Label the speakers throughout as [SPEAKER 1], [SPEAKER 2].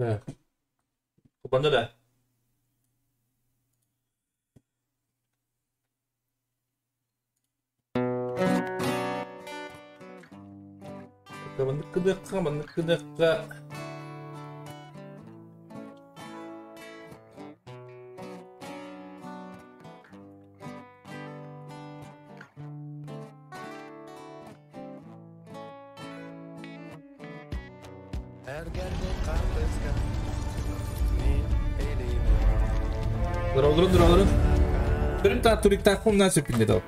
[SPEAKER 1] Так. Купанда да. Кыдыкка. Дыралырын. Төрін та турик та кумна сөпінде дау.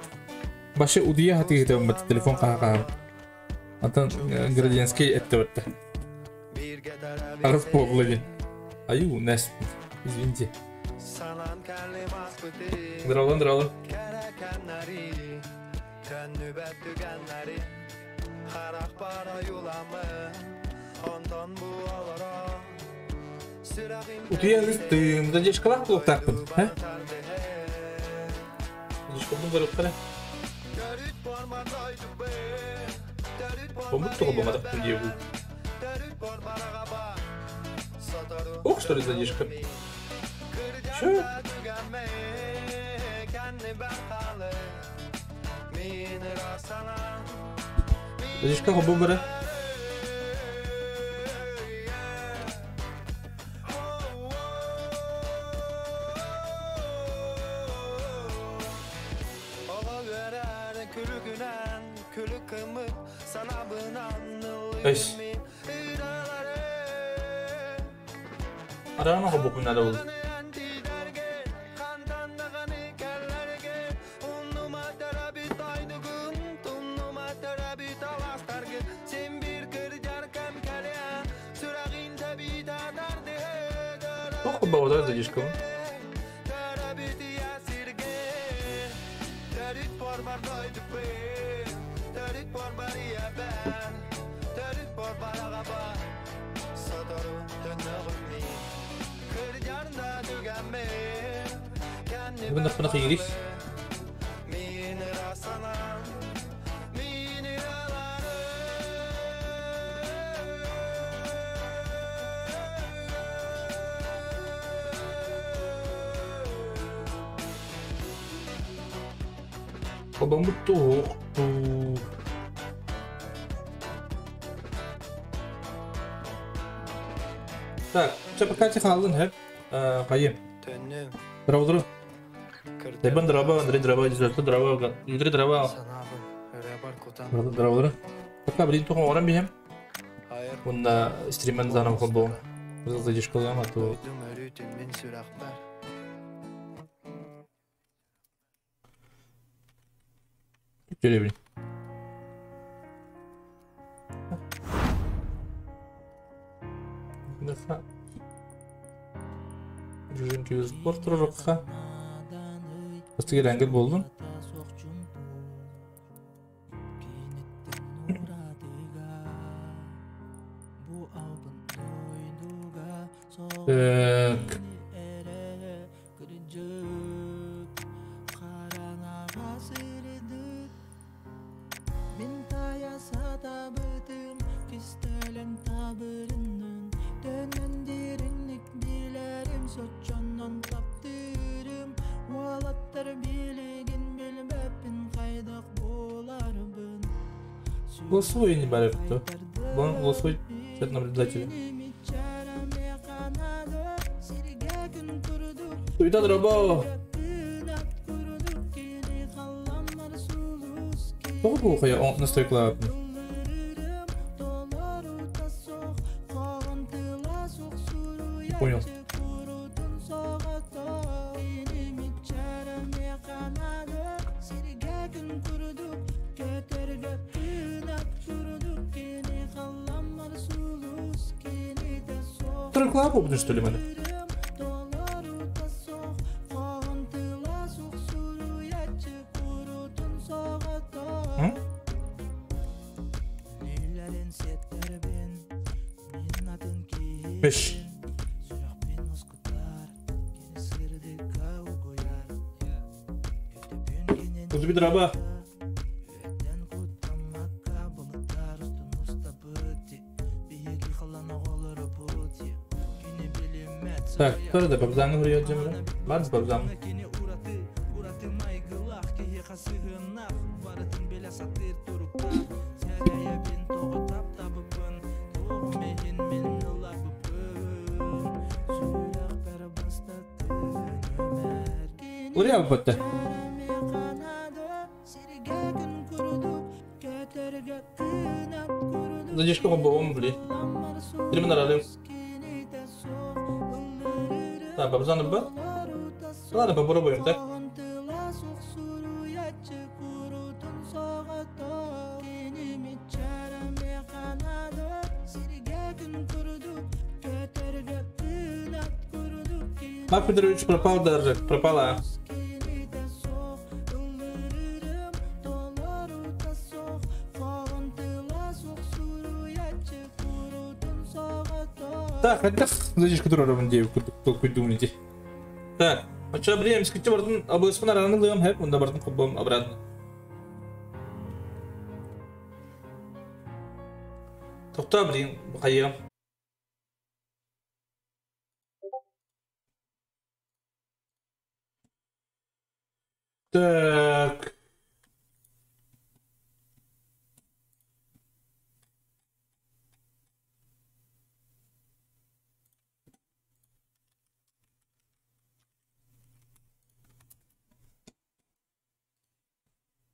[SPEAKER 1] Башы удия хаты кетіп өмбәті телефон қаға. Антон Градиенский әтті өтті. Арыз поғылы. Аю, нәс. Извините. Дыралырын. Удия үстім. Да деш қалақ болып тақпын. Деш қолдың көріп қара. Помыттығы болмадық күнде бұл. Ох, что ли, задержка? Чё? Задержка ғобы бұры. Эйс. Арана ғобы күнада болды. Ох, баудар задержка ма? Бынық егерек. Қобамы тоқты. Так, чапакати қалдың әп. Қайым. Дыраудыры. Дайбан дыраба, Андрей дыраба, Дизерты дыраба, Юдри дыраба. Дыраудыры. Пока білейін тоқын оран бейім. Онда стриммен занам қол болу. Бірзі задеш қылғам, ату. Жүре білейін. Дыха. Жүрген кеуіз бұр тұры жоққа. Астыгер әңгіл болдың. Так. Голосуй не барь кто. Вон голосуй чат наблюдателя. Уйда дроба. Что плохо я он настойкла. Не понял. Клапу будешь что ли, мэна? Пеш. Тут бедраба. Так, тоже да, бабзаңы хұрия жемді. Бар бабзаңы. Урия бөтті. Задешка қобы оң білі. Тілімін аралым. Так, бабзаны бар. Ладно, попробуем, так? Мак Петрович пропал даже, пропала. Так, хотя задержка дурарым дейбі көйді өмінде. Так, açığa bileyim, sıkıntı vardın, ablasımın aranılığım hep, onda vardın kubbalım abradın. Tokta bileyim, bakayım. Так.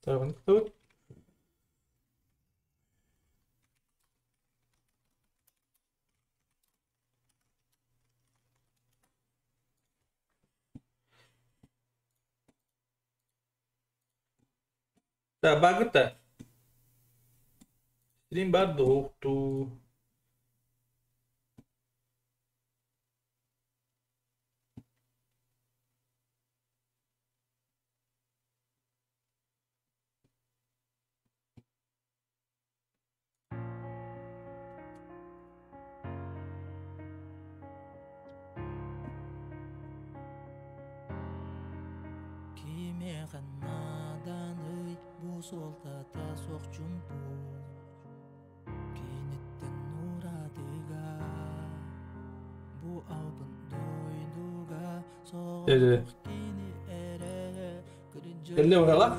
[SPEAKER 1] Так, вот. Да, багата. Стрим бар докту.
[SPEAKER 2] Солдата соқ жумпу Кенеттен урадыга Бу албын дойдуга Соқ кені эре
[SPEAKER 1] Келле орала.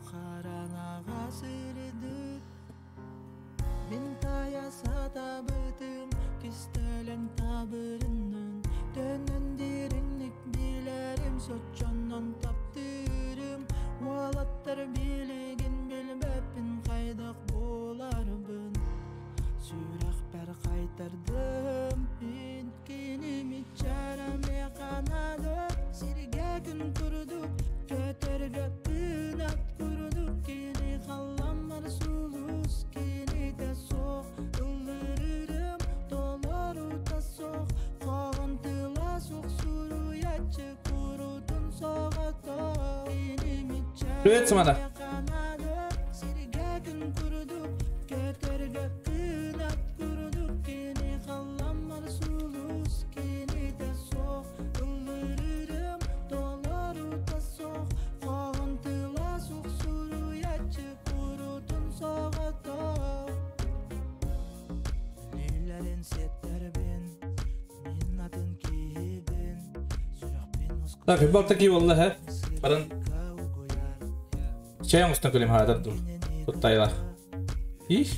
[SPEAKER 2] Харанаға сырыдык Мен таяса табытым Кистелен табырынын Төнін дерінлік билерім Сотчоннан таптырым Уалаттар билеген білбәппін қайдақ боларбын Сүрақ бәр қайтардым Мен кенемет жараме қанады Серге күн күрдік Көтерге күнат күрдік Кені қаламар сұлыс Кені де соқ Үлірірім Долару да соқ Қоғын тыла соқ Сүру ятчы күрудың соғата
[SPEAKER 1] Привет, Самара. Так, рыбал такие والله, баран. Чаем устно кулим хадат dur. Тут тайла. Ih.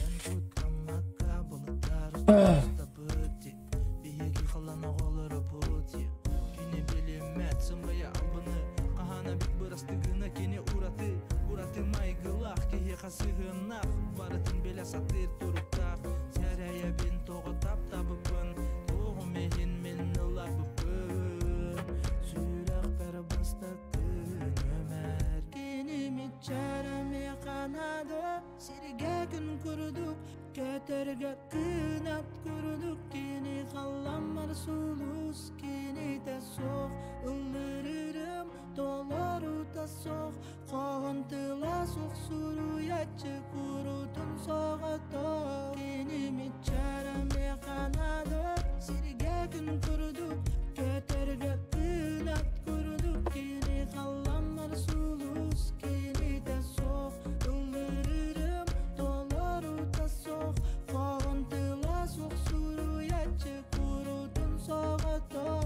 [SPEAKER 1] Көтерге күнат күрдік кені қаламар сұлыс кені де соқ Үлірірім долару да соқ Қоғын тыла соқ сүру ятчы күрудың соғата Кені мет жараме қанады Серге күн күрдік Көтерге күнат күрдік кені қаламар сұлыс кені де соқ Үлірірім долару да соқ Қоғын тыла соқ сүру ятчы күрудың соғата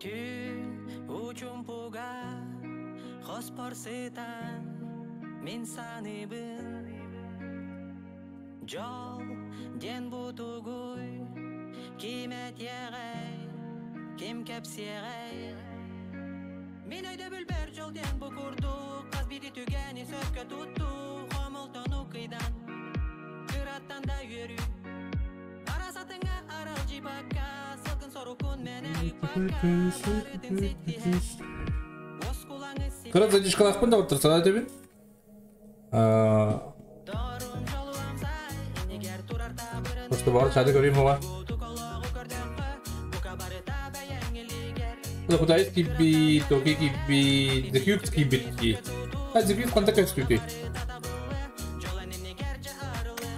[SPEAKER 2] Tün uçum puga Hospor setan Min sanibin Jol den butuguy Kimet yegay Kim kepsiyegay Min öyle bülber jol den bu kurdu Kaz biri tügeni söpke tuttu Homultonu kıydan Kırattan da yürü Arasatınga aral jibaka Salgın sorukun mene ipaka Arıdın sittihe Os kulağını sit
[SPEAKER 1] Kırık zacı kalakpın da otursa da debin.
[SPEAKER 2] Dorun joluam say Niger turar tabırın
[SPEAKER 1] Просто бар, çayda göreyim ama.
[SPEAKER 2] Butu kolağı kırdın kı Bu kabarı tabe yengiliger
[SPEAKER 1] Da kudayız gibi, toki gibi, zikiyuk gibi ki. Ha zikiyuk kontak kaçtı ki.
[SPEAKER 2] Jolanın nigerce arılı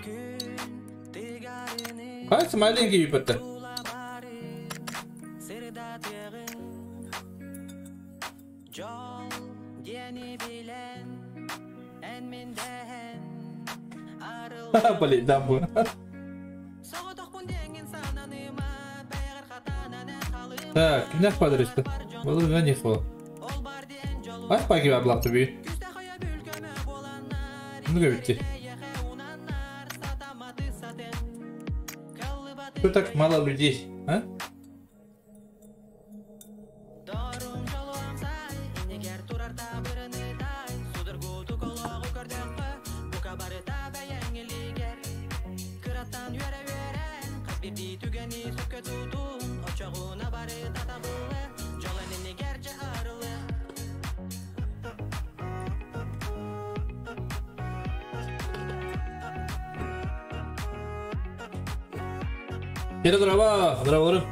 [SPEAKER 2] Gün tigarini
[SPEAKER 1] Kaç smiling gibi battı.
[SPEAKER 2] Bulabari Sırda tığın Jol diyeni bilen En mindehen Arıl
[SPEAKER 1] Balik dambu.
[SPEAKER 2] Soğutuk bundan insanan iman Beğer hatana ne kalım
[SPEAKER 1] Ha, kimler padar işte. Vallahi ben yıkı.
[SPEAKER 2] Ol bar diyen jolu
[SPEAKER 1] Ay paki var blaktı bir.
[SPEAKER 2] Küste koya bülköme bolanlar
[SPEAKER 1] Bunu göbitti.
[SPEAKER 2] Yehe unanlar Satamadı saten Kalıbatı
[SPEAKER 1] Tutak mal alıyor. Ha?
[SPEAKER 2] Dorun joluam say Niger turar tabırını day Sudur gutu kolağı kırdın kı Bu kabarı tabe yengiliger Kırattan yöre yören Kas bir tügeni söke tutun Oçağuna barı tatabılı Jolanın nigerce arılı
[SPEAKER 1] Geri drama, dramalarım.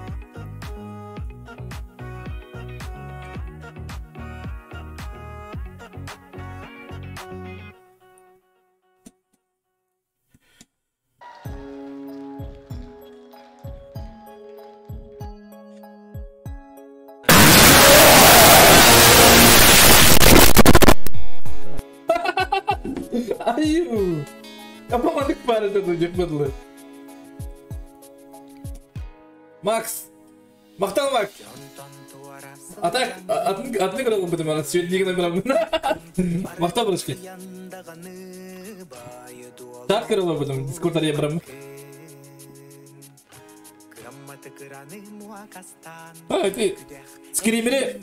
[SPEAKER 1] Ayu. Yapamadık bari de duyacakmadılar. Max. Maktal Max. Atak. Adını kadar okumadım bana. Söylediği kadar okumadım. Maktal barışki. Saat kadar okumadım. Discord'da yaparım. Ha hadi. Screamer'i.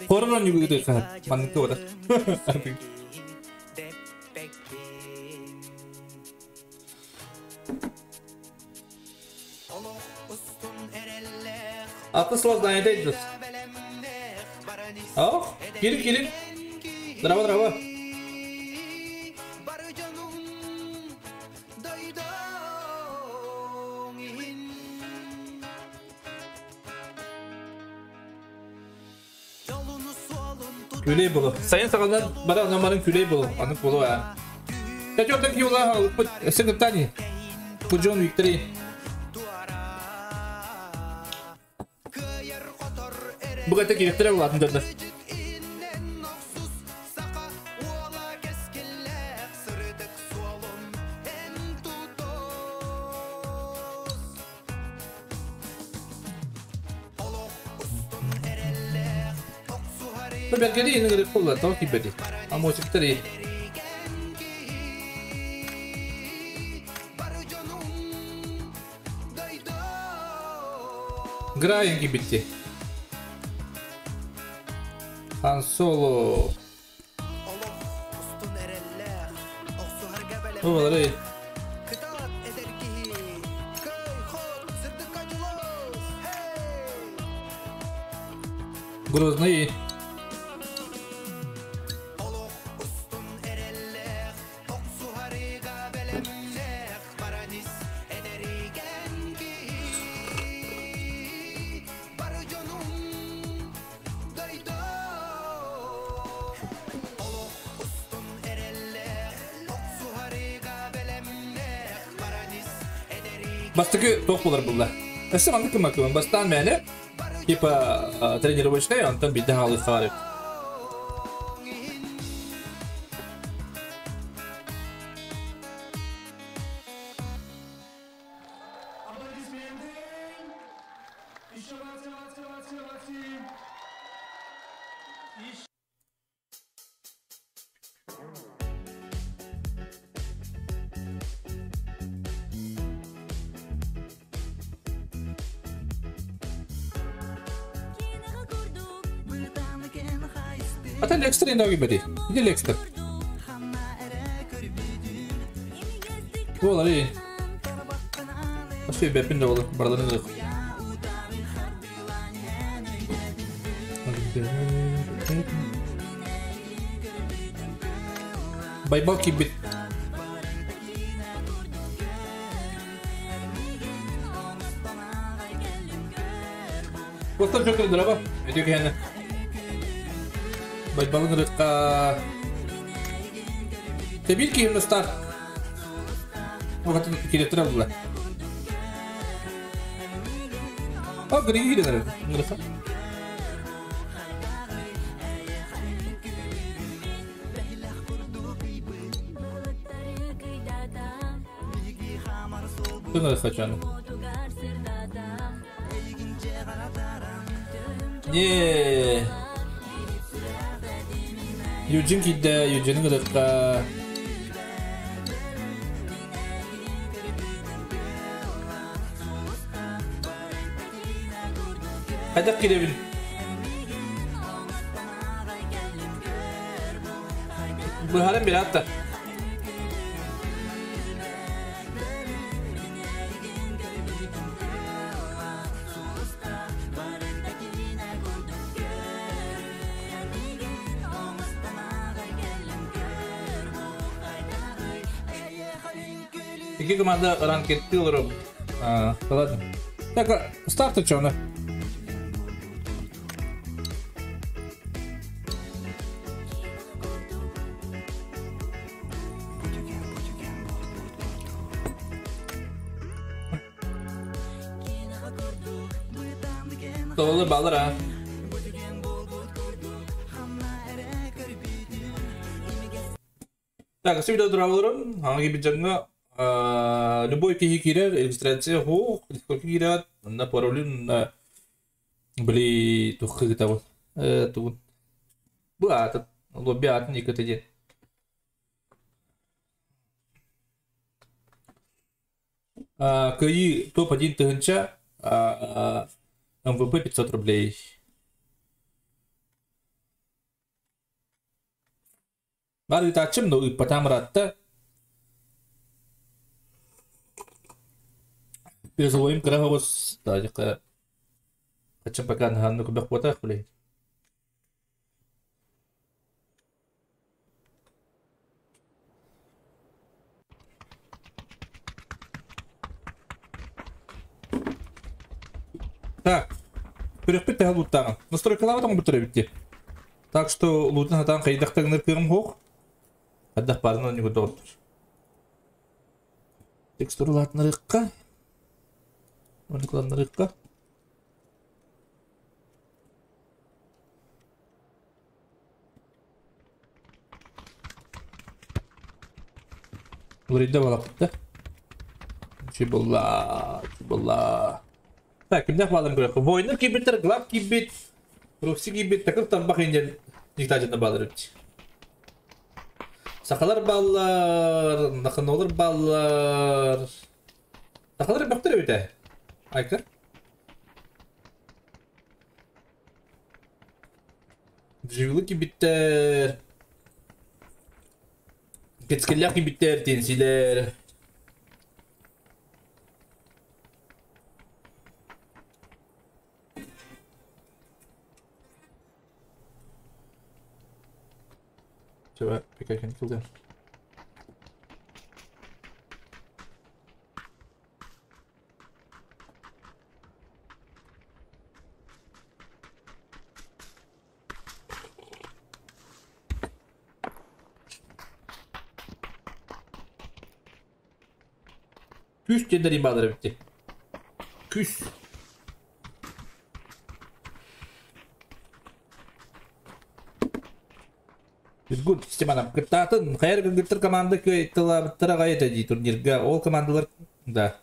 [SPEAKER 1] Horror'un gibi gidiyor sana. Mantıklı o da. Aklı slow danete ediyoruz. Oh, gelin. Drama. Küleği bulu. Sayın sakallar bana onların küleği bulu. Anık bulu ya. Çocuktan ki yola alıp sekretari. Bu John Victory. Bu kadar gerektiren bu adında. Belki de yeni garip kullandı. Tamam ki bedi. Ama o çıktı değil. Grayen gibi bitti. Han Solo. Bu kadar iyi. Grozny. Бастыкы тоқ болар бұлда. Әсі маңды кім акымын. Бастан мәні, типа тренировочный, антон биді халы қарып. Ата Лекстер енді өге бәді. Неде Лекстер? Олар ең. Ашты бәпін де олар. Барданы ғық. Байбал кибет. Остап жөкілі дұраба. Өте кәйіні. Байбалың рыққа... Тебел кейім ұстар. Оғатын келеттір алдыла. О, гірегі келен әрі. Рыққа. Түн рыққа чаны. Не. Юджин кидді, Юджинің рыққа. Қайдақ келебін? Бұхарым бір атта. İki komanda ranketli olurum. Ладно. Так, старт что она? Doğru bağlar ha. Так, если видео дравлером, hangi bir canlı любой кирер иллюстрация хо, сколько кирят на паролин на были тухы того, тут была этот лоббиат не катади. Каи топ-1 тыгынча МВП 500 рублей. Бары тачым, но и потом ратта. Перезалоим краховос, да, хочу пока на hannu kubek buat aku leh. Так, перехпеть я лутан. Настройка лава там будет ребятки. Так что лутан там кайдах так ныркырым хох. Отдах парно не готов. Текстура лат нарыкка. Оныклан нарыкка. Лорида балапты. Чебула. Так, кимдах балым көрөк. Войнер кибиттер, глав кибит, рокси кибит, такыр тамбак инден никтажына балыр. Сақалар баллар, нақынолар баллар. Сақалар бақтыр өйті? Айкар? Живылы кибиттер. Кетскелляк кибиттер, тенсилер. Coba PKK filter. Küs genderim bağları bitti. Küs. Good, sistemana кытатын, хайр гыттыр команда кыйтыла биттара гайта ди турнирга. Ол командалар да.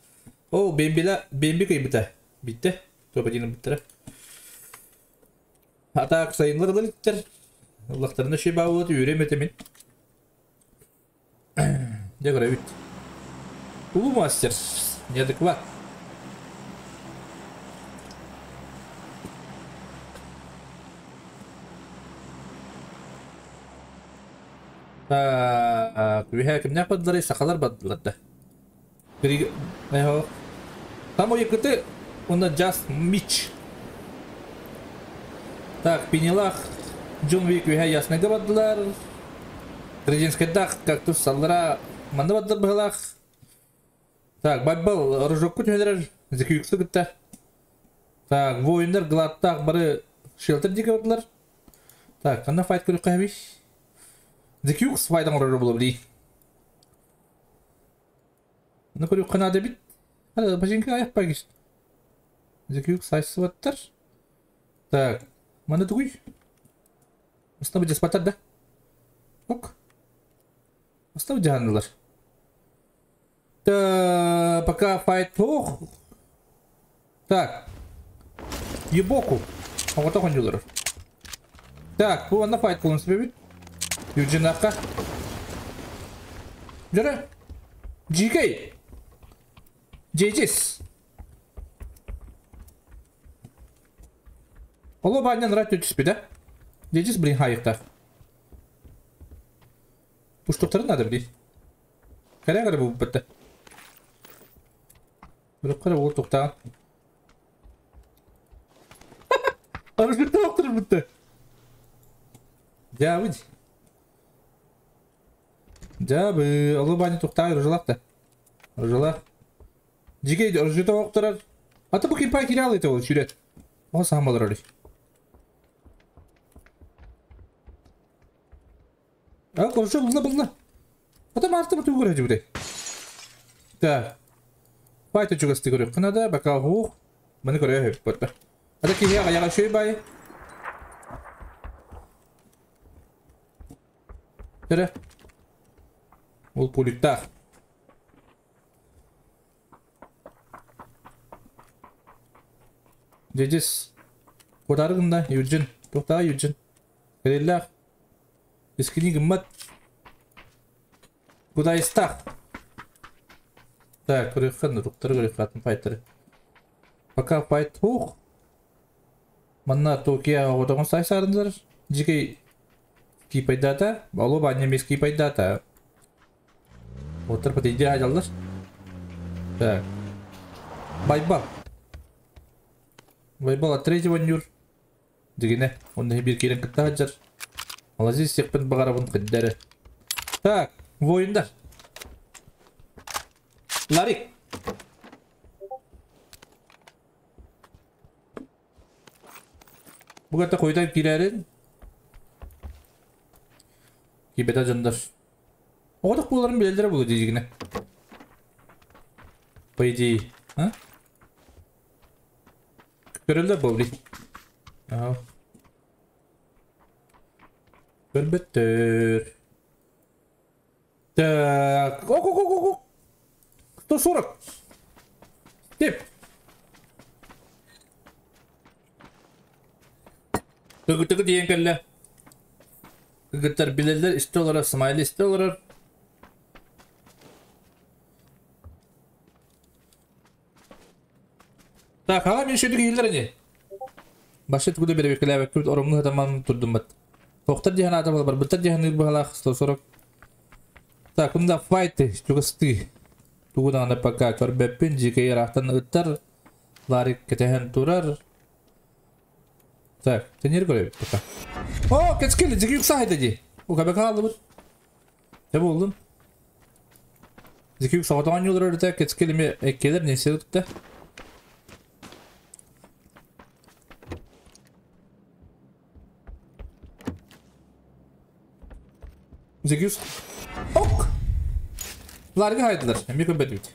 [SPEAKER 1] О, бемби кый бита. Битте. Тобадин биттара. Атак сайынлар дилиттер. Аллахтарына шибаулат үйреметемин. Дегре бит. Улу мастер. Неадекват. Виха кимня падлары сакалар бадылады. Григ эхо. Тамо якыты онда just мич. Так, пинелах Джон Вик виха яснага бадылар. Гридинский дах кактус саллара манда бадылар бахалах. Так, байбал рожокку төнерер зекюксы гытта. Так, воиндар глаттак бары шелтер диге бадылар. Так, кана файт көрүк кайбиш. Зекюкс файдан орору болу били. Ну көрүк кана дебит. Ала бажинка аяк байгиш. Зекюкс айсы баттар. Так, мана тугуй. Оставы жаспаттар да. Ок. Оставы жаһаннылар. Та пока файт ох. Так. Юбоку. А вот он юлар. Так, бу анда файт кылын себеби. Юджинакка. Жара. GK. JJ's. Оло банян ратio түспі, да? JJ's блин хайықта. Пуштоқтарын надо били. Кәрі бұл бітті. Бүріп қара ол тоқтаған. Арышқытта оқтырып бітті. Жабыд. Жабы. Оло баня тоқтағы рұжылақты. Рұжылақ. Жеге рұжыта оқтырар. Аты бұл кемпай кере алайты ол шүрет. Оға сағамалар өлі. Ал, қоршы бұлна. Ата марты бұты көрі жүгірі. Так. Байты жүгісті көрі қынада, бақа ғуқ. Бұны көрі өйіп бөтті. Ата кейе аяға шөй бай. Жәрі. Ол пуликтақ. Жедес. Қодарығында, Юджин. Тоқтаға Юджин. Кәреллақ. Ескini гыммат. Кудайстақ. Так, көріққан, руқтары көріқатын файттары. Пока файт хуқ. Манна Токия оғытығын сай сарындар. Жеге кипайдата. Олу банемес кипайдата. Отыр патейде айдалдар. Так. Байбал. Байбал от третьего нюр. Дегене. Онда бір керен кітті хаджар. Алазиз секпін бағарабын қыддары. Так, воиндар. Ларик. Бұғатта қойдан керәрін. Кебета жандар. Оғадық боларын белдері болу дейгіне. По идее. Көрілді болу. Ау. Көрбеттер. Так. Ок. 140. Теп. Төгі дейін кәлі. Күгіттер білелер, істі олар, смайлі істі олар. Так, аға мен шөйдігі елдер әне. Башет күді бері бекілі әбек көбіт орымны ғатаман тұрдым бәт. Тоқтар дейін адам бар, бұлтар дейін үрбағалақ 140. Так, мұнда файты, жүгісті. Туғыдағында пақа көрбеппен, жекейі рақтан ұттар. Ларик кетеген тұрар. Так, тенер көребет пақа. О, кетскелі, жеке үксайды де. О, кәбек алды бұд. Те болдым. Жеке үксағатаған жолыр өрді, кетскелі ме әккелер несе өтті. Жеке үксағатаған. Ок! Ларга haydılar. Hem bir kömbet bit.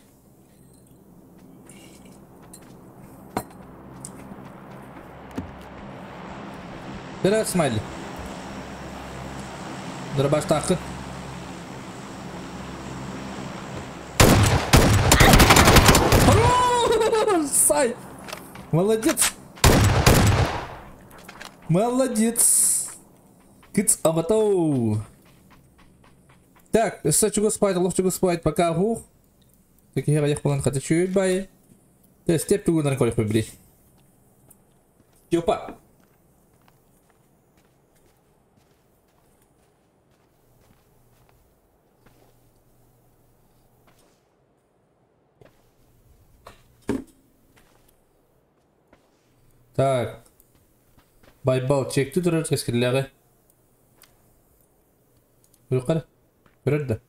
[SPEAKER 1] Dere Smiley. Dere baş takın. Сай! Молодец! Молодец! Кыц, а готов! Так, если чего спать, лох чего спать, пока хух. Такие я план хотя чуть бай. То есть степ тугу на коле побери. Ёпа! Так. Байбал чекті тұрар кескерлері. Көріп қара. Көреді.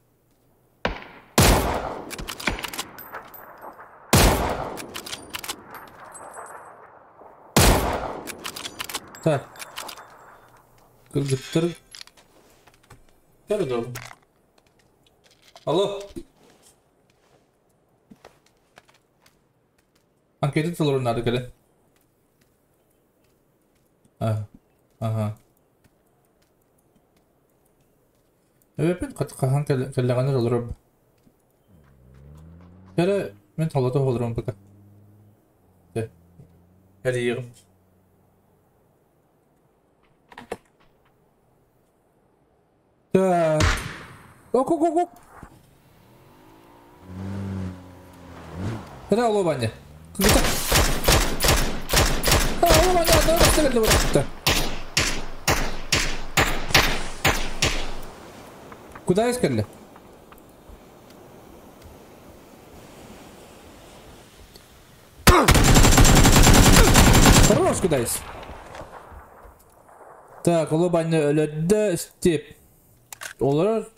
[SPEAKER 1] Так. Көлгіттір. Көреді ол. Алло. Анкеті тұлыр ұнады кәлі. Ага. Evet ben kahan kelleğini olurum. Hele ben talada olurum baka. De. Hadi yiyelim. Tak. Ok. Hadi alo bende. Kıvıta. Alo bende. Alo bende. Куда искали? Хорош, куда есть? Так, улыбанны өлөдді степ. Олар.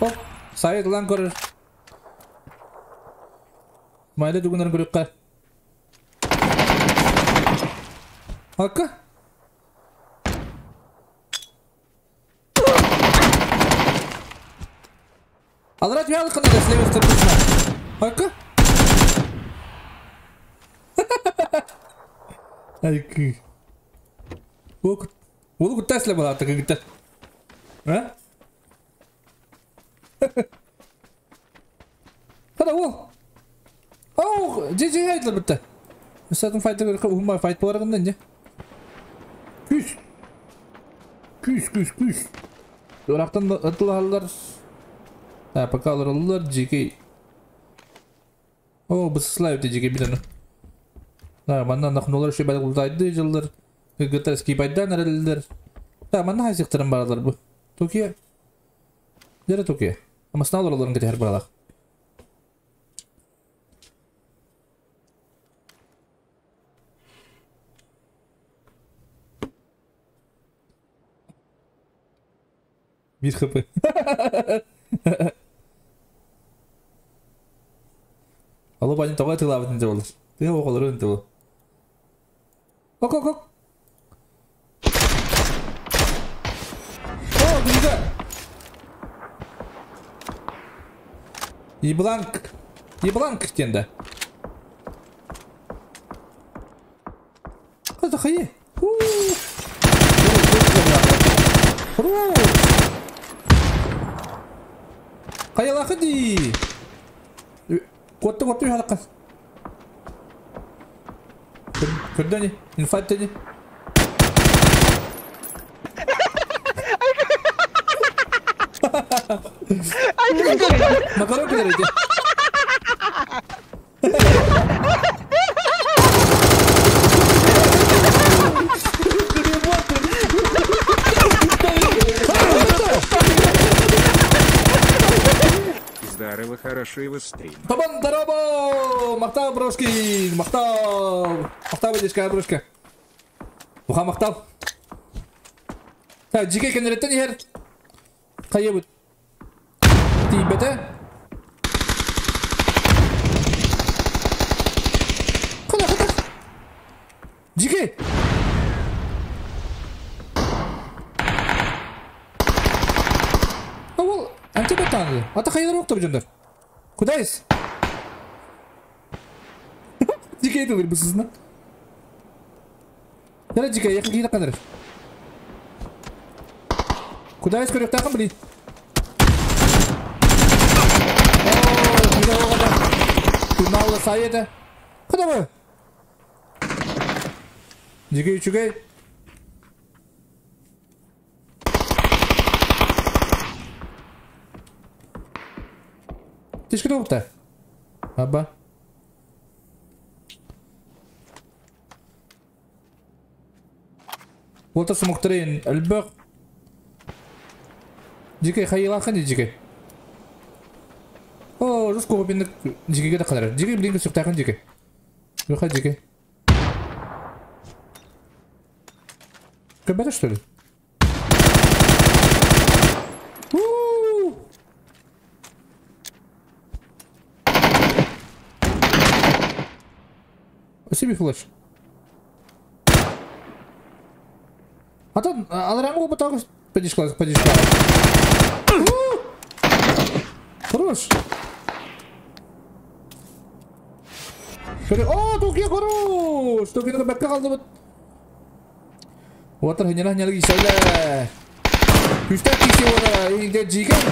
[SPEAKER 1] Оп, сайт лан көрір. Майлы дүгінлерін көрікқа. Акка? Алрат вялы қанады слева стартушна. Акка? Айки. Ол күтті әсілі бұл артықы күтті. А? Қада ол? Ау, же айтылыр бітті. Үстатын файты көріп ұғымай файт боларғындан не? Күш. Орақтан ұтылғалар. Пока алırlar JK. О, біз слайвте JK білені. Маннан нақынулар үші бәді ұлдайды жылдар. Гүттер скипайдан әрелілдер. Манна хайсықтырын баралар бұл. Токия. Дері Токия. Амасына алырларын кетер баралақ. Bir хп. Алло, банин тогай тылабыт инде болар. Ты оқалыр инде бол. Ок. О, дүнді. Ебланк кіртенді. Қазда қайы? Қайалақы дей. Котты халыққан. Көрді не? Инфатты не? Макарон кедер еде.
[SPEAKER 3] Здорово, хороший вы стрим.
[SPEAKER 1] Табан дарабо! Мақтау, брошки! Мақтау! Мақтау бедешка, брошка. Бұға мақтау. Так, жеке кенереттен ехер. Қайы бұд? Тейбеті? Қада. Жеке! Ауыл, әнте бәттанды. Ата қайылар оқты бұл жөндар. Кудайыз? Жеке это вырбысызна. Яра жеке, яқын кейді қадыр. Куда есть көрек тақым, блин? Ооо, не оғада. Күнауылы сай еді. Куда бы? Жеке үшігей. Тешкіні оғыта. Аба. Олта сумықтырын әлбіқ. Жеке қайыға қанды жеке. О, жүз қоғы бенді жекеге де қадар. Жеке білінгі сұқтақын жеке. Жоқа жеке. Көбәді что ли? Себе флеш. А то алраму бы так подишла. Хорош. О, тут я хорош. Тут я бэкка қалды. Уатыр хенерахня лagi шайле. Күштәк кисе ора инде жиген.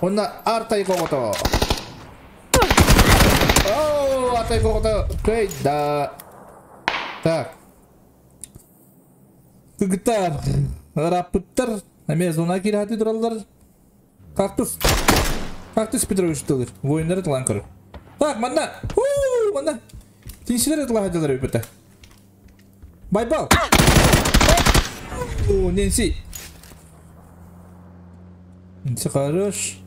[SPEAKER 1] Онна артай қоғыты. О, артай қоғыты. Көйда. Так. Күгіттар. Раппыттар. Әме зона келі тұралдар. Кактус. Кактус Петрович тұлыр. Воиндар тұлан көрі. Так, манна. Манна. Теншілер тұла хадылар өпіті. Байбал. О, Нэнси. Нэнси хорош.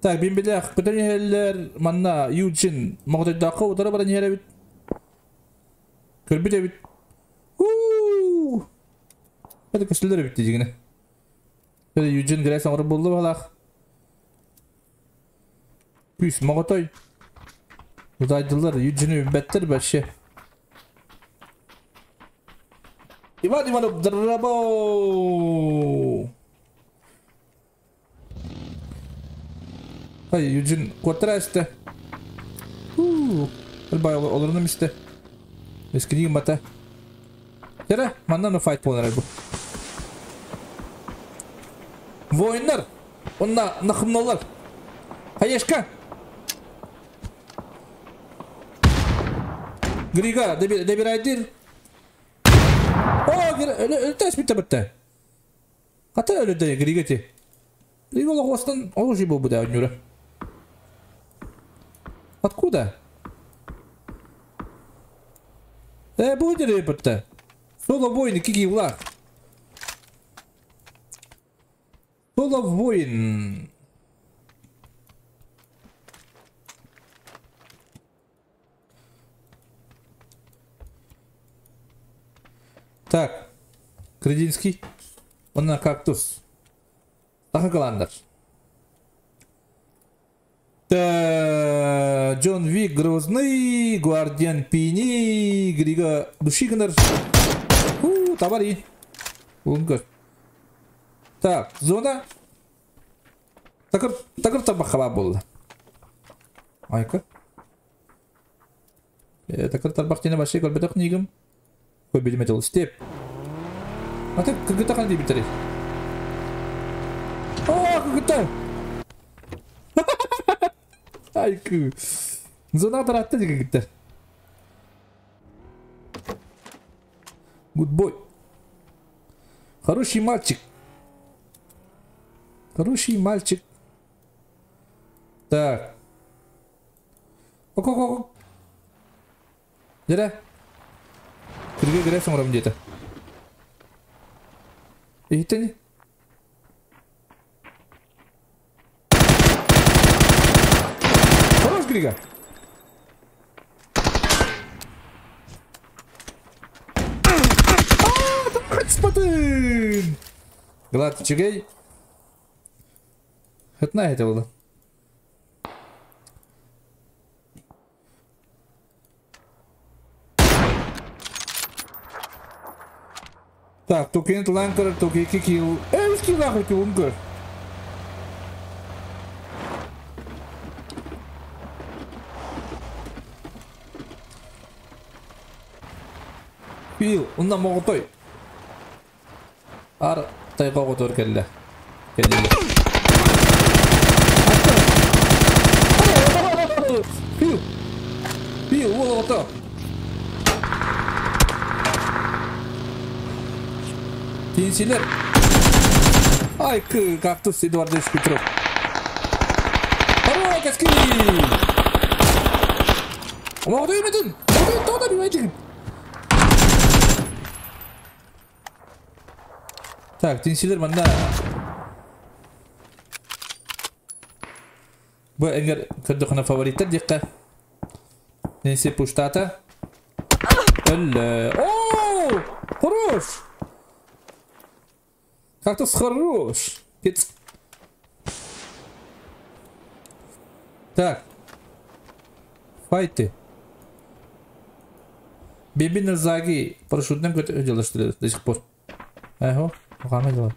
[SPEAKER 1] Так, бимбелях. Петрович хеллер. Манна. Юджин. Мағдайдақы отыра баран хері бит. Көрбіде бит. Hadi köşelere bitti yine. Böyle Eugene Grace ağır buldu balak. Büyüs Mogotoy. Uzaydılar Eugene'i ümbettir başı. İvan İvanov Drabo. Hay Eugene Quattara işte. Elbay olurunu işte. Eskidi mata. Yara, mandan o fight polar bu. Воиндар! Онна нахымналар! Хаешка! Грига, дебирайдир! О, өлтәс бітті. Қата өлді Грига те. Грига лағуастан олжи бұл бұда өнюрі. Откуда? Бұл өдері бітті. Соло воины кики влаг. Соло воин. Так. Крединский. Он на кактус. Ахагаландер. Джон Вик Грозный. Гвардиан Пини. Грига Душигнер. Товари. Унгар. Так, зона. Такыр табақ хаба болды. Айка. Такыр табақ тене башы көрбетақ негім. Көбелеме жол істеп. Ата күгіта қанды бітірі. О, күгіта. Айку. Зона атыратты де күгіттер. Good boy. Хороший мальчик. Хороший мальчик. Так. Ок. Жара. Кірге кіресің ұрам деді. Ехеттені? Хорош кірге. Спатын! Глад чигей. Хатна это было. Так, тукент ланкер, туки кикил. Эвский нахуй ты унгер. Пил, онна моғытой. Ар тайға ғотор кәлі. Кәлі. Пил. Пил, ол ғото. Тенсилер. Ай, кактус Эдуардович Петров. Хоро, кәскей! Моғытой еметін. Моғытой тоғда бімәйтігін. Так, тенсилер манда. Бұл әңгер көрдіқына фавориттер дейққа. Несе пуштата. Әлі. Ооо! Хорош! Кактус хорош! Кет. Так. Файты. Бебин Заги парашютным делаешь до сих пор. Ага, рано дело.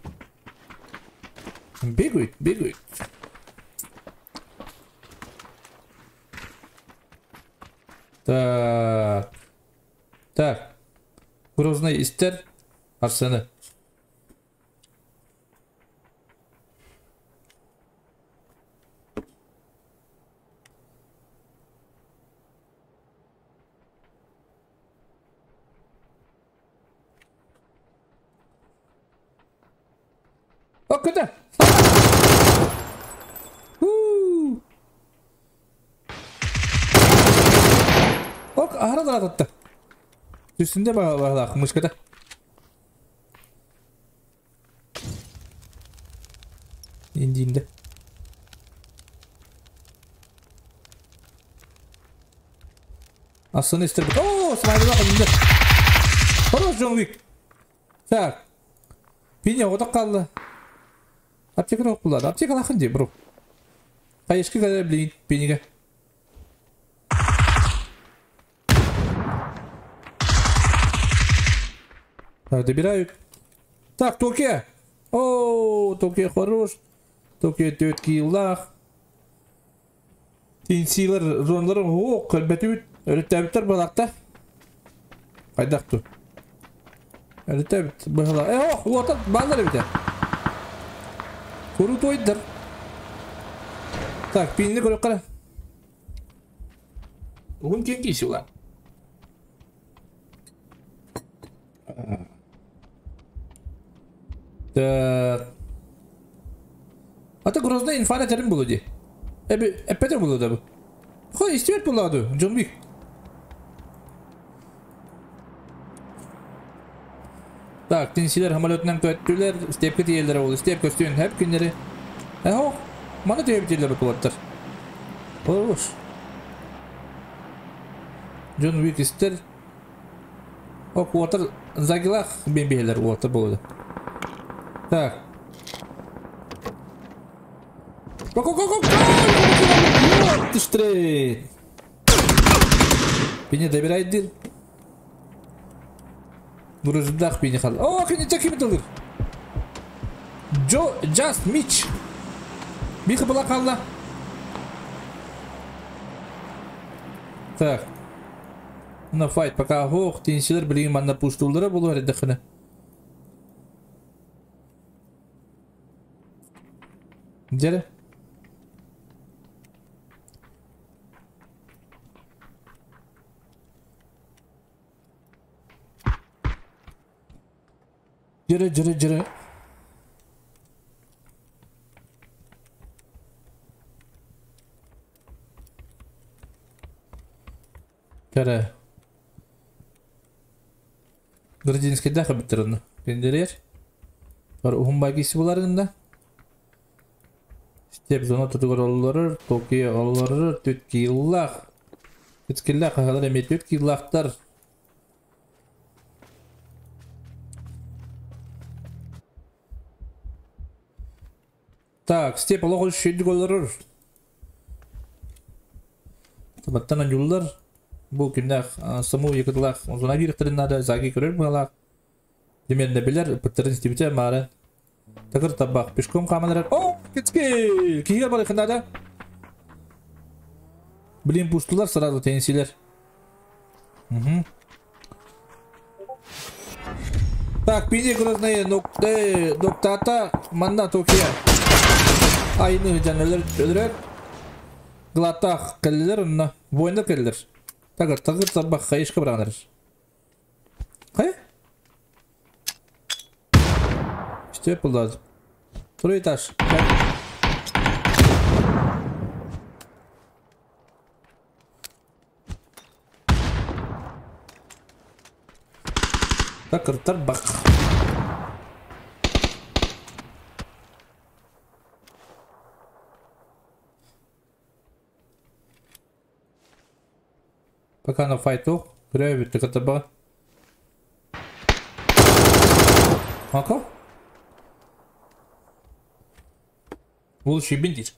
[SPEAKER 1] Бегают. Так. Грозный истер. Арсены. О, куда? Ок, арадан атты. Үстінде бағалақ, мышкада. Енді. Асыны істер. О, смайды бақы енді. Хорош, Джон Уик. Так. Пене отақ қалды. Аптека жоқ болады. Аптека лақын де, бро. Қайышқы қадар білейін, пенеге. Так, добирают. Так, Токе. О, Токе хорош. Токе 4 киллах. Тенсилер, зонлары, о, көлбәті өт. Өліттәбіттер балақта. Қайдақ тұр. Өліттәбіт, бағала. О, отыр, бағалар өте. Көру тойдыр. Так, пейінді көріп қара. Оғын кен кейсі ола. Так. Ата Грозный инфана терім болу де. Әппетер болу да бұл. Қой, істемет болады, Джон Уик. Так, тенсилер хамалетінен көттілер, степкі тиелдері ол, степ көстуін әп күндері. Оқ, маны түйіп тиелдері болаттыр. Ош. Джон Уик істер. Оқ, уатыр загилақ бенбейлер уатыр болады. Так. Ко-ко-ко-ко-ко! Вот ты штрейт! Бені добирает дел. Бурыждах бені қал. О, кені чаки бітілдір. Just Mitch. Бейхі бұла қалда. Так. Мына файт пока хоқ. Тенсилер білеген манда пуштулдыры болу әреді. Где? Jere. Кара. Градинский даха бітірінді. Пендерер. Бар ұғымбай кейсі боларында. Степ зона тұтығыр олылары, Токия олылары, төткейлақ. Төткейлақ ағалар әме төткейлақтар. Так, степ олығы шүйді олылары. Табаттан анжулар. Бұл күндақ саму екіділақ. Зона біріктерін ада заги көрер бұғалақ. Деменді білер, пүттерін стебіте марын. Такыр табақ, пешком қаманырар. О, кетске! Кейгер бар екінді ада. Білін пұштылар сразу тенсилер. Так, пине грозные ноктата манна Токия. Айны жанрлар өлөр. Глатах келлер онна воиндар келлер. Тагыр сабах хайышка баранар. Кай? İşte yapıldı. Burayı taş. Takırtar bak. Пока на файту. Граю bitti kataba. Мако? Бұл шебен дейді.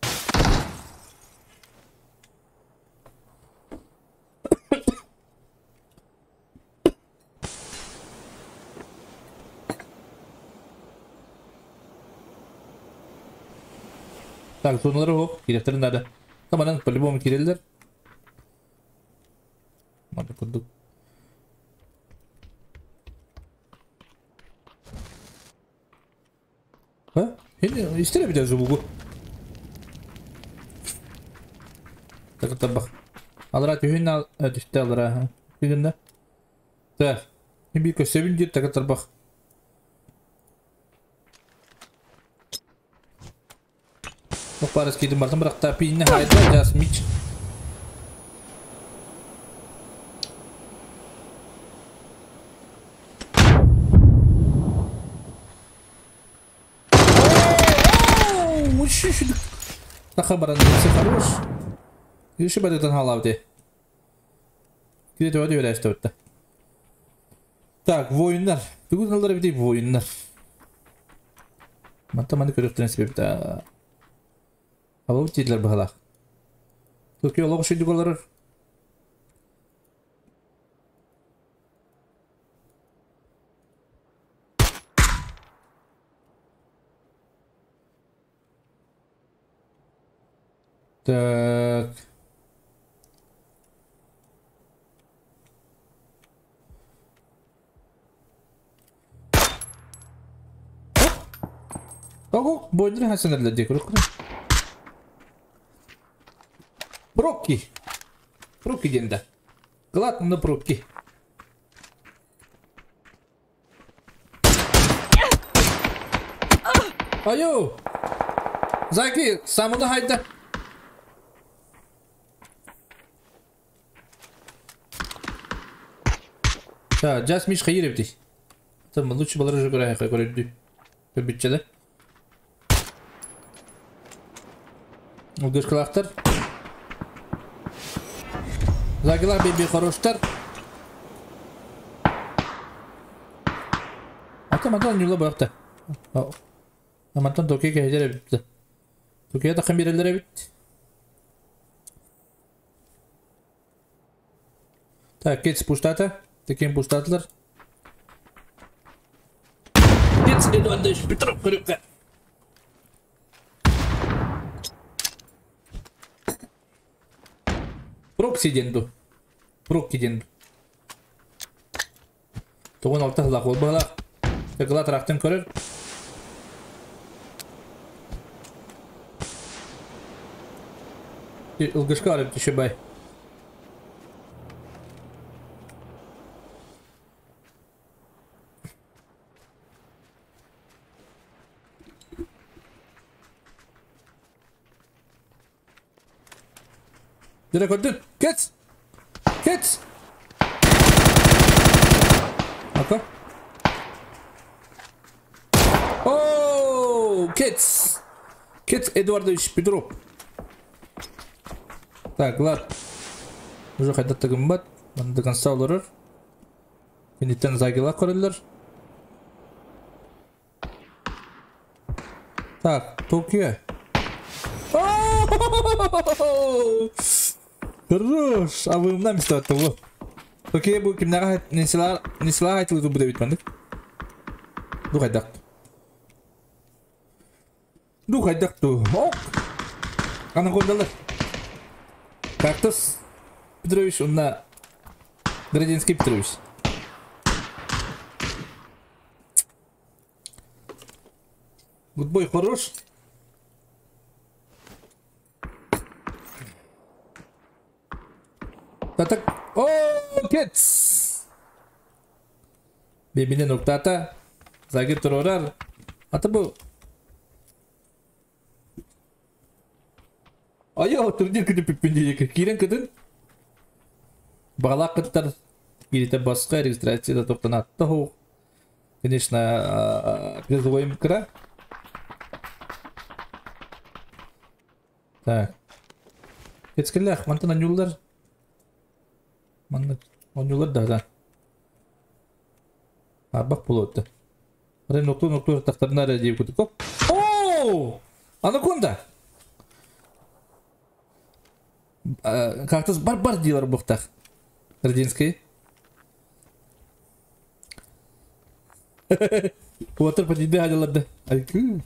[SPEAKER 1] Так, сонылары оқ, керектерін дады. Таманан по-любому керелдер. Мады күрдік. Ха? İstire bir de zulugu. Takıta bak. Alır tühün al düştü alır ha. Bir günde. Tak. Bir kösebin diye takıta bak. O parası kidim vardı bırak tapi yine hayda jasmiç. Так, хабаран, все хорош. Еще бы это халавде. Где-то воды валяешь тут. Так, воиндар. Ты куда надо видеть воиндар? Матаманы көрөктөн себепте. А вот тидлер бахала. Тут я логоши дугалар. Так. Ого, бойдыр хасанерлер де көрөк. Пробки. Пробки денде. Глатно пробки. Айо. Заки, самуда хайда. Да, сейчас Миш хайыр бити. Там лучше было же грая, как говорит. Побичада. Удышкалахтар. Загилар беби хороштар. Атамадан юла бакта. Амантан Токиге хежере битти. Токиге такым берелере бит. Так, кетс пуштата. Таким пуштатлар. Кетс Эдуардович Петров көрөккө. Прокси денду. Прокки денду. Тогон алты хылак ол бала. Тегла тарактын көрөр. Илгышка алып түшөбай. Direkt öldün. Geç. Geç. Aka. Oh, geç. Geç Эдуардович Петров. Так, ладно. Уже хотят тагымбат. До конца улырыр. Кенеттен загила көрілер. Так, Токио. Хорош, а вы умна место от того. Окей, bu kimler ne silah aytıldı bu da bitmedik. Dur haydak. Dur haydak tu. Ok. Ana gondalar. Кактус Петрович, онна Градинский Петрович. Гудбой хорош. Татак. О, кетс. Бебине ноктата. Загир турорар. Ата бу. Аял турдир кидип пиппендеге кирен кидин. Балакыттар кирите баска регистрацияда токтонатты ху. Конечно, призываем кра. Так. Кетскеллах, мантан анюллар. Мантан анюллар да. Бак болотты. Рен нокту тактарына дейп кутуп коп. О! Анаконда. Кактус бар дилар буктак. Родинский. Water подиде аjalады. Айку.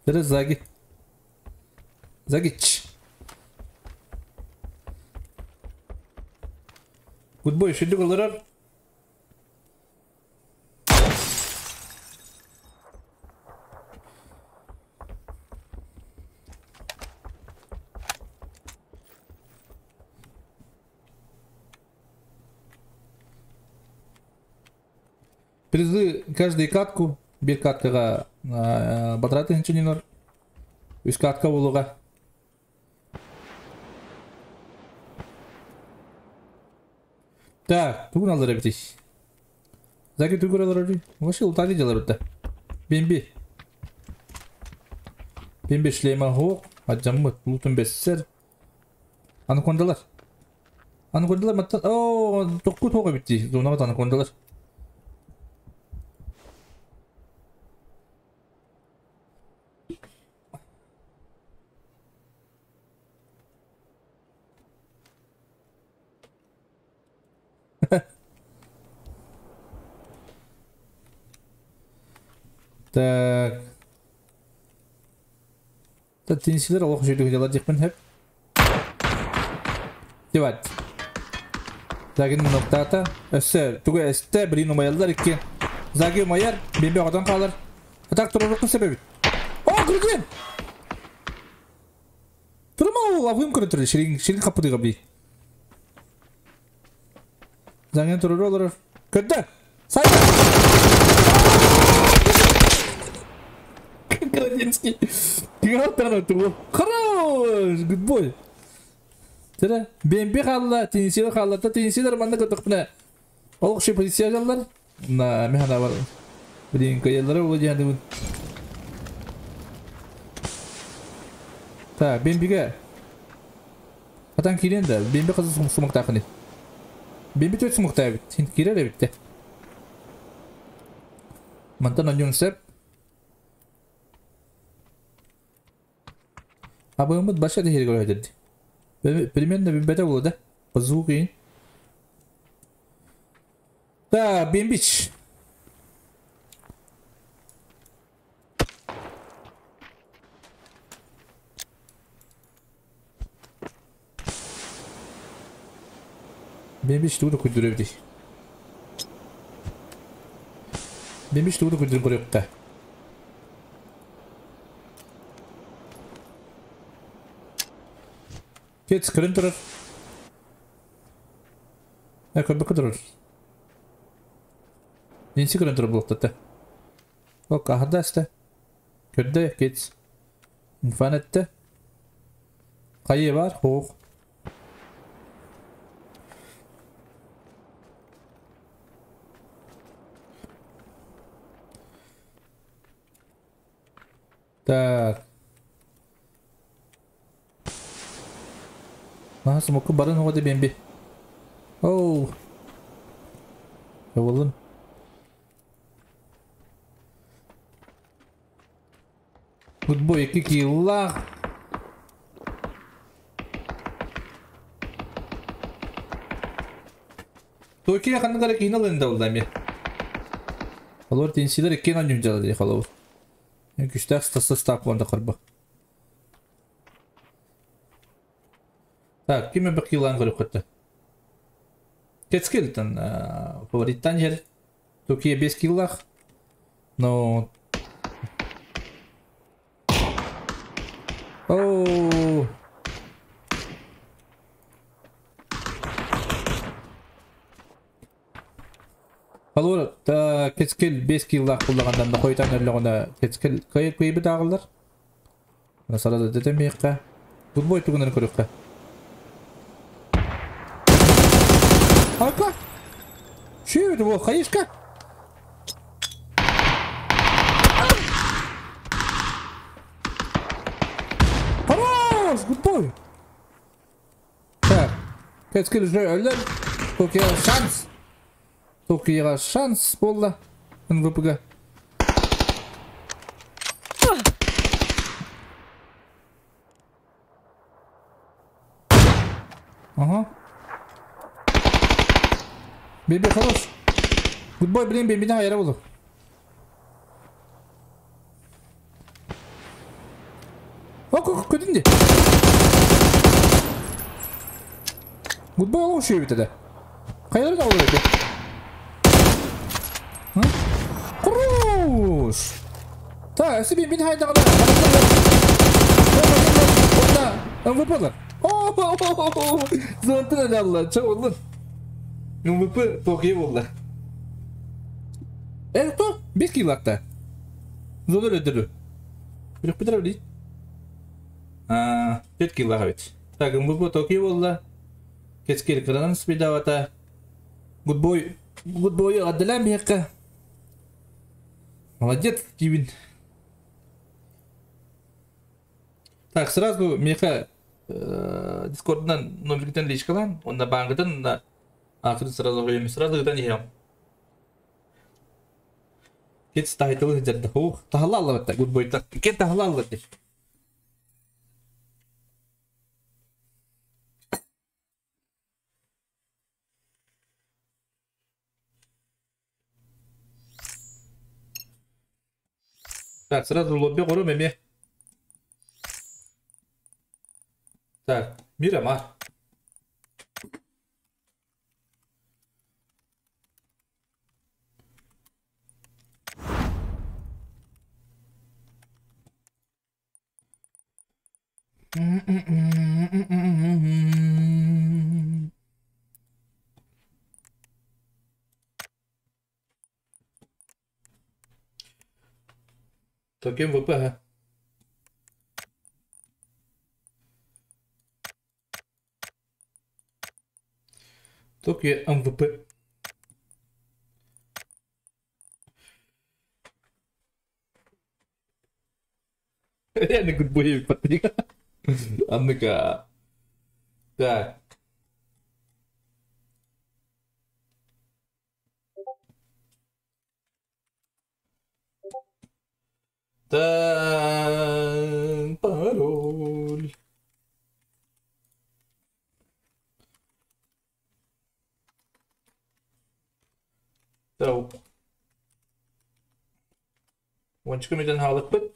[SPEAKER 1] Тере заги. Загич. Гудбой шиду голорар. Призы каждый катку, бир каткага батыратын инженер, үз катка болуга. Так, тугун алар бити. Заги тугур алар бити. Вообще ултали жалар бити. Бемби. Бемби шлема хок, аджаммыт, лутун бессер. Анакондалар. Анакондалар маттан, о, току тога бити. Зонага анакондалар. Так. Теннисчилер аллах жүйдігі жала декпін хеп. Деват. Загин ноктата. Өссер. Түгі әсті бірін ұмайалдар еккен. Заги ұмайар. Бембе оғадан қалар. Атақ тұрырықын себебі. О, күрген! Тұрма ол авым көрі түрі. Шерін қапы дұға бей. Загин тұрыры олар. Көтті! Сайда! Градинский. Гигантан тур. Хорош, гудбой. Тера, бембе халла, теннисчилер халла, теннисчилер манда көтөкпүнө. Олукши позиция жаллар. На механа бар. Билин каялары боло жандыбын. Та, бембеге. Атан кирен да, бембе кызы сумуктакыны. Бембе төт сумукта бит. Сен кирер битте. Мантан анюнсеп. Абымыт баша дехер көрөйдерди. Примерно бимбете болу да. Звук кийин. Да, бимбич. Бимбич тугу күйдүрөбди. Бимбич тугу күйдүрүп көрөкта. Кет скрин тұрыр. Көрбі күдірір. Ненсі скрин тұрыр бұлықтады. О, қағырда әсті. Көрді, кет. Инфан әтті. Қайы бар, хоқ. Так. Nah, semoga bareng sama BMB. Oh. Ya wallen. Good boy, iki lah. Toki akan negara kina lenda uldamya. Kalau tinsiler kina nyunjal dia kalau. Yang kita stop wanda korba. Так, кеме бір қилан көріп көтті. Кетскелтін фавориттан жер. Токия 5 киллах. Но... Oo. Алор та кескел 5 киллак куллагандан да койтан элегоне кескел кайып дагылдар. Насарада детемекка. Футбол тугунан көрөккө. Ака. Что это было? Хаишка? Хорош! Гудбой! Так. Кескел уже өлер. Токиға шанс. Токиға шанс болды. МВП-га. Ага. Беби, хорош. Гудбой, блин, бебине айра болду. Көтінде. Гудбой алу үшеу бітеді. Қайдары да олар екен? Құруш! Та, әсі бебине айдағына. МВП олар. Зонтын әлі алла, ча олын. МВП тоқия болды. Кто? 5 килакта. Зоны öldürü. Бирок битер дейт. 4 килага бит. Так, МВП тоқия болды. Кескел кранан спидавата. Гудбой отделяем мекка. Молодец, Кивин. Так, сразу мека Дискорддан номерден лишкалан, онда баңгыдан ақыры сразу қойым, сразу ғыдан ехем. Кет стайтылы жарды. Тахала алла бәтті, Гудбойта. Кет тахала алла бәтті. Так, сразу лобби қору мәме. Так, Мирама. То кем ВП? Только МВП. Реально гудбоевик подпрыгал. А ну-ка. Так. Так, пароль. So. Once you how to put.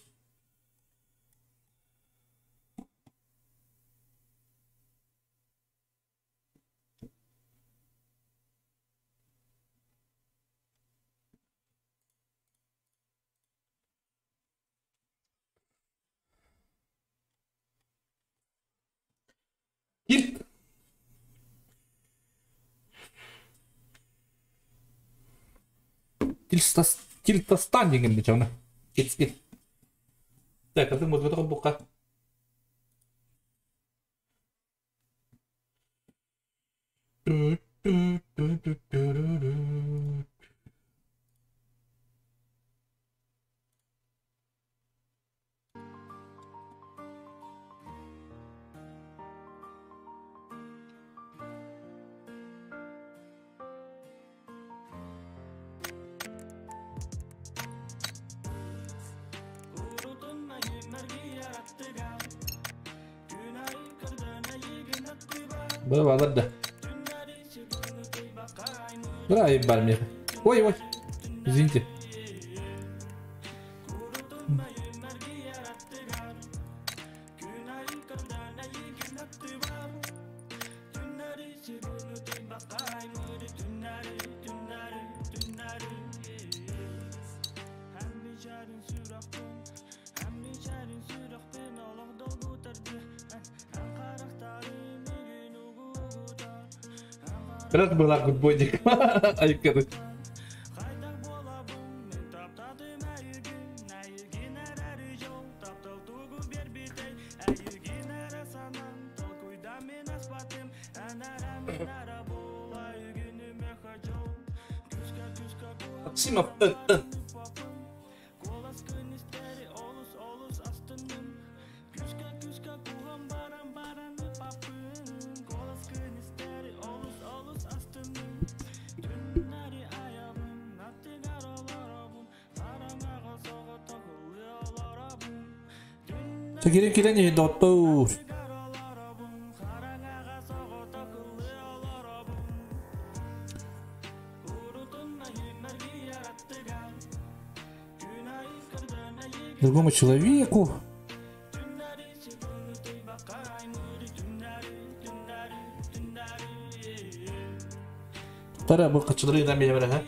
[SPEAKER 1] Тильтостан дегенде жана. Кеткен. Так, қазір музыкаға бұққа. Было да. Браво, бармир. Ой. Извините. Раз была гудбойник. Айкады. Максимов. Kira-kira nih dokter. Другому человеку. Тара бұл қачылырыдан бері бәрі,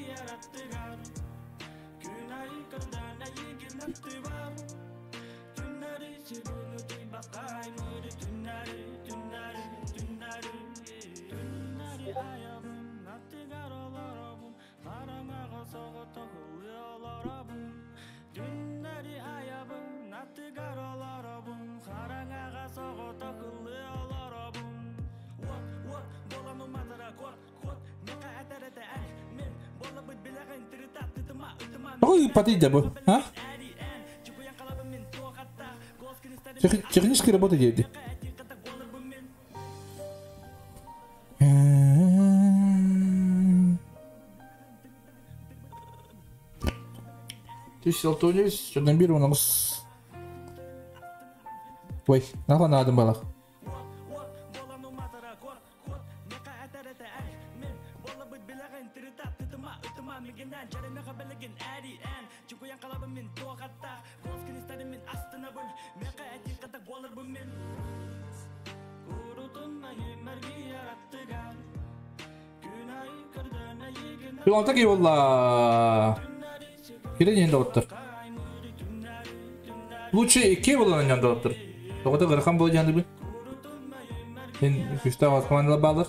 [SPEAKER 1] Ой, подойди, а? Технически работа делает. Ты сел то не с чернобированным с... Ой, нахуй надо было. Bilang tak ya wallah. Kira ni dokter. Лучше iki bulan yan dokter. Toqata qirqam bo'lgan deb. Men Gustav Osmanlı bağlar.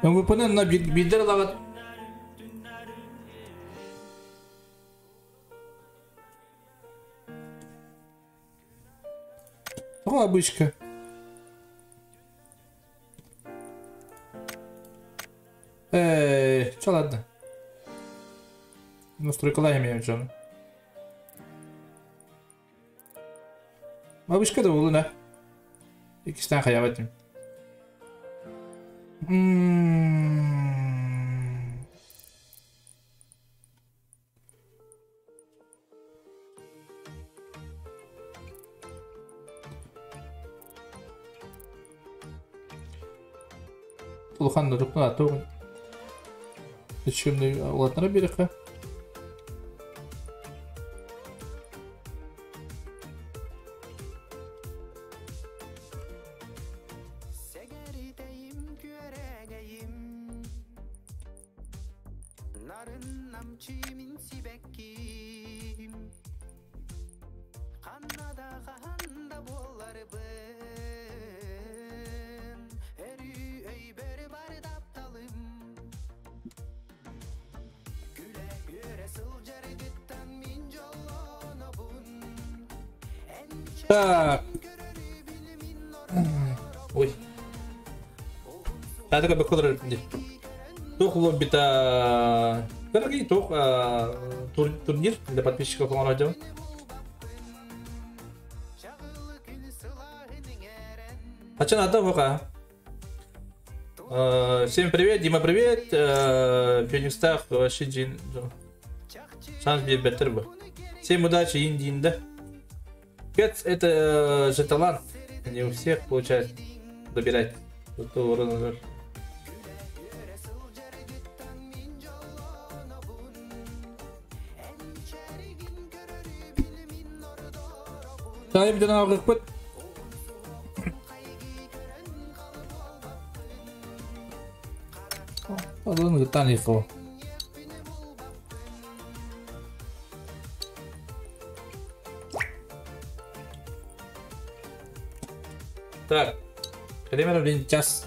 [SPEAKER 1] Ben bu pının na bildir alagat. О, обычка. Что ладно? Настройка лагами canım. Обычка da olur ne? İkisi tane hayal ettim. Улхан да докна то. Şimdi Allah'tan bir dakika. Так. Ой. Ada kabel kodrat ni. Tuh lobita. Kan lagi tuh turnir для подписчиков он радио. А что надо пока? Всем привет, Дима привет. Феникстах вообще джин. Шанс бир бетер бы. Всем удачи Индиинда. Пец это же талант. Не у всех получается добирать. Saya bir tane kırpıt. Adamın bir tane yıkıyor. Так. Примерно в час.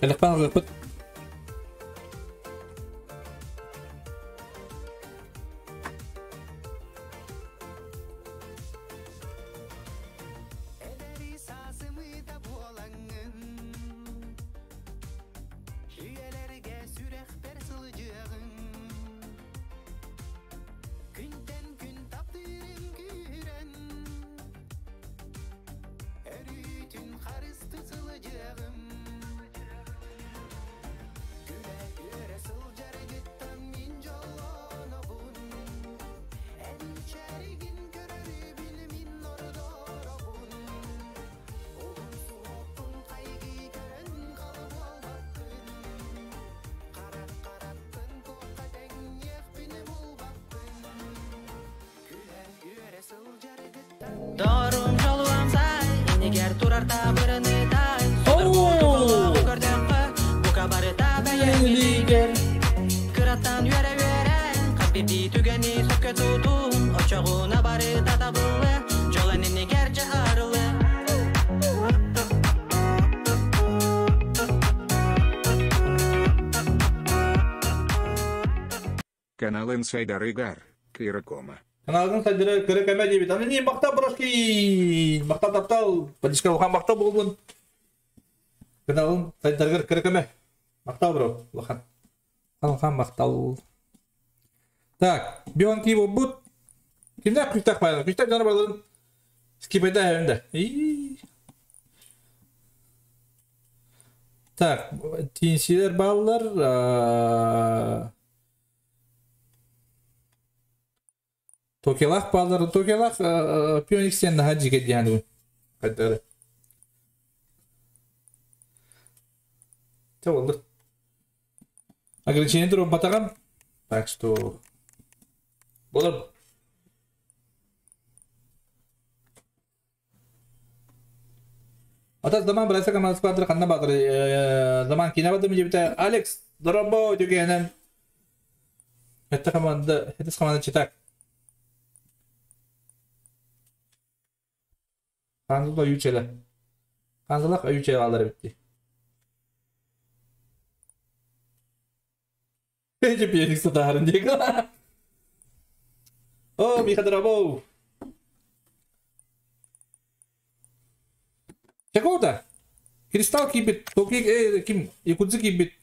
[SPEAKER 1] Телефон выпад.
[SPEAKER 2] Элери сасымыда болаңын Үйелерге сүректер сылжығын Күнтен күн таптырым күйрен Өрүтүн қарысты сылжығым Күле үйре сылжары гыттан мен жолонобун Энчеригин көрөрү билимин ордоробун Улун суоктун кайгы көрөн калып албаппын Карап-караптын кокка теңекпин булбаппын Күле үйре сылжары гыттан Дорум жолуам сай Инегер турарта бырыныдай Судыргуду көрдөккө Бука барыта бәйәңгилигер Кыраттан үйре-үйрен Каппирди түгени сөккө тутун Очогуна барыта табылы Жолан инегерче арылы
[SPEAKER 3] Канал Инсайдер Игар, Киракома.
[SPEAKER 1] Каналдың сайдары көрі көмә дейбет. Аны не мақта бұрашки. Мақта таптал. Падишка ұлған мақта болуын. Каналдың сайдары көрі көмә. Мақта бұру. Лұқан. Алған мақтал. Так. Бион ки бұл. Кімді күштақ байын? Күштақ жаны баларын. Скипайда әуінде. Так. Тиінсилер балалар. Токелах балдары, Токелах пионикстен наға жеке дейяны қайдары. Те болды. Ограничение тұрым батаған. Так что... Болар. Ата zaman бірайса командасы бардыр, қанна бардыр. Zaman кейіне бардыр мен жебіті. Алекс, дұрабо, дегенен. Хетті команда читак. Kanzıla yüçele. Kanzılak yüçele alları bitti. Hece piyanik satarın diye kala. Oh, mi kadrabo. Çakoda. Kristal kibit. Toki kim? Yakudzu kibit.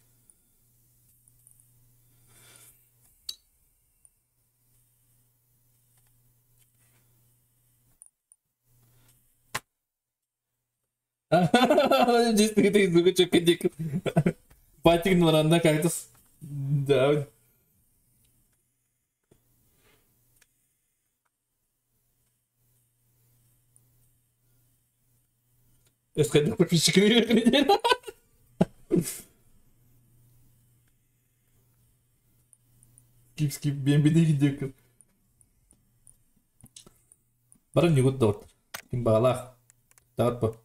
[SPEAKER 1] Действительно, ты звук чекадик. Патик на ранда как-то. Да. Я сходил по пищиками. Скип, бембене gidiyor. Bana ne kadar dört. Kim bağlar? Dört bu.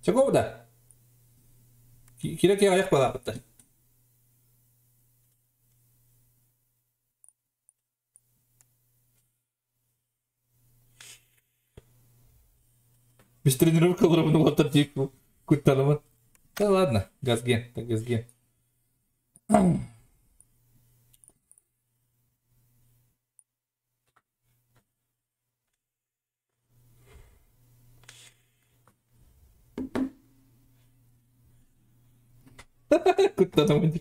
[SPEAKER 1] Чего да? Kira kira ayak bala apta. Без тренировок ровно вот отдикнул. Куталова. Да ладно, газген, так газген. Куталова.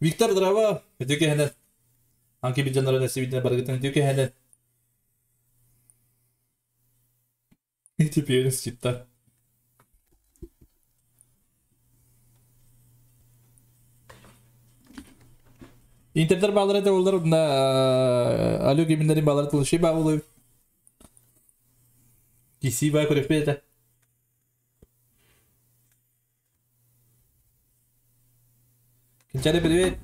[SPEAKER 1] Виктор Дрова, өтеке хәнән. Анки бит жаннары нәсибидән баргытын өтеке хәнән. Теперь счита. Интернет bağları da olur. Alo geminin bağları da şey bağlı. DC vai por FPT. Кинчали привет.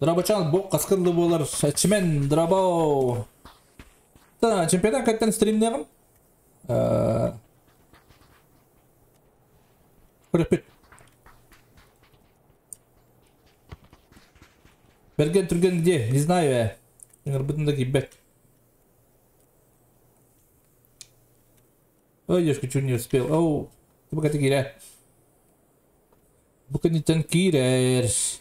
[SPEAKER 1] Драбачан бок каскынды болар. Чимен драбау. Та чемпионат кайттан стримдегим. Репет. Берген турген где? Не знаю. Игр бутында кибет. Ой, я чуть не успел. Оу, ты пока ты кире. Пока не танкирешь.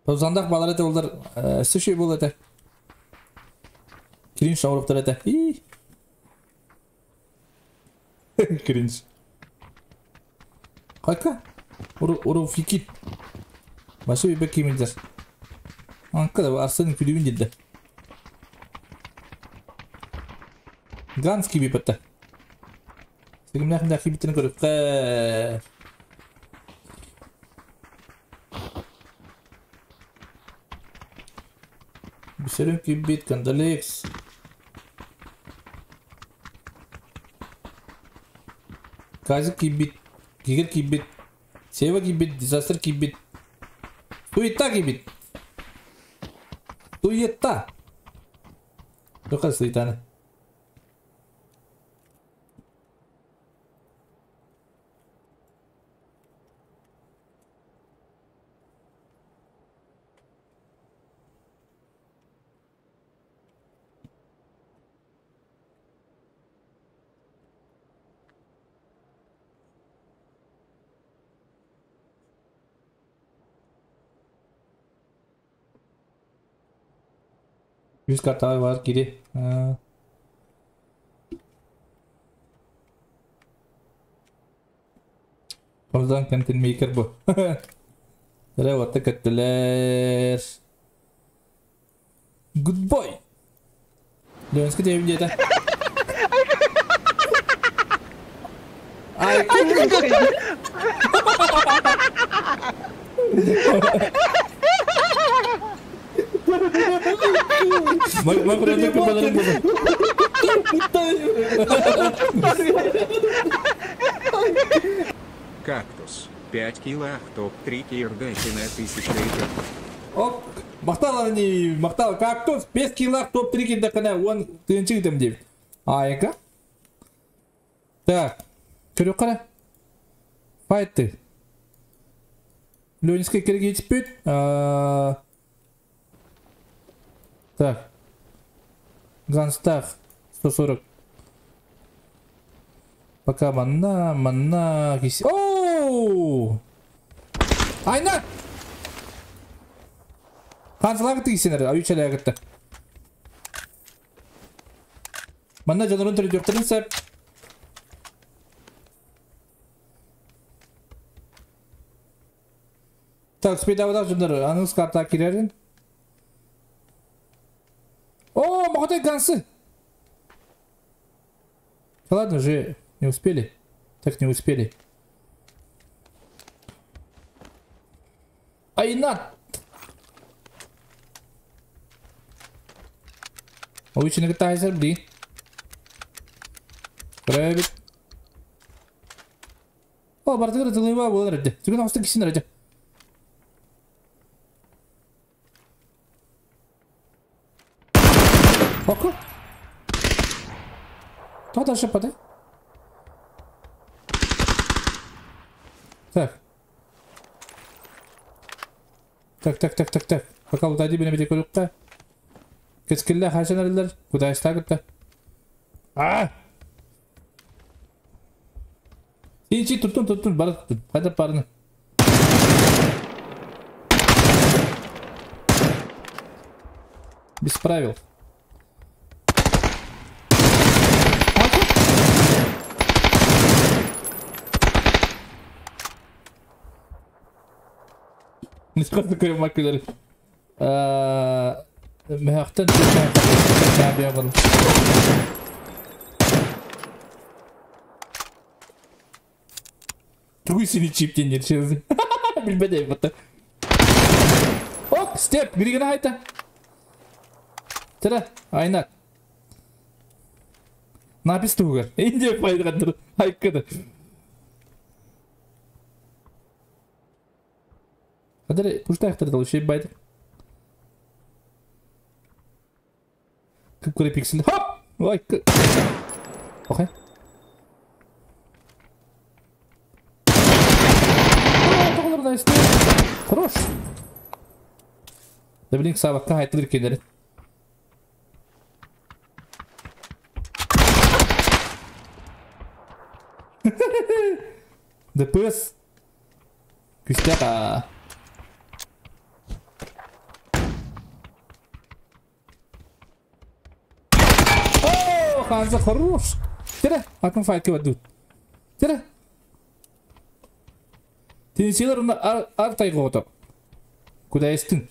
[SPEAKER 1] Паузандак балар это олдар суши бол это. Кринж ауруктар это. Кринж. Кайка? Уру фикит. Башы бек кимендер. Анкада Арсен күлүбүн дилде. Ганский бипетте. Сегимнахын да кибитин көрүп. Бисерин кибит кандалекс. Казы кибит, гигер кибит, сева кибит, дизастер кибит, туета кибит, туета. Только слитаны. Yüz kartı var geri. Oradan content maker bu. Nereye vatta kattılar. Good boy. Leonski de evim diyete. Ay. Mak produk kepadanya bukan.
[SPEAKER 3] Кактус. 5 килах, топ-3 кирдачи на 1000 литров.
[SPEAKER 1] Оп, мақтал не, мақтал кактус 5 килах топ-3 кирдакана 10 тынчы там деп. Айка. Так. Көріп қара. Файтты. Ленинский кереге жетпейді. Так. Ганстах 140. Пока манна киси. Оу! Айна! Хансалага тигисинер, аючалага кетти. Манна жанырын түрі жоқтырын сәп. Так, спидавадақ жаныр, аңыз карта кирерін. О, моготай гансы! Ладно, уже не успели. Так не успели. Айнат! Oyuncunu kita hasil beli. Rabbit. Oh, berarti udah terlibat boleh aja. Juga harus kesini aja. Oke. Tahu ada siapa deh? Так. Пока вот один меня колюкта. Кескиллер хашанарлар. Куда истагытта? Сенчи туттун бар туттун. Кайда барны? Без правил. Не скажу, такой макулер. Мехтен чемпион. Другой синий чип тенер через. Билбедей вот. Step, biri gene hayta. Tira, aynat. Ne yapıyorsun bu? İnce fayda kadar. Haykıdı. Hadi puşta ayakları da şey baydı. Kıpkırı piksel. Hop! Vay kı. Okey. Aa, da işte. Хорош. Da bilin sabah hayatları kendileri. ДПС. Кустяка. О, Ханза хорош. Тире, атом файтке бадут. Тире. Тинсилер онда артайга отыр. Куда естин?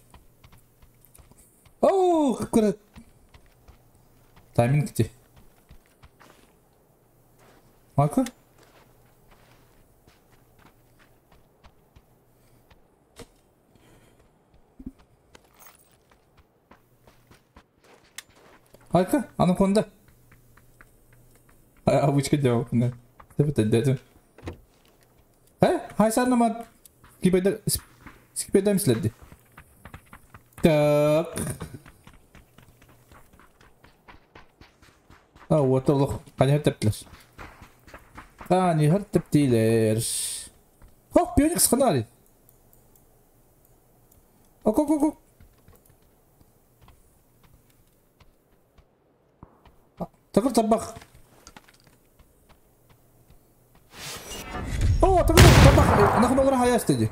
[SPEAKER 1] О, кыра. Тайминг кити. Мака? Harika, anakonda. Avuçka cevap ne? Tabii dedim. Hay sen ama skip eder misin? Tak. Waterlock. Kan je teptiler. Kan je teptiler. Oh, pionik skanali. Ok. Takır tabak. Takır tabak. Nakın olur hayal istedi.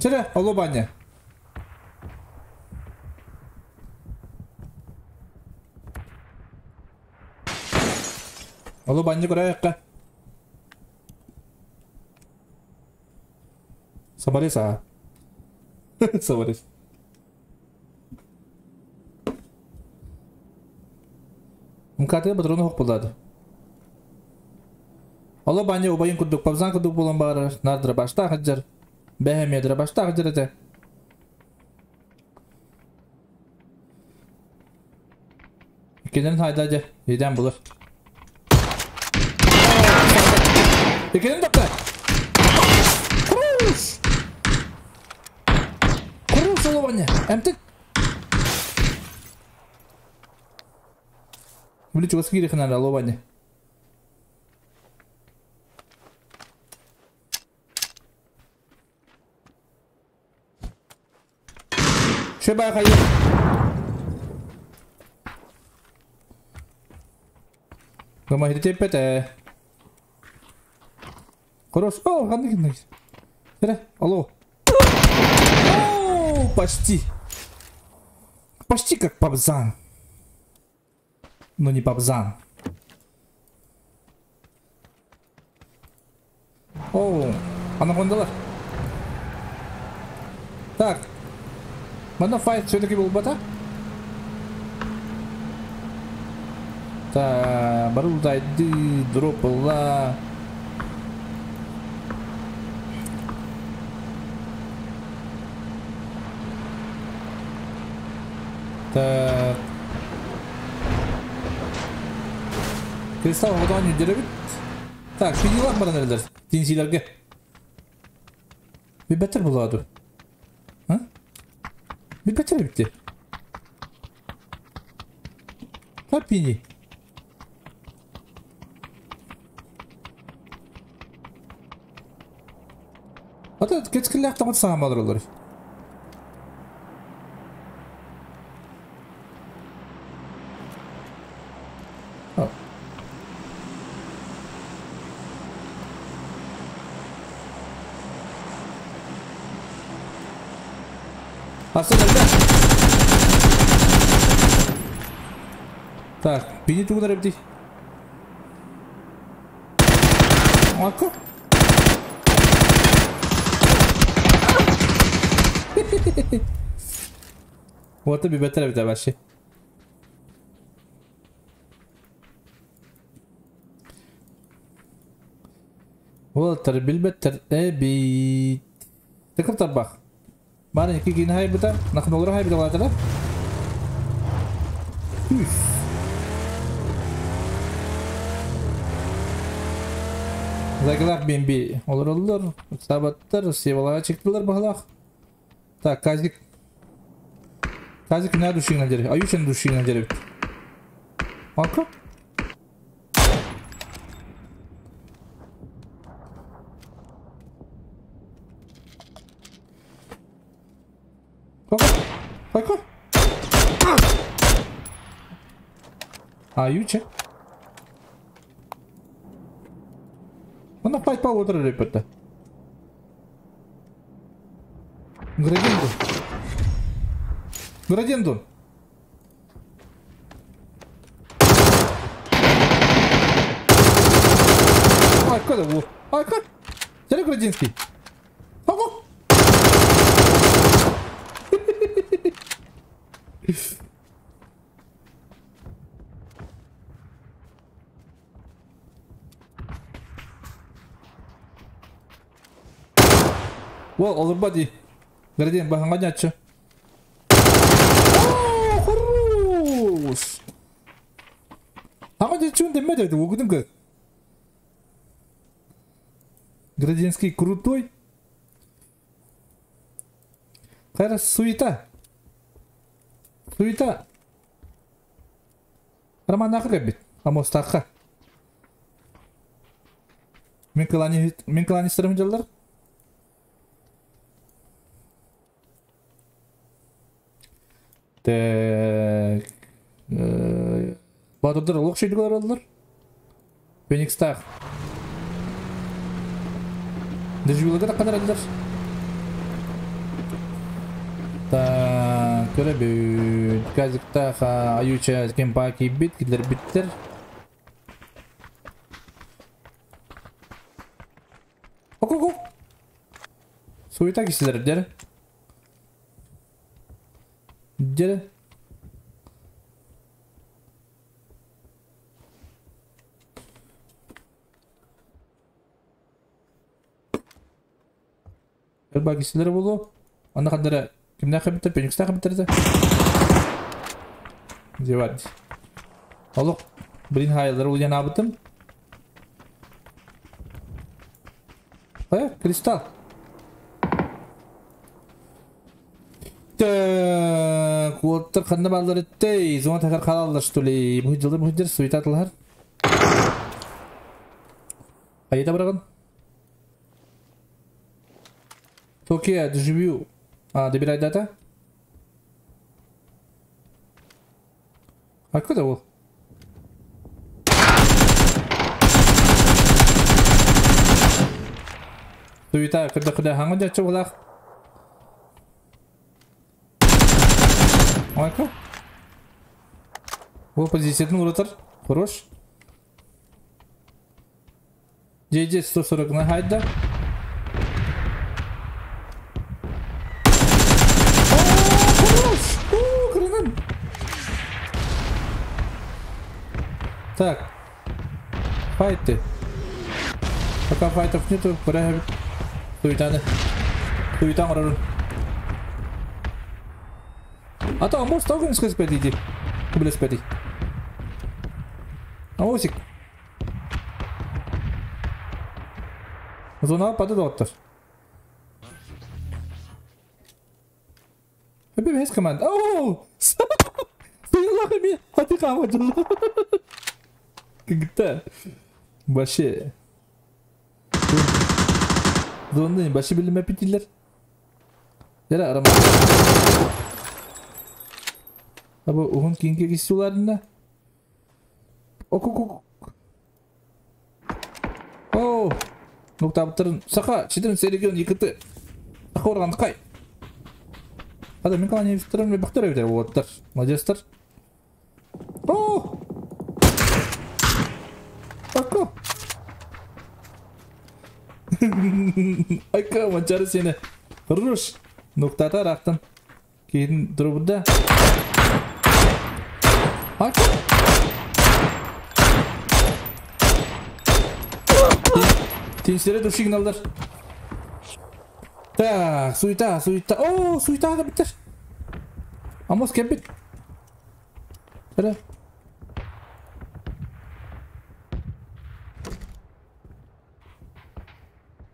[SPEAKER 1] Çere, alo banya. Alo banya kuraya yakka. Sabaris ha. Sabaris. Mungkin betul nok pelad. Allah banyak ubayin kuduk, pabzan kuduk bulan bar, nadra basta hajar, behemia dra basta hajar aja. İkiden hayda aja, yeden bulur. İkiden doktor. Kurus Allah banyak, emtik. Beli juga segini kena ada lobannya. Coba kayak. Gak mau hidup cepet Terus, kan dikit. Sudah, halo. Почти. Почти как пабзан. Но не пабзан. Анакондалар. Так. Mana fight все-таки был бота? Так, baru tadi drop lah. Так. Кристалл одан жүдері бит. Так, шүйдейлар бара нәлдер. Тенсилерге. Bir better buladı. Ha? Bir better bitti. Hapini. Hatta geçkili aktamat sağmalar olur. Aslında так, бини тук да ребди. Ако? Вот би бетер бите баши. Вот bil beter bit. Tekrar tabak. Bana iki gini hay biter. Nakın olur hay biter vardır. Zaglar bimbi. Olur. Sabattır. Sevalara çıktılar bakalak. Tak kazik. Kazik ne düşüğüne gerek? Ayuş'un düşüğüne gerek. Halka? Halka? Ayuş'un. Mana fight power repete. Gradient. Arka da bu. Arka. Sen Gradinski. Hava. Well, olur body. Gradient bahangnya aja. Хорош. Ama чё демеде, угодим как? Градинский крутой. Хайра суета. Роман нахреб бит. Амостаха. Мен кылани сырым жалдар. Так. Батырдар локшийлер алdılar. Phoenix'ta. Дежвилга kadar aldılar. Ta körebe Kazak'ta Ayucha Kempaki bitler. Oku. Suita kişiler der. Bagi kişiler bulu. Anda kadar kimden kabitter? Phoenix'ta kabitterdi. Cevat. Oğlum, birin hayalları uyan abıtım. Kristal. Kuatlar kanına bağlar etti. Zaman tekrar kalallar stuli. Muhicir suita atılır. Ayda bırakın. Tokyo доживю. Добирать дата. Откуда был? Суета, когда ханган жачы болақ. Майка. Ол позицияны ұратыр. Хорош. JJ 140-на хайда. Так, файты. Пока файтов нету, пора хуетан рарун. А то амос толком сказ пойти. Кублес пойти. Амосик. Зона падает оттар. Эбе без команд. Оу! Сыйлах эми. Хати камаджул. Как-то вообще зонны başı bilime pitiller. Yara arama. Abi ohun kinke istiyorlarında. Oku. Oh. Nokta bitirin. Saka çitin serigen yıkıtı. Saka organ kay. Hadi men kalan yeftirin ve baktır evler bu otlar. Majester. Oh. Aku. Ayka mencari sini. Terus nukta taraktan. Keyin durubda. Aku. Tinslere dur signallar. Так, суета. О, суета bitter. Almost kept it. Tada.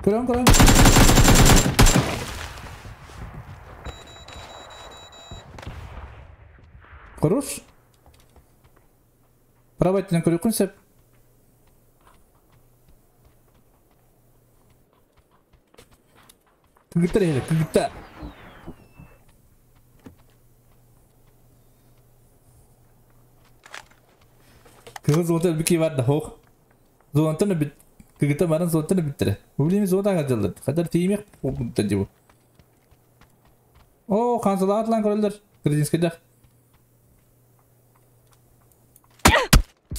[SPEAKER 1] Kurang. Хорош. Пробайте на крюк концепт. Кыгыта. Кыгы зонтан бики бар да хох. Зонтан бит. Кыгыта баран зонтан биттер. Ублими зонтан гадылды. Кадар тиймек болду дебу. О, канцелатлан көрөлдөр. Крединскайда.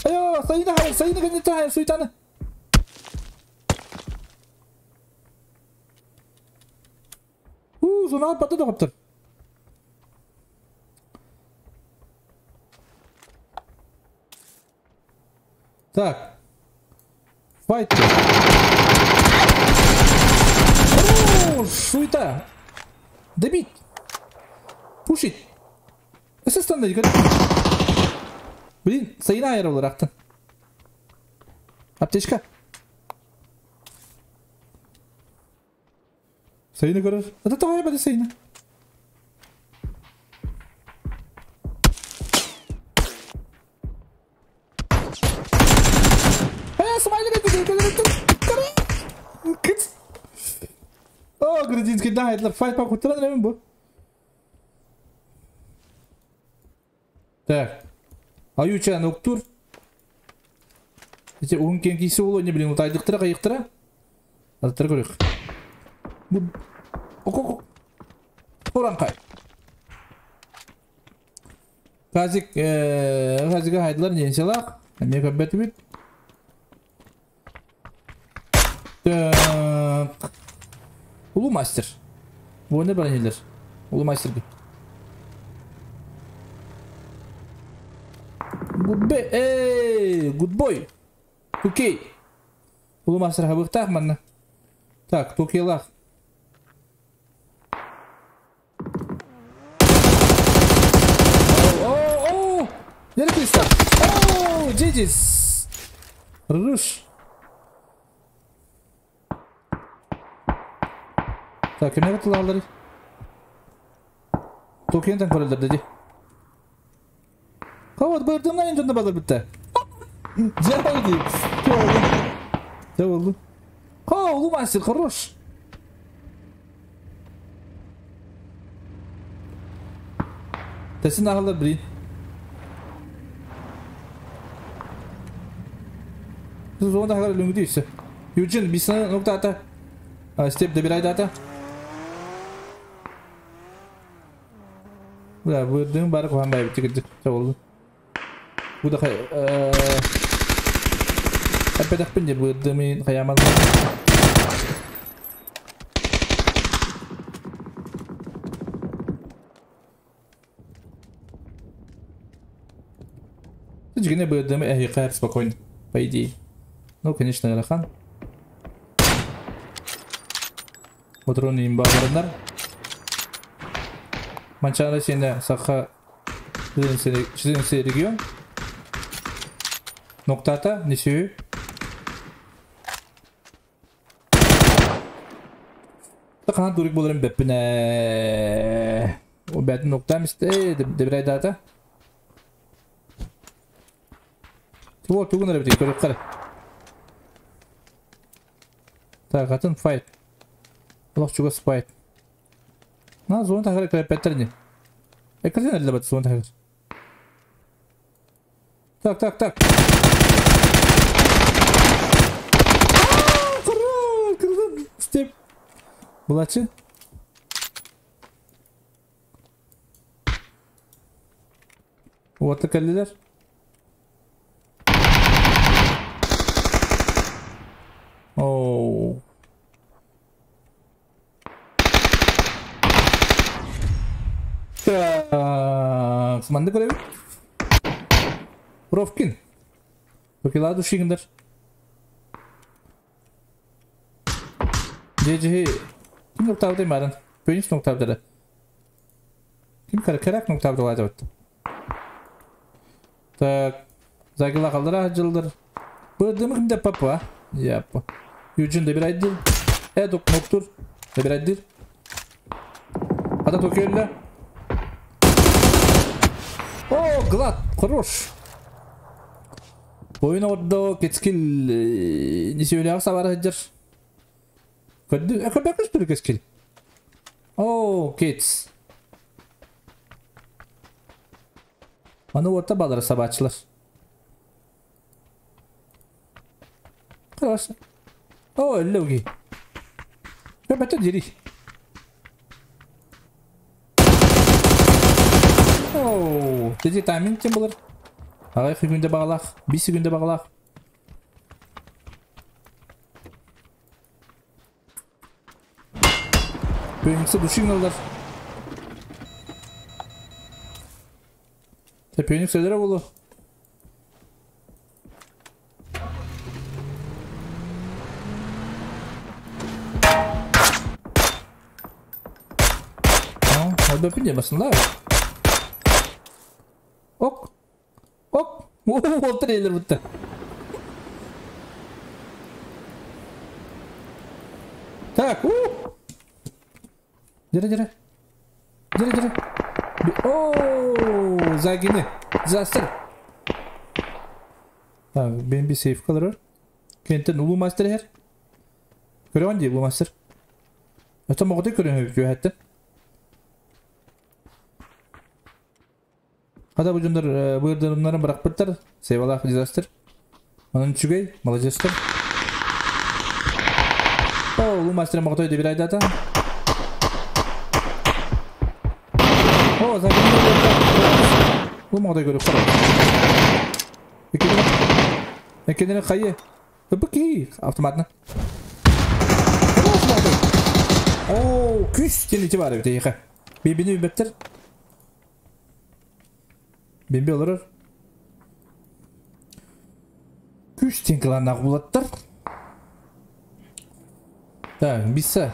[SPEAKER 1] Ayo, sayını gönderdi suitanı. Zona patladı kaptır. Так. Fight. О, суета. Добить. Пушить. Ассистент дикат. Блин, sayını ayırıyorlar aktın. Аптечка. Sayını görür. Это давай бади sayını. Смайлик Кыц. О, грузинский да, это файт по кутра не бу. Так. Аюча ноктур. Эти угнкен киси болу не билем, утайдыктыра, кайыктыра. Аттыр көрөк. Бу ок. Оранкай. Казик хайдылар ненселак. Мен көбөтүп бит. Так. Улуу мастер. Бу не бранилер. Улуу мастер. Good boy. Окей. Улуу мастер хабыктак мана. Так, токелах. О! Яркиста. О, джиджис. Руш. Так, кемге тылалар? Токенден көрөлдөр деди. Кават бардымдан инжонда базар битте. Жабайди. Жабалды. Улуу мастер, хорош. Тесин ахалдар билин. Сиз онда ахалдар үлүңгүдүйсү. Юджин, бисана нокта ата. Степ добирайда ата. Бля, бұрдың бары қоғанбай бітті oldu. Bu da Әппедақпен де бұрдымын қаямады. Жігіне бұрдымы әйқар спокойно, по идее. Ну, конечно, Рахан. Отыруын имбағыларындар. Манчаны сені саққа шызенсе регион. Ноктата, несеу. Қанат дұрық болырын бәппіне. О бәтін ноктам істе, дебір айдата. Туғын әрі көріп қары. Так, қатын файт. Лох чуға спайт. На, зоны тағыры кірәппәттір не? Әкірден әлі бәті зоны тағыр. Так. Кірден, степ. Бұлачы? Оғатты кәлілер. Оу. Так, сманды көребі? Ровкин. Покелады шигіндер. Джеджи. Kim noktavdayım ben? Phoenix noktavda. Kim karak noktavda var evet. Так. Загила калдыра жылдыр. Бырдымы кимде папа? Япа. Юджин да бир айдыр. Доктор. Да бир айдыр. Ада токелле. О, глад, хорош. Oyun orada ketskil ne söylüyor sabah hıcır. Kadın bakmış bir ketskil. Oh, kets. Ana orta balara sabahçılar. Хорошо. Oh, logi. Ben beter diri. Oh, dedi timing kim bulur? Ағай күнде бағалақ, 5 күнде бағалақ. Пөйінісі дұшың алдар. Пөйінік сөйлері болу. Orada öpün yemesinler. Ok. Ok. Oo, trailer bitti. Tak. Jere. Oo, zagini. Disaster. Tamam, benim bir safe kalır. Kentten Ulu Master her. Görüyor musun Ulu Master? Tam o kadar görüyor hatta. Hada bucunlar buyurduğumlarını bırak bırtar. Seyvallah disaster. Onun çügey, malajester. Oh, Ulu Master'a mağdayı da bir ayda da. Oh, zaten bu mağdayı görüp karar. Kendine kayı. Bak iyi, avtomatına. Oh, küs senin içi var bir dakika. Birbirini ümittir. Bembe olur. Küs tinklarına bulattır. Tamam, bitse.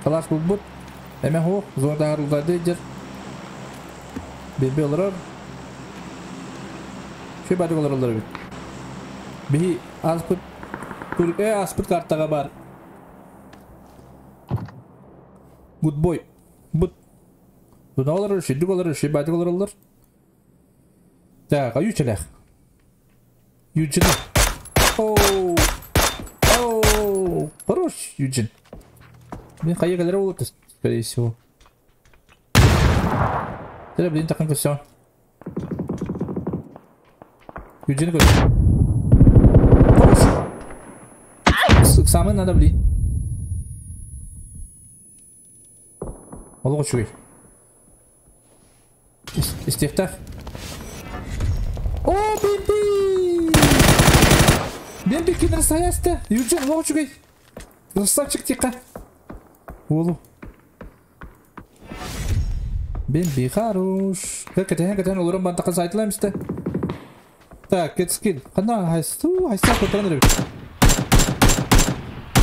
[SPEAKER 1] Kalas bulbut. Hemen o zorda harıldadı eder. Bembe olur. Şey batık olur. Bir asput. Türkiye asput kartaga var. Good boy. But. Bu ne olur? Şiddik olur. Şey batık olur. Так, а ючелях. Юджин. Оу. Оу. Хорош, Юджин. Блин, кайя калера болот, скорее всего. Тера, блин, такан көссөн. Юджин көс. Хорош. Самый надо, блин. Олого чугай. Истехтах. О, Бемби! Бемби кинер саясты. Юджин, лоу чугай. Красавчик тика. Олу. Бемби хорош. Кетен олорон бантака сайтламызды. Так, кетскил. Қана хайсту, хайста көтірін ребет.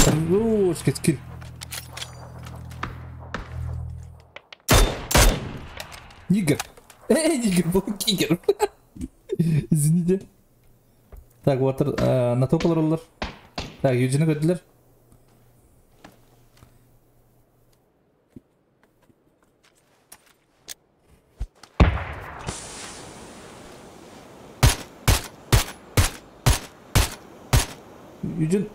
[SPEAKER 1] Хорош, кетскил. Нигер. Нигер, бұл кигер. Извините. Так, вот на топ алар. Так, Юджин'i gördüler. Юджин.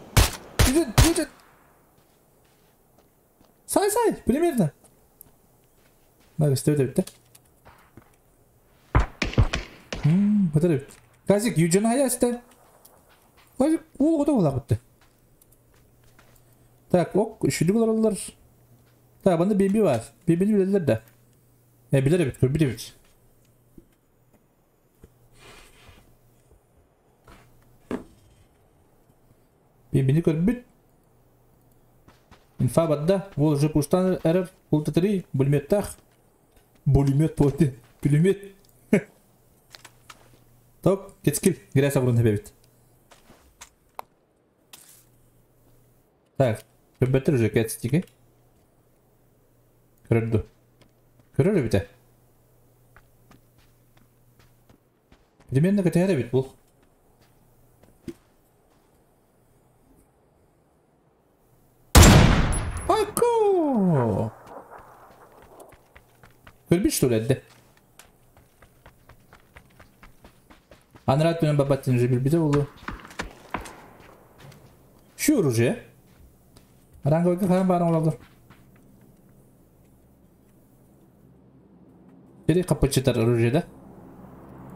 [SPEAKER 1] Say. Примерно. Bak işte bitti. Betul. Kasih Yujan aja işte. Kasih o da olak bitti. Tak, ok, şudur olurlar. Tak, bende Bembi var. Bembi'ni bilirler de. Bilir. Bembi'ni görbüt. Инфа бадда, ол же пуштан эрер, пулта 3, пулемет тах. Пулемет поты, пулемет. Так, кетскил, грязь обрун тебе. Так, бетер уже кетстики. Көрдü. Көрür bite. Примерно кетер бит бул. Айко. Көрбүш что ли? Анрат менен бабаттын же билбиде болду. Şu оружие. Ранговый хам бар олар. Бери капачитар оружие да?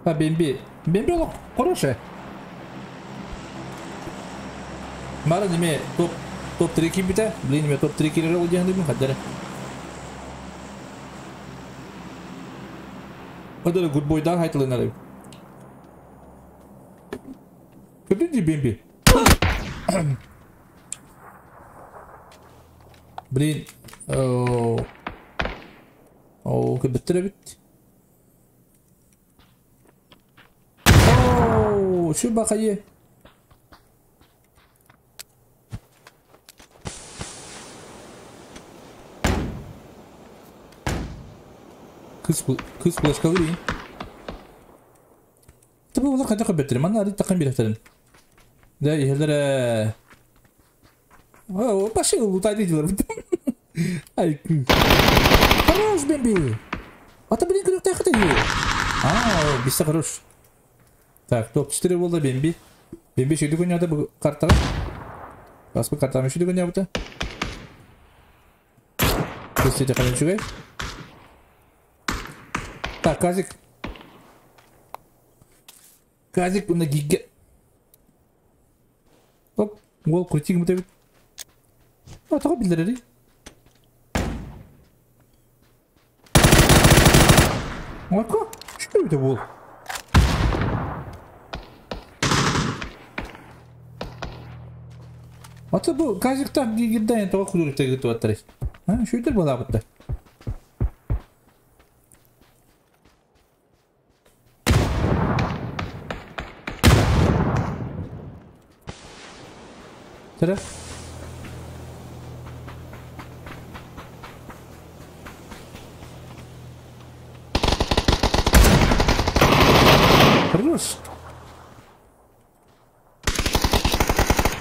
[SPEAKER 1] А бемби. Бемби ол хороший. Мара неме топ 3 кибите. Блин, неме топ 3 килер ол дегенде хаддары. Хаддары good boy да хайтылынар. Көрдү бемби. Блин. О, как быстро бит. О, şu bakayı. Kız flaşkalı değil. Tabi bunlar kadar kabettirim. Anna arayı takım bileklerim. Da yerlere. О, пошли лутать дилер. Ай. Хорош, бемби. А ты, блин, как ты хотел? А, бисса хорош. Так, топ 4 болды бемби. Бемби шүйді көне ады бұл картаға. Баспы картаға шүйді көне абыта. Көстеде қален шүгай. Так, казик. Казик бұнда гигге. Оп, ол крутик мұта бит. А, таға білдірі. Aka, şöyle de bul. Ata bu gazikta gigirden tawa kudurukta gitu atare. Ha, şöyle bul abıtta. Tere. Хорош.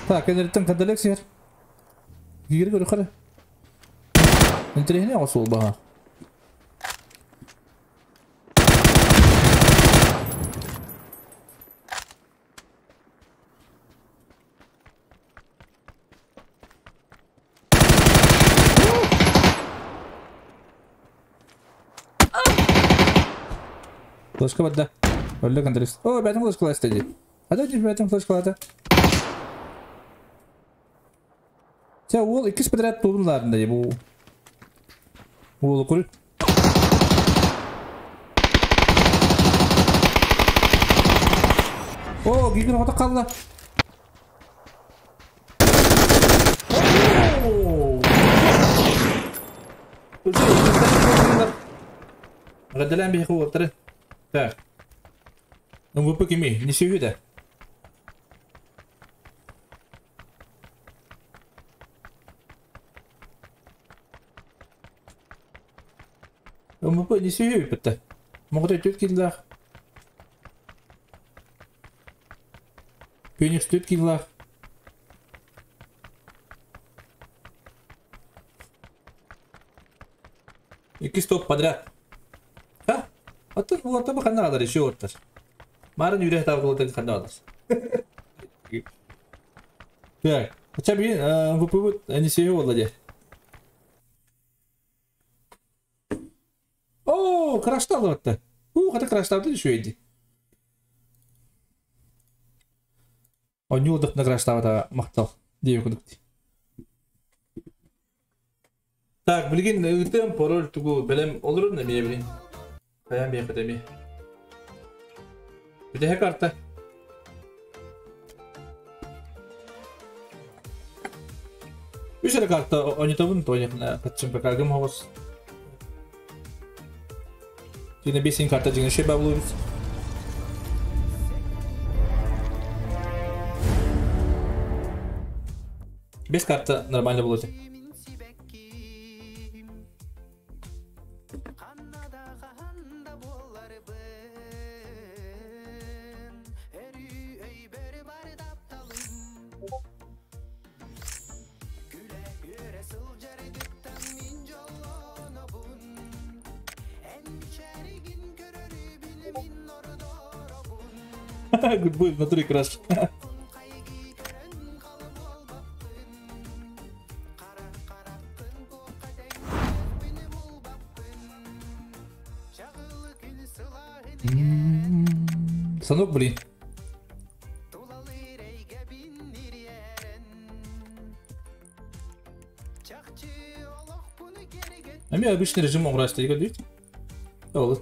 [SPEAKER 1] Так, энергетен кадалек сер. Гигер көрі қара. Энтерегіне осы ол баға. Флешка бадда. Öyle kandarız. O benim flash class dedi. Hadi şimdi benim flash class'ta. Ya o iki spedret toplumlarında ya bu. Bu kur. O gigar hata kaldı. Гадален bir хватре. Так. Ну вы покими, не сюда. Ну вы не сюда, пята. Могут идти киллах. Пенix идет киллах. Iki stop подряд. А? А ты вот там канал решил это. Марин yüreğe tavuklu kanalız. Так, хотя бы выпивают, они себе владеют. О, краштало вот-то. Это краштало еще иди. Он не удобно краштало махтал. Девку. Так, блин, это пароль тугу, белем olur mu ne bileyim. Kayan bir akademi. Bir de kartta. Üstel kartta oynatabilir toynak kaçın bakalım havuz. Yine besin kartta cingen şey buluruz. Без карта нормально булacak. Good boy, в натуре краш. Санок, блин. А мне обычный режим играть, что видите? Вот.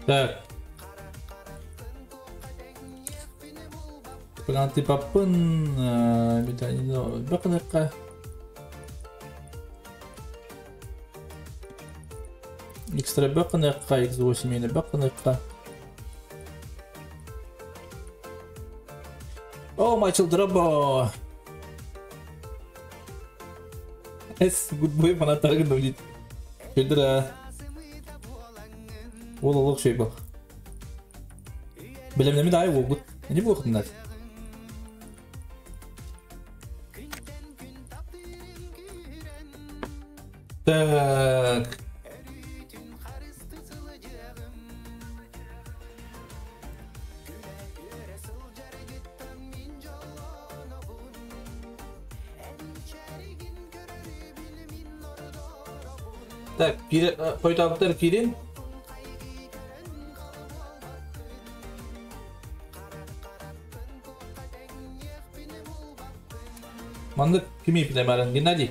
[SPEAKER 1] Так. Penganti papun bidanya no baknaka. Экстра baknaka X8 ini baknaka. Oh, my children. Es good boy mana target nojit. Children. Ололог şey bu. Bilememi daha iyi oldu. Ne bu kadar? Tak. Так, пойталықтар келін. Manda kimi bilemem Gennady.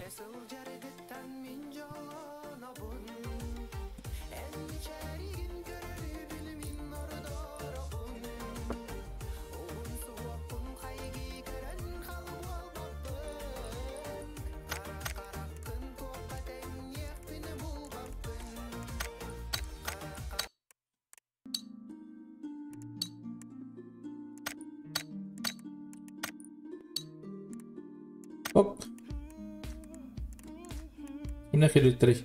[SPEAKER 1] Hop. Kimden geliyor direkt?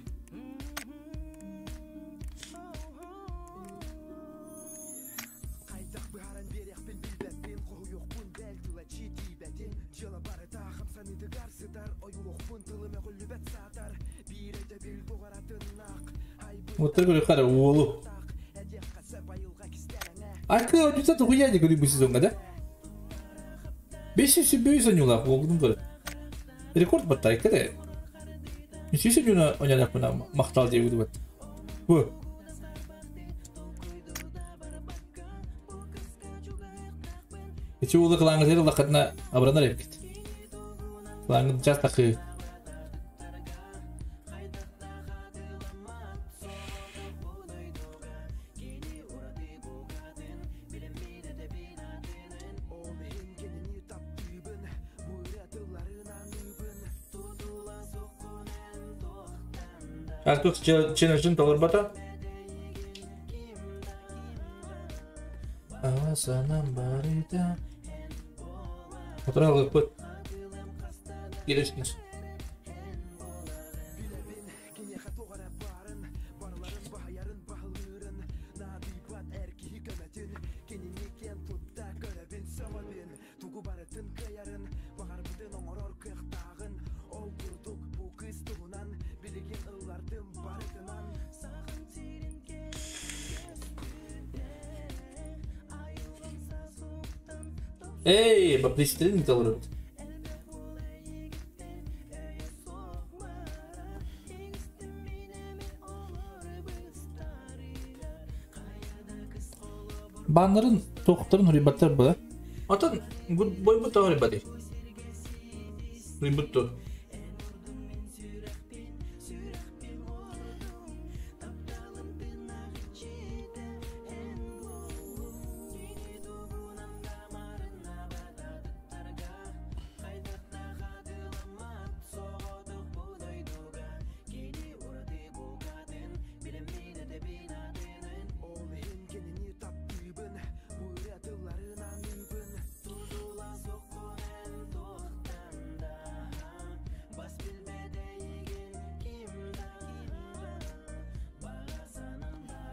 [SPEAKER 1] Motor gue kara wolo. Aku juga tuh punya juga di bus itu nggak ada. Besi sih bisa nyulah waktu itu. Рекорд баттай кеде. Ничего себе на оняляк на махтал де удват. Во. Эти улы кылаңыз ел лакатна абранар епкет. Кылаңыз жас такы. Artık çenejin dolar bata. Awasanam barita. Motor alıp put. Gelişmiş. Эй, попристрель не толрут. Banların tokutların ribatlar bu. Atan good boy bu tavır ribati. Ributtu.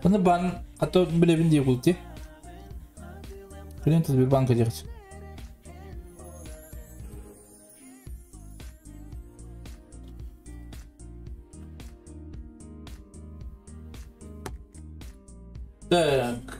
[SPEAKER 1] Bunu ben hatta bile bildiği kulti. Клиент из банка держит. Так.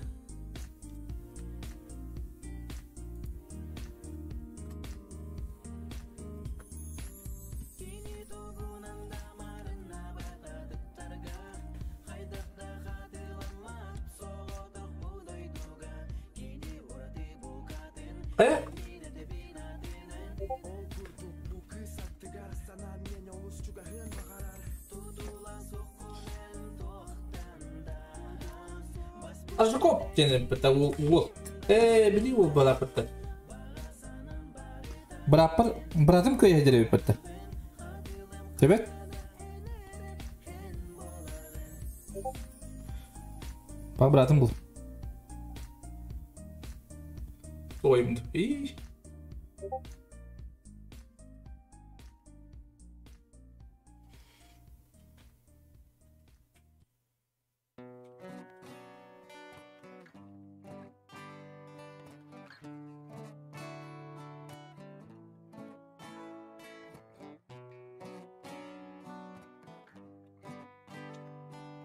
[SPEAKER 1] Ажкоп тени бата ол. Били ол бала бата. Браппар братым көй дерев бата. Тебе? Па братым был. Ойымды.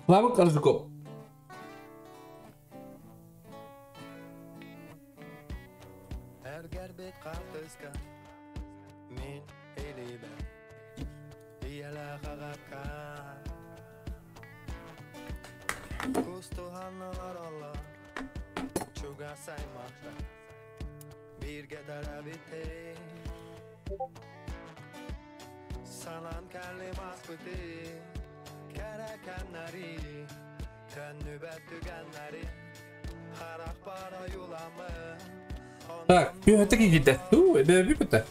[SPEAKER 1] Лавок Ажкоп.
[SPEAKER 4] Ergerbet kapıska min elibe iyala kagaka kustu hanlar Allah çuga saymakta bir gedara biteri sanan kalimat kuti karakanari tönübet tügenleri harak para yulamı.
[SPEAKER 1] Так, таки gitti. Это bir kutu.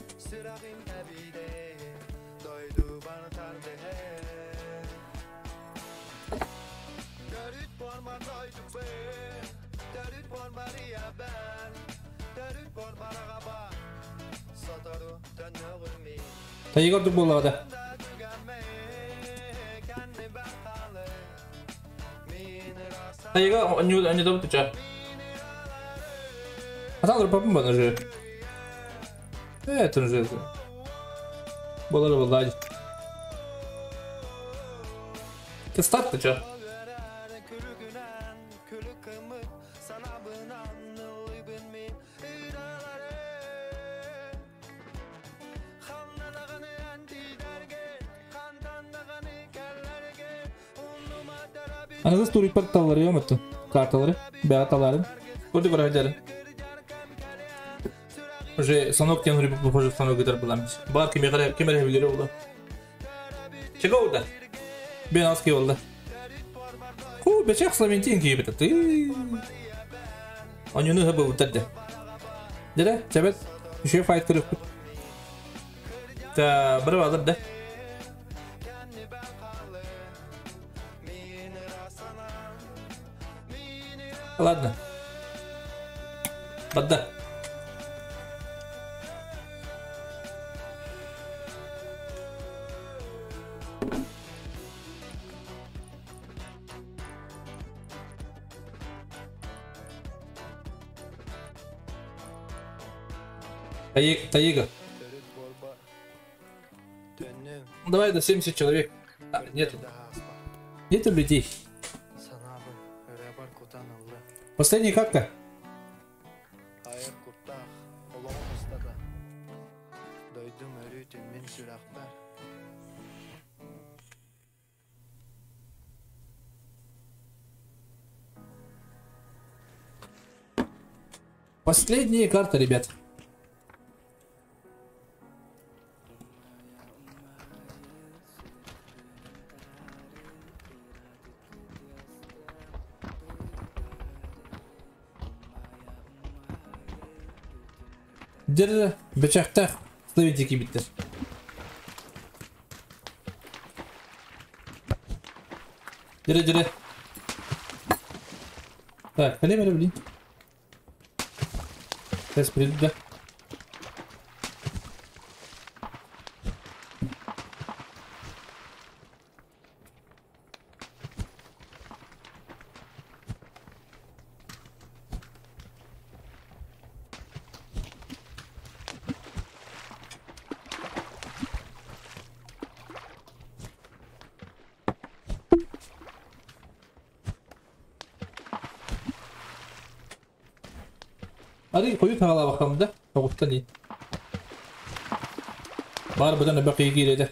[SPEAKER 1] Tayi gördük bu lavada. Tayiga önce de tutacak. Аталар папам бана же. Это же. Болар болар. Ты старт чё? Anada story portalları yok mu? Kartaları, beataları. Orada göreceğiz. Уже станок тем гриб похоже станок гитар буламыз. Бар кемере билери болду. Чего олда? Бен аски олда. Ку бечек славентин ки битат. Анюны хабы утадды. Дере, чабет. Еще файт кырып. Та бир базар да. Ладно. Бадда. Таига. Давай до 70 человек. Нет. Нету людей. Последний как-то. Последняя карта, ребят. Держи, бычактар, словитики биттер. Держи. Так, колемер, блин. Сейчас придут, да? Hadi koyu tağla bakalım da. Tavuktan iyi. Var bu da ne bakıyı giredi.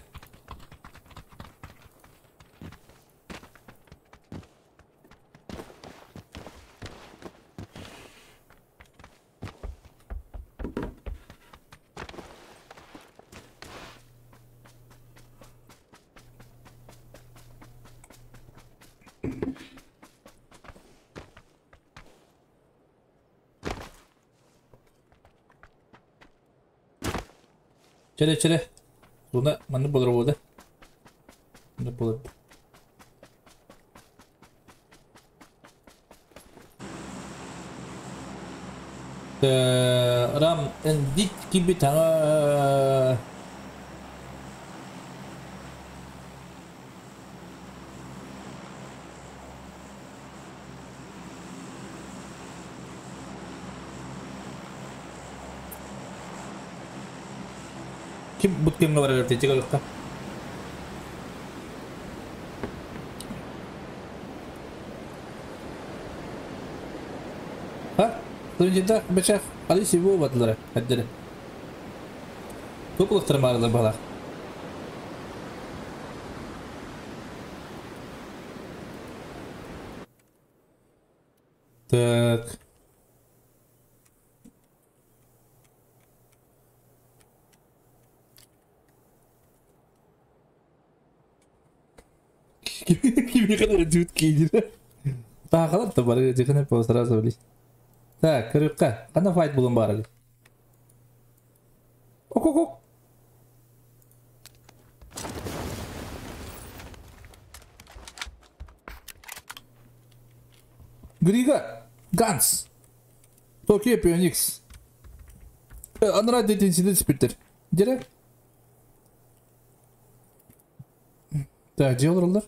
[SPEAKER 1] Çele. Bunda mana bulur burada. Bunda bulur. Ram endik gibi tanga. Kim butken nggak berarti jika luka. Hah? Ternyata baca kali sibuk buat lera. Hadir. Tuh kalau termarah lebah. Так. Kimi kadar cüt giydir. Takalar da bari jekene posara sabli. Tak, kerukka. Kana fight belum bari. Ok. Griga, Gans. Tokyo Phoenix. Anara detensiyon spitter. Direkt. Так, где олар?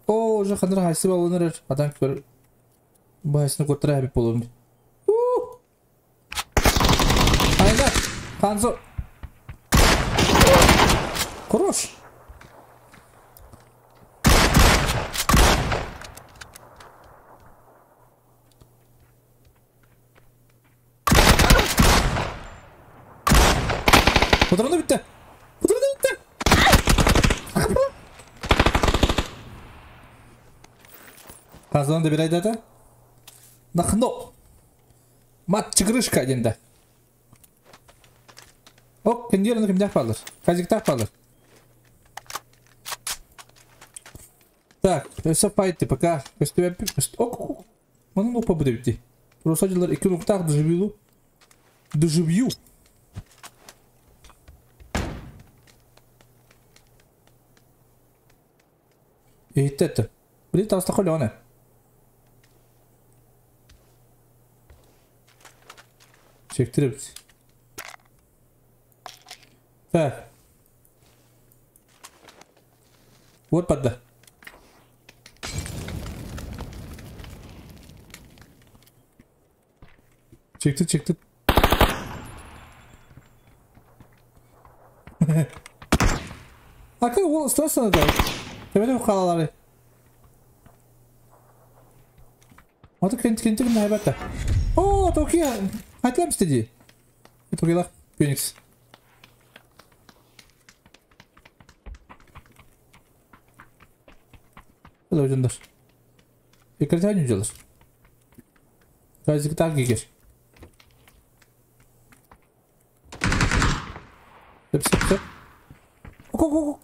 [SPEAKER 1] О, уже хандар хайсы балонар. Адан көр. Байсны котра хабип болом. Айда, Ханзо. Хорош. Патроны битті. Қазан да бір айдады. Нахно. Матчы крышка енді. Оқ, кендеріні кімдер қалыр? Казиктар қалыр. Так, өсі файтты пока. Оқ. Оның опа бұды бітті. Росадилар 2 нұқтақ доживью. Ейттетті. Білі тауыста қолы оны. Çektirip. Так. Вот подда. Çekti. Akıl o ısırasana da. Temelim bu kalaları. Adı kenti mi haybatta? Ooo Tokyo. Hayatlar mı istedi? Tokyo'lar. Phoenix. Hadi hocamlar. Dikkat edin hocamlar. Birazcık daha gelir. Hepsi. Ok.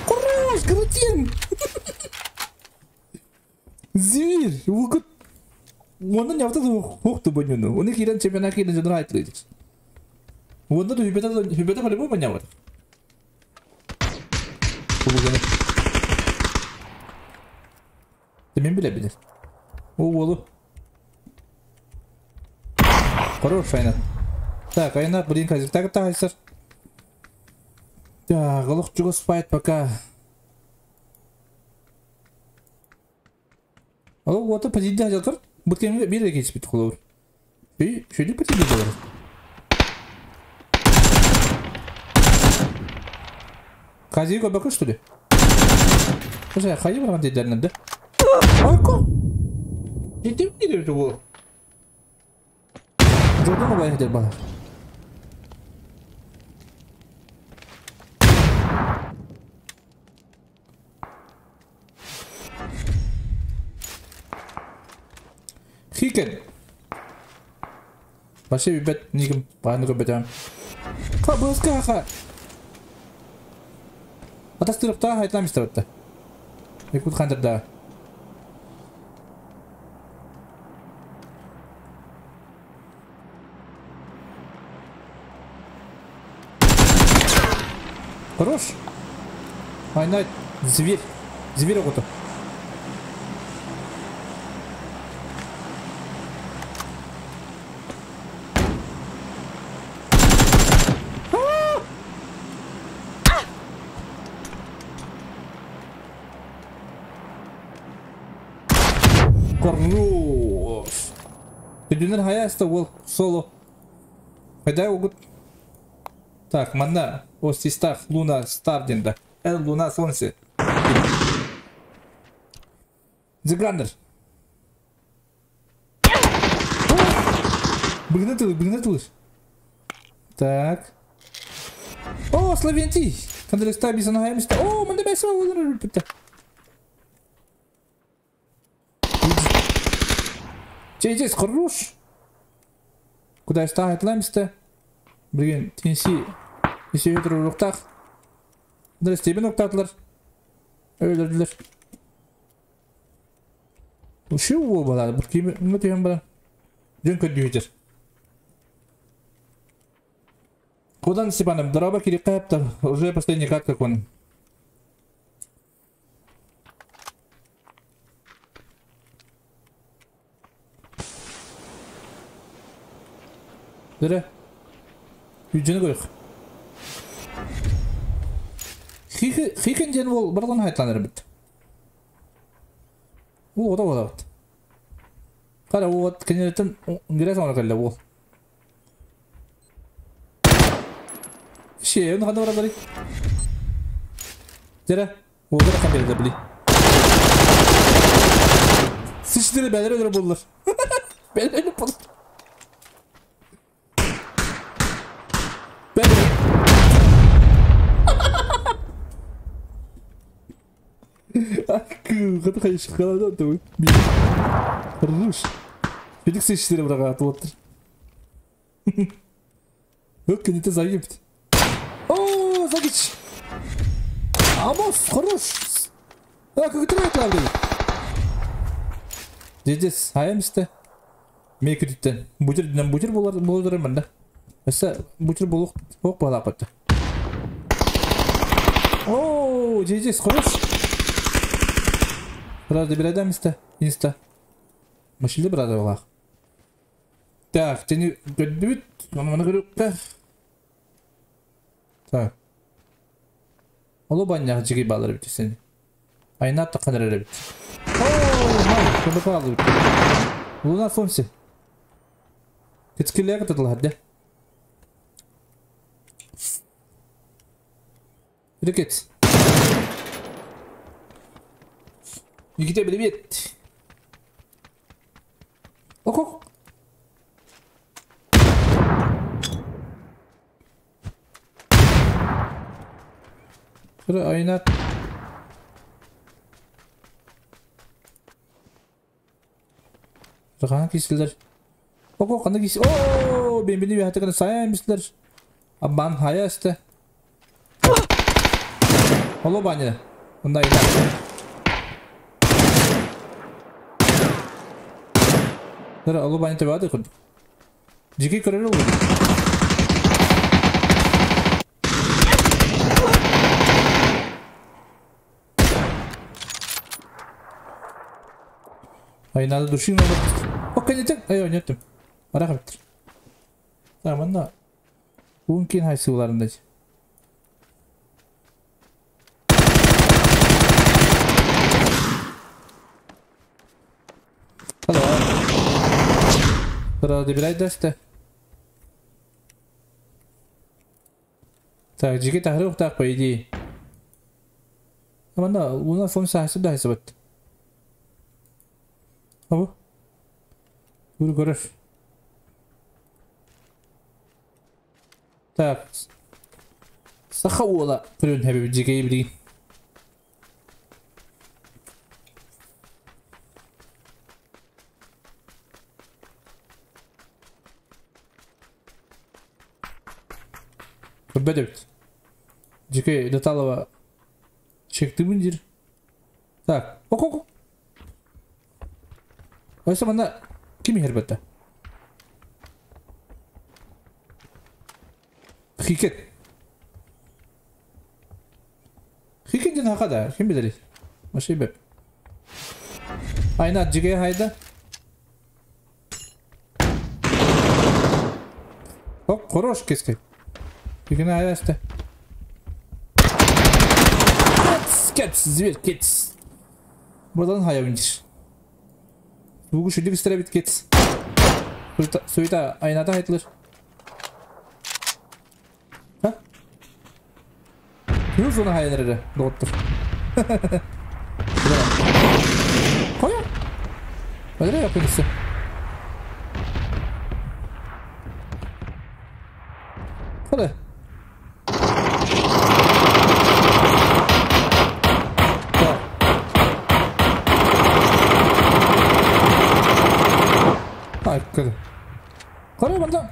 [SPEAKER 1] Хорош, крутин! Зверь! Вот он не автор хохту баню. У них один чемпионат один же драйт летит. Вот это ребята по-любому понятно. Ты меня билет. О, волу. Хорош, айна. Так, айна, блин, казик. Так, сэр. Так, голох чего спает пока. Алло, вот это позиция делает. Будь кем бери какие спит холод. И что не потяни делать? Казик обока что ли? Уже хайы барган дейдеринен да. Айко. Жетем кидер бу. Жодон бай дер бала. Хикен. Вообще бит нигим паныгы бетем. Кабыска. Атастырыкта айтламыстыр отта. Экут хандырда. Хорош. Айнайт, зверь. Зверь огото. Хорош. Ты хаяста ол соло. Хайдай огут. Так, мана. О, систах Луна Стардинда. Луна Солнце. Зигандер. Бігнатилиш. Так. О, Славентий. Кандрей стабиса на гаймиста. О, мене бейся пита. Здесь хорош. Куда ставить ламиста? Блин, тенси. Если ветру в рухтах. Здрасте, тебе ноктатлар. Öldürdüler. Şu bu bala. Bakayım ne diyeyim bana. Dün kötüydür. Куда Степаном? Дорога кирикает, уже последний кат как он. Дыра. Yüzünü koyuk. Hiken jen ол барлан айтlanır bit. O da o. Kara o kenareten girer sonra kalla bu. Şey, onu kadar var. Dere. O da kan berede bili. Sıçtırı beler öyle bulurlar. Beler bulur. Кыды кайшы калады да. Хорош. Феликс иштери бирок атып отур. Өк кенете загибт. О, загич. Амос, хорош. Как ты айталды? Дедес, аямсты. Мекүттен. Бутер болор мында. Эсе бутер болук ок бала катты. О, дедес, хорош. Правда, бирада миста, инста. Машили брада ола. Так, ты не гөдбүт, мана көрүк та. Так. Оло баня жиги балар бит сен. Айна та кадыр бит. О, май, көбө калды. Луна Солнце. Кечкелер катылар да. Рекет. Никита, привет. Ок. Şuraya ayna. Rakan kişiler. Ok kanı kişi. Oo, beni bir hatta kadar saymışlar. Abban haya işte. Holo banya. Bunda ayna. Zara allo bani tabi adı kurdu. Jiki kırır oldu. Aynalı duruşun olur. O kanyacak. Ay oynattım. Ara kapittir. Tamam da. Mungkin hay sıvılarında. Halo. Però добирай десте. Так, жиги тахрык так по идее. Ama buna son sahası da hesap et. Ama bunu görür. Так. Сахаула прын хәбиб җигәй бирин. Победит. Җигәй деталова чекти мендир. Так. Ок. Oysa bana kim herbette? Hiket. Hiket ne kadar? Kim bilir? Maşay bep. Ayna cigaya hayda. Hop, хорош keski. Yine hayda işte. Kets, zivir kets. Buradan hayavındır. Bu şudur istere bit kets. Suyda aynada haytılır. Ha? Yunus ona hayalleri doğuttur. Koy ya. Öyle yapıyorsun. Hadi. Ay kızım. Koy bana.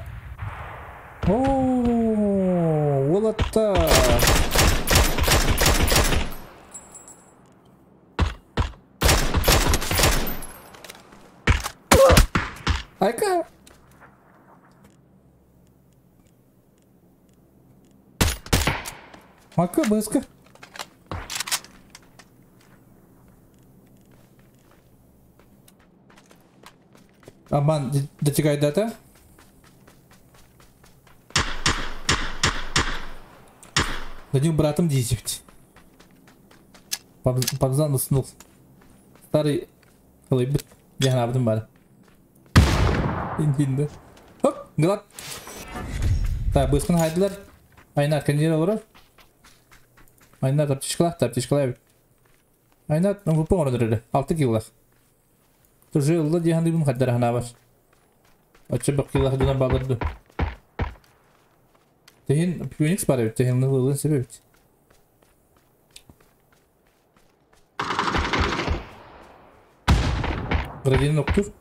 [SPEAKER 1] Ooo, volatta. Ayka. Maka baska. Aman дочекай дата. Дадим братом 10. Павзан уснул. Старый хлеб. Я набдым бар. Инде. Хоп, глад. Так, быстро хайдылар. Айна кандира olur. Айна таптишкалай. Айна группа ордырды. 6 киллах. Тоже yılda cihandı bunun kadar hana var. Açı bakıyla dönem bağladı. Tehin Phoenix var evet. Tehin yılın sebebi. Gradinin noktur.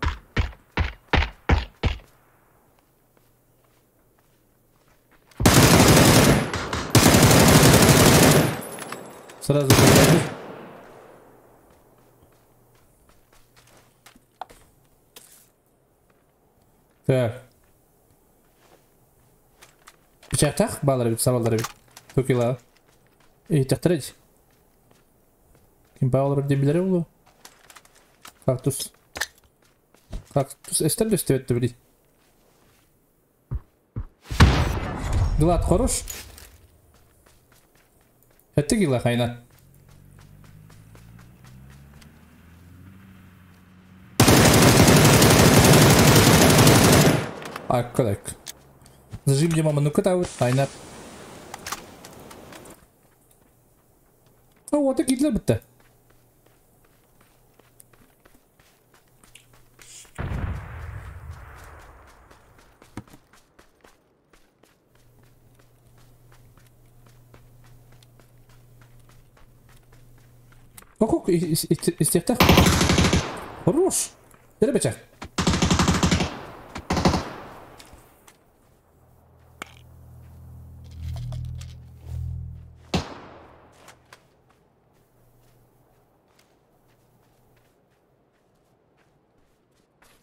[SPEAKER 1] Sırası böyle. Так. Печатах балары бит, сабалдары бит. Токила. Тахтырыч. Ким балары бит билері болу? Кактус. Кактус эстер дөстебетті білей. Глад хорош. Әтті кила қайна. Аккадак. Зажим мне мама, ну-ка там вот, айна. А вот такие для быта. О, как из тех-то? Хорош. Ребята.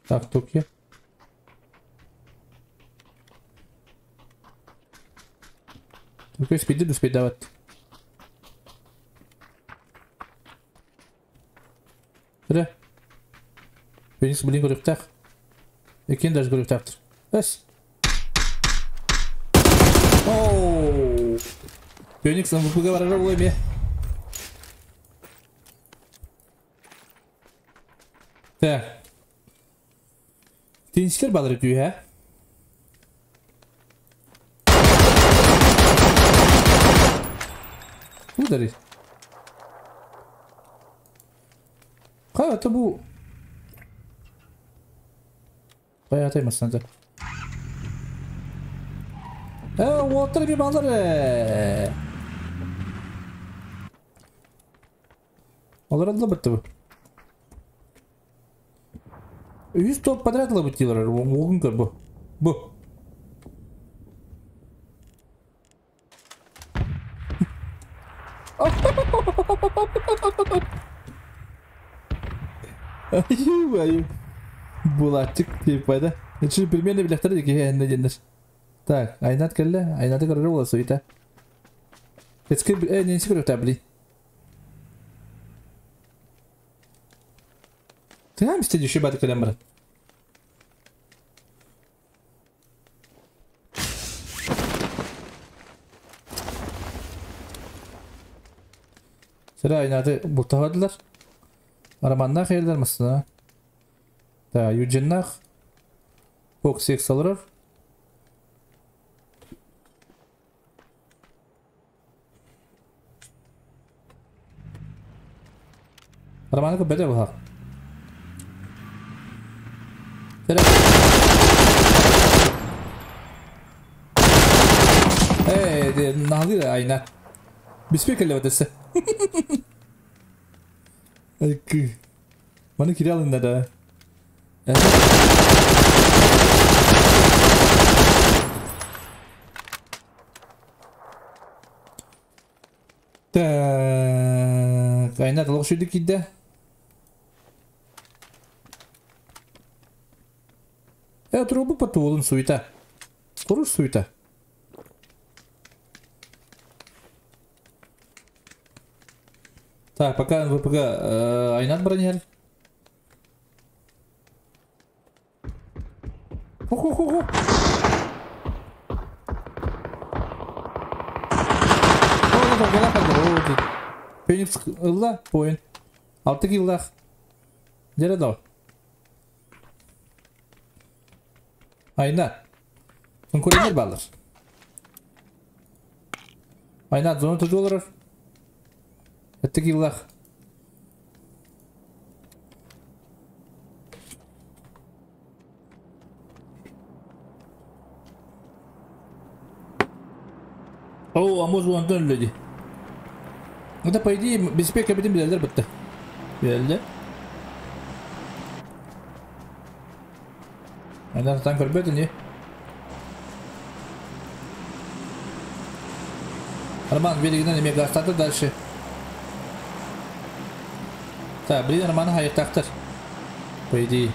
[SPEAKER 1] Так, тут я. Только спиди до спидавать. Да. Феникс, блин, грифтах. И кин даже грифтах. Эс. Оу. Феникс, он выговаривал имя. Так. Tinçler balığı diyor ha. Bu da değil. это bu? Bayağı atayım sen. Water bir balar. Olur da bitti bu. 100 top подряд лабутилер, могу как бы. Bu. Ayy. Булатчик типа, это примерно бляхтары такие наденешь. Так, айнат келле, айнаты көрөр боло суйта. Эцке ненси көрөп табли. Ты нам стеди еще баты калем брат. Sıra aynadı bultahadılar. Aramandan hayırlar mısın ha? Da yücennak. Box X alır. Aramanı ko bede bu ha. Sıra. Nahdi ayna. Bispekelle ötesi. Mana kiri alın da. Ayna dalga şuydu ki трубу потулын суйта. Kuruş суйта. Так, пока ВПГ Айнат бронял. Ху-ху-ху-ху. Феникс ылла поин. 6 киллах. Дере дал. Айнат. Конкурентler балар. Айнат зона tutucu olur. 7 killах. О, а может вон там люди. Это по идее беспек кабинет билерler bitti. Bilirler. Aynen tank körbetin ya. Арман, великий не гастаты дальше. Так, блин, Арман хайртактыр. По идее.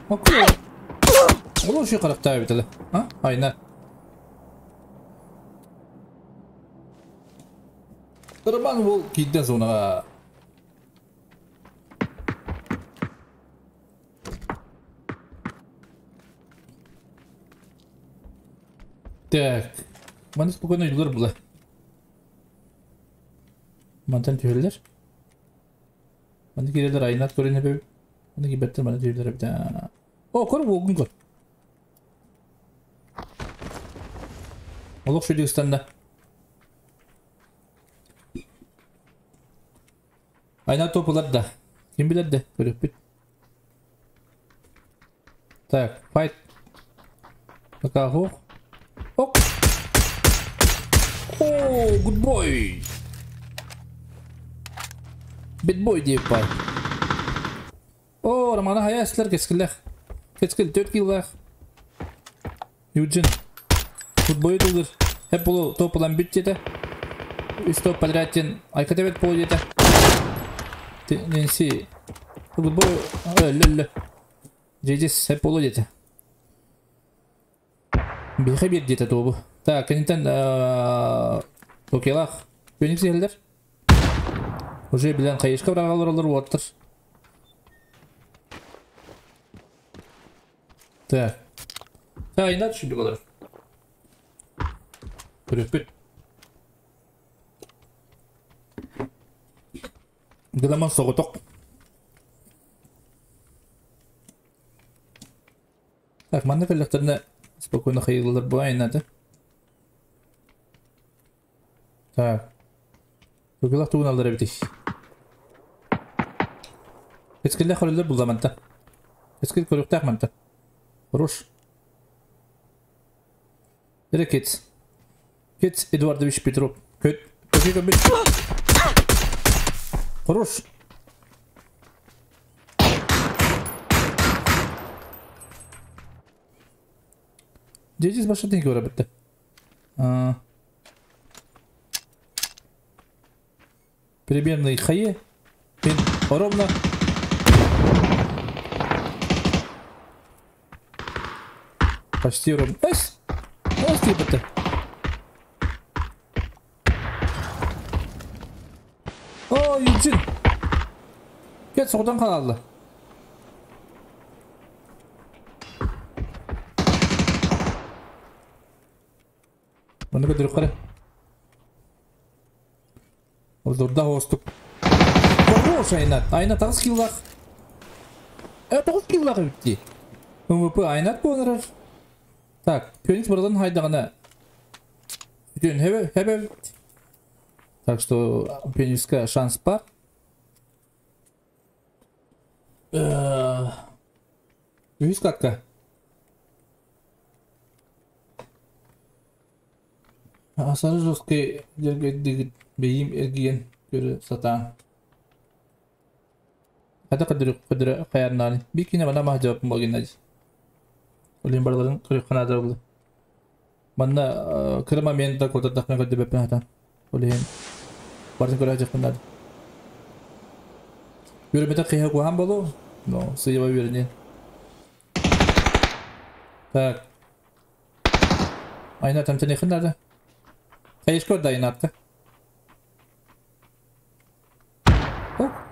[SPEAKER 1] Окей. Лучше қарақтай бітілі. А? Айна. Арман ол кейден соңыға. Так. Mana spokojno yıllar bula. Mantan tüyürler. Bana gireler aynat görene be. Bana gibettir bana tüyürler bir daha. O kor bu gün kor. Oluk şu Dağıstan'da. Aynat topular da. Kim bilir de böyle bit. Так, fight. Пока хох. Ок. О, good boy. Bad boy diye bay. O, Ramana hayaslar keskiller. Keskil 4 kill'lar. Юджин. Good boy olur. Hep bu topulan bütçede. Üstü palratin. Aykatebet pol yete. Nensi. Good boy. Öyle. Cecis hep olur yete. Bir bir diyete topu. Так, kendinden Tokyo'lar. Phoenix geldiler. Уже bilen kayışka bırakalır olur water. Так. Так, inat şimdi kadar. Pürüpüt. Gılaman soğutok. Так, manda kalaklarına спокойно hayırlılar bu aynada. Так. Tokyo'da tuğun alır bitik. Eskille xoriller bulamanta. Eskil koruktak manta. Хорош. Ракет. Кет Эдуардович Петров. Какой-то бит. Хорош. Здесь başka ne görebildi? Переменные хае. Мен ровно. Почти ровно. Эс! Ось типа-то. О, Юджин. Кет соғдан қалады. Мұны көдіріп қара. Олдырда остық. Хорош Айнат. Айнат 9 киллах. 9 киллах өтті. МВП Айнат болырыр. Так, Феникс buradan хайдағына. Bütün hebe. Так что Феникска шанс бар. Үйіз қатқа. Асары жосқы жергедегі бейім әргейін көрі сатаң. Қада қадыры қаярнаны. Бекіне бана маға жауапым болген әді. Олен барларын күрек қанадыр болды. Манна кірі моментта қолдардақпен көді бәппен атан. Олен бардың көрі әжекпен әді. Өрімеді қиға қуған болу. Но, сыйыва өрінен. Так. Айна тәмтен еқін әді. Қайыш көрді айна атты.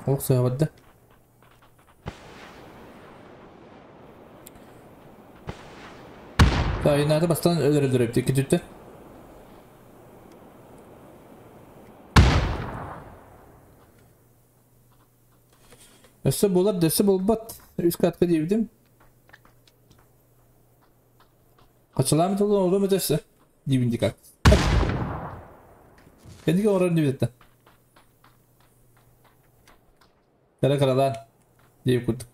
[SPEAKER 1] Оқ сыйға бадды. Aynadı bastan öldürüp iki tütte. Össe bolar dese bolbat. Üst katka diyebildim. Kaçılar mı dolu oldu mu dese? Dibindik kat. Kendi oranı dibinde. Kara karadan diye kurduk.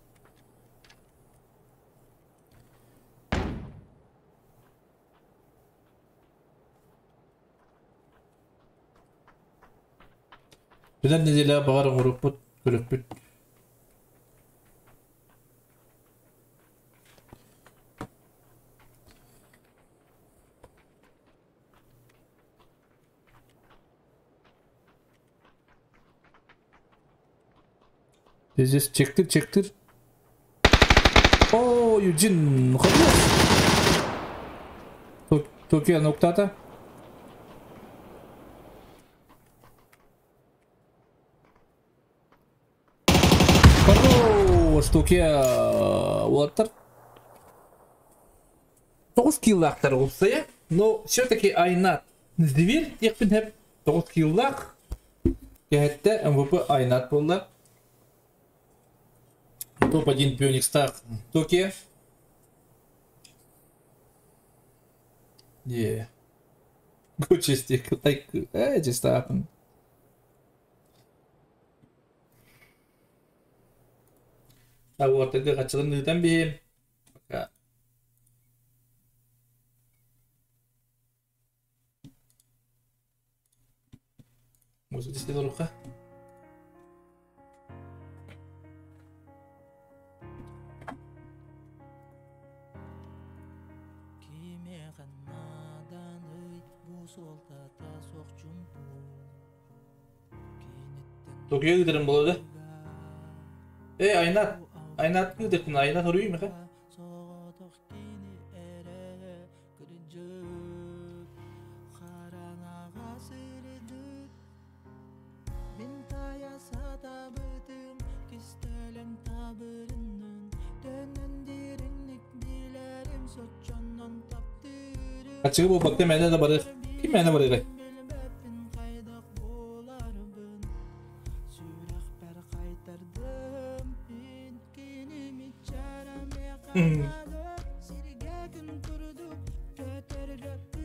[SPEAKER 1] Bilen neziyle bağırın vurup bud, görüp bud. Здесь çektir. Oo, Eugene, Tokyo noktada. Штуки Уоттер. 9 киллахтар болса я, но все-таки Айнат дверь тех пинхеп 9 киллах. Кәһәттә МВП Айнат болды. Топ-1 Феникс так Токио. Yeah. Good stick like just happened. Aku tega kacilan di tambim. Maka musuh di situ luka. Tokyo'ya giderim bu arada. Aynat gidersin, aynat arıyor mu? Kaçığı bu bakta mene de barır. Kim mene barır?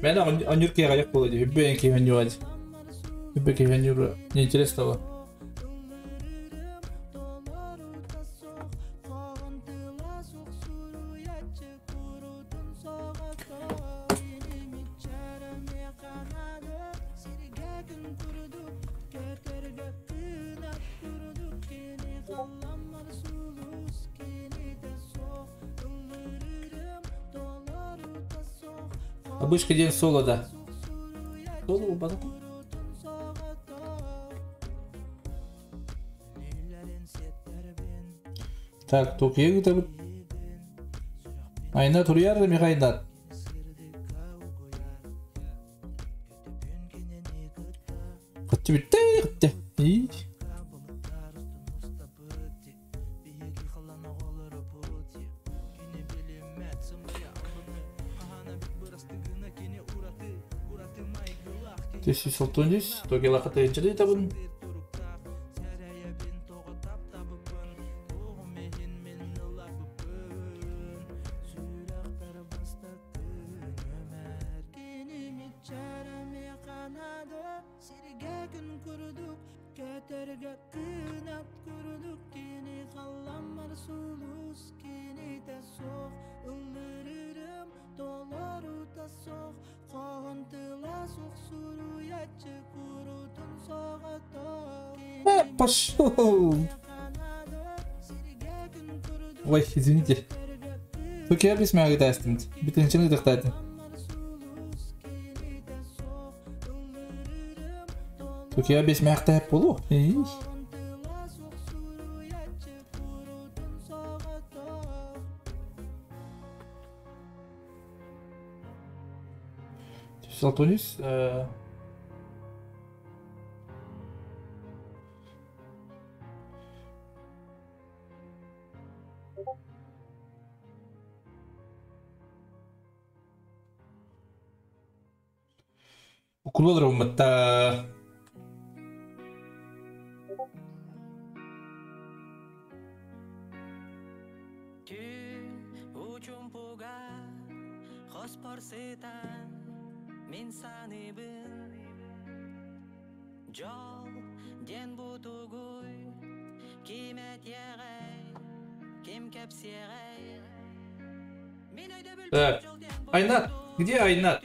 [SPEAKER 1] Ben de anjur kayak bolacak. Ben ki ben yuvarlak. Бекенюра. Неинтересного. Обычка день соло, да. Соло, база. Так, Токио где-то. Айна Турьяр, Михайнат. Хотя и This is Altonis, Tokyo Kata Injury Tabun. Пошел! Ой, извините. Токио без меня гитастинг. Битенчины тахтати. Токио без меня тахтати полу. Салтонис. Укулодра уматта.
[SPEAKER 2] Мен саныбын жол ден бутугуй кимет егай кем кепсегай.
[SPEAKER 1] Так, Айнат, где Айнат?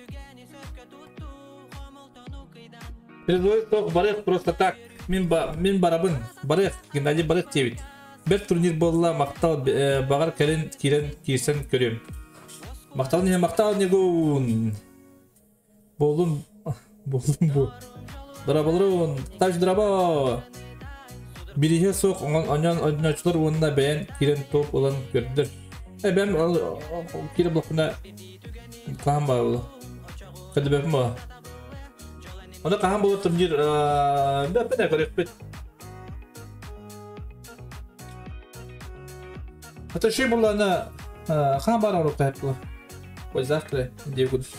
[SPEAKER 1] Предлагаю только барех просто так. Мин барабын, барех, Геннадий барех тевит. Бір турнир болла мақтал бағар кәлін кирсен көрем. Мақтал не гон. Болдum bu. Darabalırın, taş daraba. Birihe sok, oyuncular onunla beğen giren top olan gördüler. Ben kire blokuna kaham bağlı. Hadi ben mi? Ona kaham bağlı turnir. Ben de korek. Hatta şey bulana kaham bağlı olur kahaplı. O yüzden diye kudur.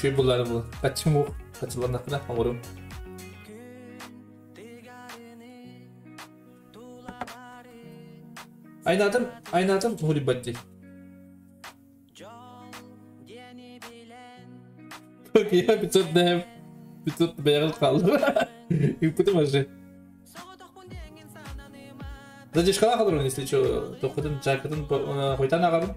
[SPEAKER 1] Şey bunlar bu. Kaçım o. Kaçılan akına amurum. Aynı adım Hulibati. Okey ya bir tut beğen kaldı. Yapıtım acı. Zaten şkala kalır onu если что, то хотим жакатын хойтан агарым.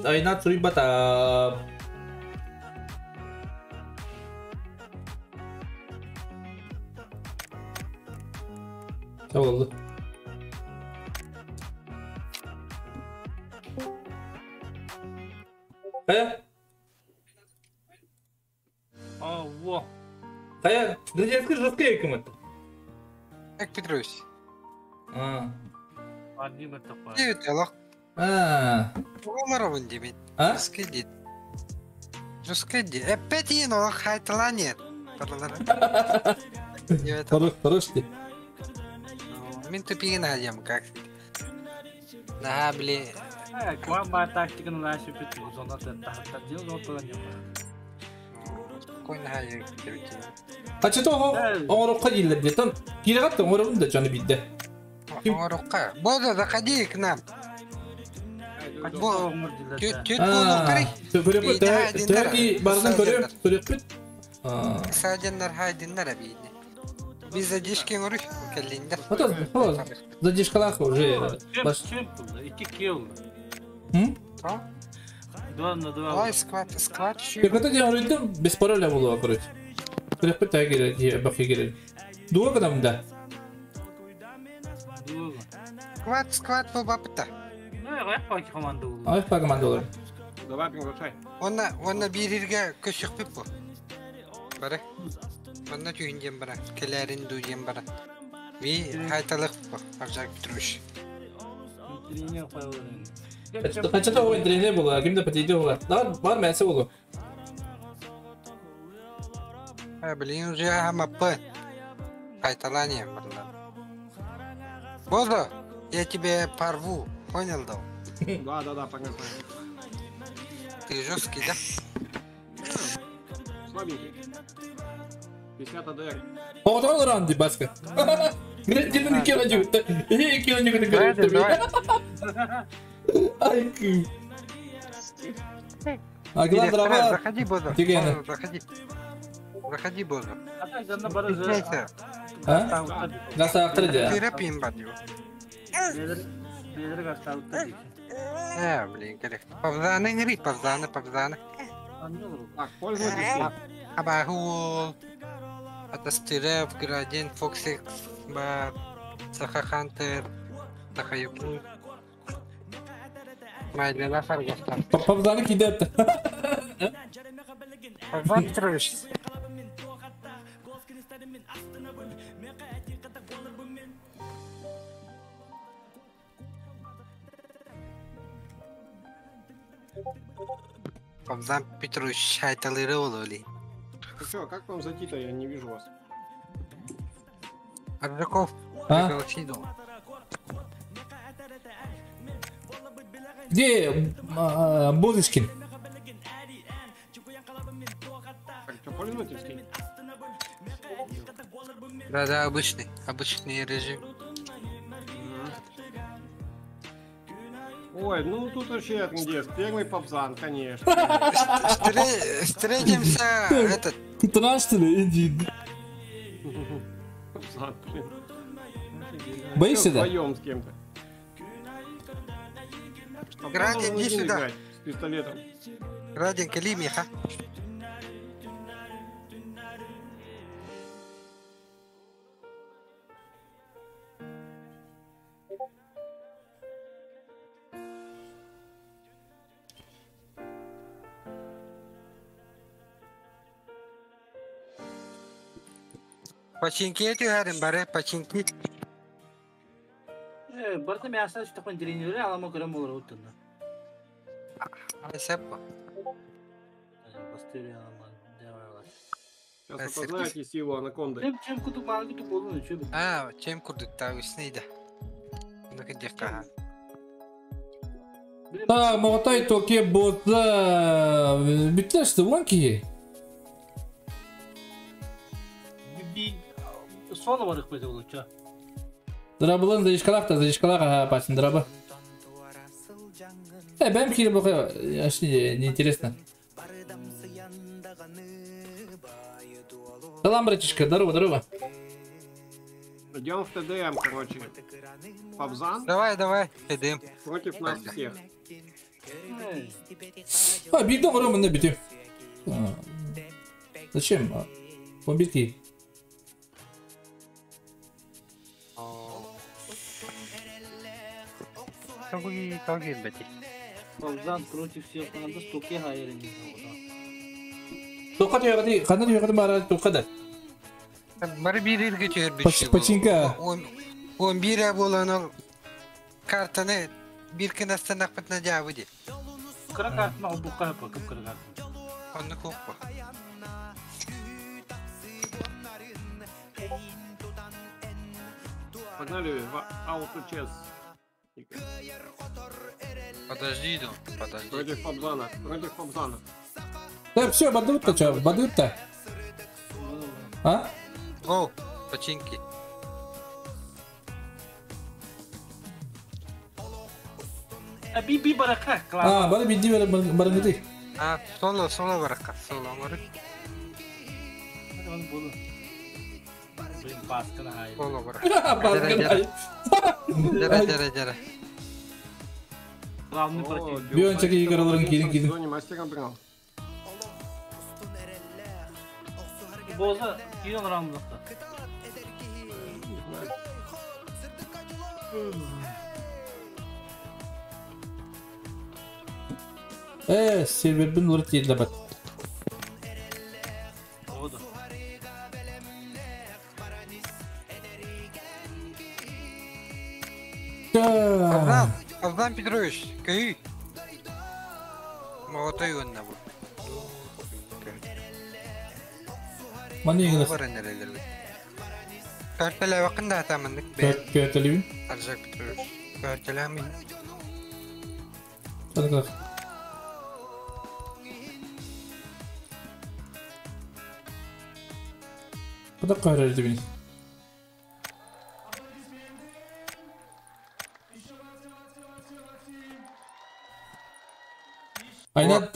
[SPEAKER 1] Ayna Suribata. Ne oldu? Allah. Kaya, Гриневский жесткий кем-то.
[SPEAKER 5] Как Петрович?
[SPEAKER 1] А.
[SPEAKER 5] Привет, Аллах. Оларовын демейді.
[SPEAKER 1] А?
[SPEAKER 5] Жүзке дейді. Жүзке дейді. Әппетейін ол қайтылан ет.
[SPEAKER 1] Хорош де.
[SPEAKER 5] Мен тупиген әлем, как? На, блин.
[SPEAKER 6] Квамба тактиканы наши петли, зона тахта дел, но то не.
[SPEAKER 5] Койна әлем деп.
[SPEAKER 1] Қачыты оңырыққа дейілер детен. Кері қапты оңырығын да жаны бейді.
[SPEAKER 5] Оңырыққа. Болды, заходи к нам. Тет болу керек.
[SPEAKER 1] Көрек бет, тәңі барынан көрек, көрек бет.
[SPEAKER 5] Саденлар хайденлар әбейді. Біз задешкен ұрық кәліндер.
[SPEAKER 1] Вот, задешкалақ уже.
[SPEAKER 6] Чем было? 2 кило. 2 на 2.
[SPEAKER 5] Ой, скват еще.
[SPEAKER 1] Пеката ден ұрыйдым, без пароля болуға көрек. Көрек бет тәңі бақи керел. Дуға қадамында?
[SPEAKER 5] Скват бұл бапыта.
[SPEAKER 6] Ну, я паки команда был.
[SPEAKER 1] Ай, па команда олар.
[SPEAKER 3] Давай приглашай.
[SPEAKER 5] Онна берерге көшік біп бұл. Бары. Онна түйінден бара. Келерін дүйден бара. Ми қайталық бұл. Аржақ бітіруш.
[SPEAKER 6] Тренер поговорим.
[SPEAKER 1] Қачыты ойын тренер болуға, кемді пәтейді олар. Бар мәсі болу.
[SPEAKER 5] Блин, уже амапы. Қайталанием барлар. Болды. Я тебе порву. Понял, да?
[SPEAKER 3] Да, понятно.
[SPEAKER 5] Ты жесткий, да?
[SPEAKER 3] Слабенький. 50 АДР.
[SPEAKER 1] Оғытан олар анды басқа. Грендердің кило жүгітті. Кило жүгітті грендер. Ай, күй. Агилан драва.
[SPEAKER 5] Заходи, Бозо.
[SPEAKER 1] Тигені.
[SPEAKER 5] Заходи, Бозо.
[SPEAKER 6] Опять одна бара же.
[SPEAKER 5] Извиняйте.
[SPEAKER 1] Гаса ақтыры де.
[SPEAKER 5] Терапиям бадью.
[SPEAKER 6] Белер гастал тади.
[SPEAKER 5] Блин, керек. Павзаны нери, павзаны.
[SPEAKER 3] Так, пользуйтесь.
[SPEAKER 5] Абахул. Атастырев, Градин, Фоксикс, Бар, Сахахантер, Сахаюки. Майдена Фаргастар.
[SPEAKER 1] Папзаны кейді өпті.
[SPEAKER 5] Павзан Труш. Павзан Петруш шайталыры ололи.
[SPEAKER 3] Ну что, как вам зайти-то? Я не вижу вас.
[SPEAKER 5] Аржаков.
[SPEAKER 1] А?
[SPEAKER 5] Пригласил.
[SPEAKER 1] Где Бозочкин?
[SPEAKER 3] Так, что, пользовательский?
[SPEAKER 5] Да, обычный режим.
[SPEAKER 3] Ой, ну тут вообще где? Первый попзан, конечно.
[SPEAKER 5] Встретимся, этот.
[SPEAKER 1] Кутана, что ли? Иди.
[SPEAKER 3] Попзан, блин.
[SPEAKER 1] Боишься, да?
[SPEAKER 3] Вдвоем с кем-то.
[SPEAKER 5] Градин, иди сюда.
[SPEAKER 3] Играть с пистолетом.
[SPEAKER 5] Градин, Калимиха. Починки эти гарим баре, починки.
[SPEAKER 6] Барда мясо что такое тренеры, а мы говорим о рутине.
[SPEAKER 5] Айсепо.
[SPEAKER 6] Бастырия ама делала.
[SPEAKER 3] Сейчас опознаете силу анаконды.
[SPEAKER 6] Чем куту малый куту болу, что?
[SPEAKER 5] Чем курдуктаа үснейда. Нука декка.
[SPEAKER 1] Так, Мотай токе боза. Битler что, ванки?
[SPEAKER 6] Соны барық бәді олы, ча?
[SPEAKER 1] Драбылын задешкалаға пасын драбы. Бәм кері бұқы, неинтересно. Салам, братишка, здорово.
[SPEAKER 3] Идем в ТДМ, короче. Попзан
[SPEAKER 5] Давай, идем.
[SPEAKER 3] против нас всех.
[SPEAKER 1] Битом Рома на бите. Зачем? Бомбитки.
[SPEAKER 5] Тоги бәти.
[SPEAKER 6] Павзан против всех, надо стоке хайрен.
[SPEAKER 1] Тоққа түйеғады, қанды түйеғады бара тоққады.
[SPEAKER 5] Бары бирерге түйер біші.
[SPEAKER 1] Починка.
[SPEAKER 5] 11 болан ол картаны bir kınastan akpatına cevabı değil.
[SPEAKER 6] Kıra kartına o bu kadar bakıp kıra kartına.
[SPEAKER 5] Onu kokma.
[SPEAKER 7] Погнали, ауточес.
[SPEAKER 5] Подожди, Дон, подожди.
[SPEAKER 7] Против Кобзана.
[SPEAKER 1] Да, все, бадут-то что, бадут-то? А?
[SPEAKER 5] О, починки.
[SPEAKER 6] Bir baraka.
[SPEAKER 1] А, бары бидди барың гыды.
[SPEAKER 5] Ha, solo bırak. Solo bırak.
[SPEAKER 6] Hadi bunu. Benim baskına hayır.
[SPEAKER 5] Solo bırak.
[SPEAKER 1] Барың.
[SPEAKER 5] Jere.
[SPEAKER 6] Ravni против.
[SPEAKER 1] Bir önceki iyi karaların gidin.
[SPEAKER 7] Зоне мастером брал.
[SPEAKER 6] Boza yine ravnlıkta.
[SPEAKER 1] Silver bin uğrat yedile bat.
[SPEAKER 6] O da.
[SPEAKER 5] Azdan Petrovич, köy. Moto yönüne bu.
[SPEAKER 1] Mani yenginiz.
[SPEAKER 5] Var nerelerle. Körtele bakın da tamamlık.
[SPEAKER 1] Körteliyim.
[SPEAKER 5] Arzak Petrovich. Körtele mi?
[SPEAKER 1] Hadi kalk. Bu da kahrardı beni.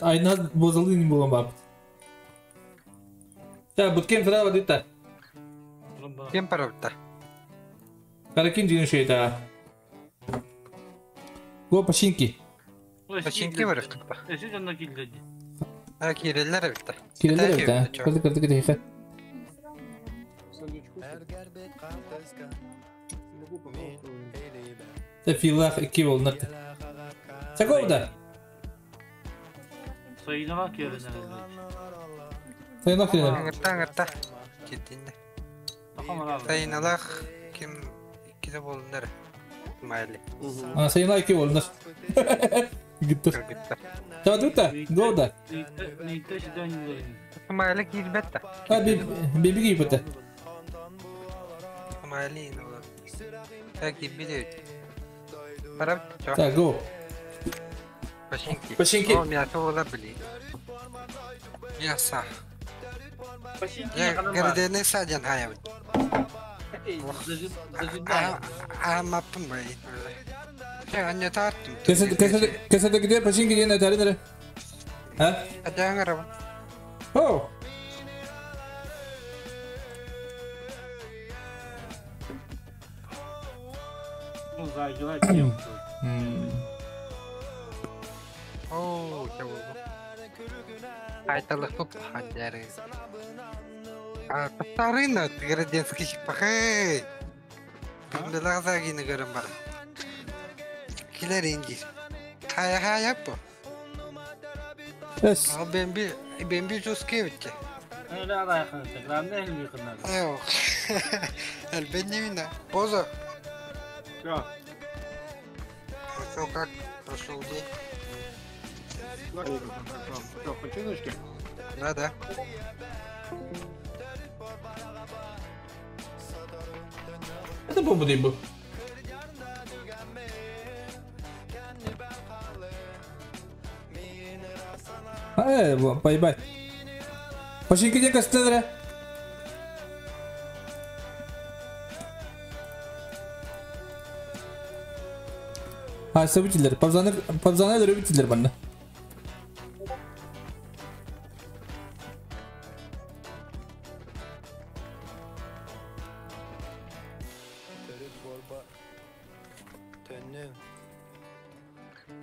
[SPEAKER 1] Ayna bozuldu yine bulan bak. Ya bu kim sıra var da?
[SPEAKER 5] Kim para bitti?
[SPEAKER 1] Karakin diyor şey daha. Bu paşinki.
[SPEAKER 5] Починки bıraktık bak.
[SPEAKER 6] Eşi canına kilidi.
[SPEAKER 5] Ha kireller bitti.
[SPEAKER 1] Kireler evet ha. Kırdık dakika.
[SPEAKER 4] Эргәрбек кантыска Мен элебе
[SPEAKER 1] Tefillah iki oldu. Çakov da.
[SPEAKER 6] Sayılamak yerine herhalde.
[SPEAKER 1] Sayın Akrener.
[SPEAKER 5] Ngırta. Gittiğinde.
[SPEAKER 6] Tamam abi.
[SPEAKER 5] Sayınalak kim ikide bulunlar. Mahalle.
[SPEAKER 1] Ha sayın iki oldu. Gitti.
[SPEAKER 5] Gitti.
[SPEAKER 1] Tamam dur da. Go da.
[SPEAKER 6] Neyte şiden yüzeyim.
[SPEAKER 5] Mahalle girbette.
[SPEAKER 1] Ha bir gibi bata.
[SPEAKER 5] Mahalle yine olur. Belki biliyor. Para bitti. Çok.
[SPEAKER 1] Ta go.
[SPEAKER 5] Başinki.
[SPEAKER 1] Başinki.
[SPEAKER 5] O miyatı olabilir. Yasa. Ya gerdene sajan hayal. Ama yaptım böyle. Ya anne tarttım.
[SPEAKER 1] Kesede gidiyor paşin gidiyor ne tari nere? Ha?
[SPEAKER 5] Ada ngarap.
[SPEAKER 1] Oh.
[SPEAKER 6] Uzaycılar kim?
[SPEAKER 5] Oh, jauh. Aytalık tut hancari. Tarina Gradensky pakai. Pindah lagi negara barat. Killer inggris. Hai apa?
[SPEAKER 1] Yes.
[SPEAKER 5] Ben bir cüz kevçe.
[SPEAKER 6] Öyle aday yakınlıkta. Ravni ehli yakınlarda.
[SPEAKER 5] Yok. Elbette mi ne? Boza.
[SPEAKER 7] Все,
[SPEAKER 5] Sokak Rasul değil.
[SPEAKER 7] все, починочки.
[SPEAKER 5] Nada.
[SPEAKER 1] Ne bu değil bu? Ha bu bay. Paşin gidiyor kasete nere? Ha sabitler. Pavzana göre bittiler bana.
[SPEAKER 4] Төрүк борба Төннүң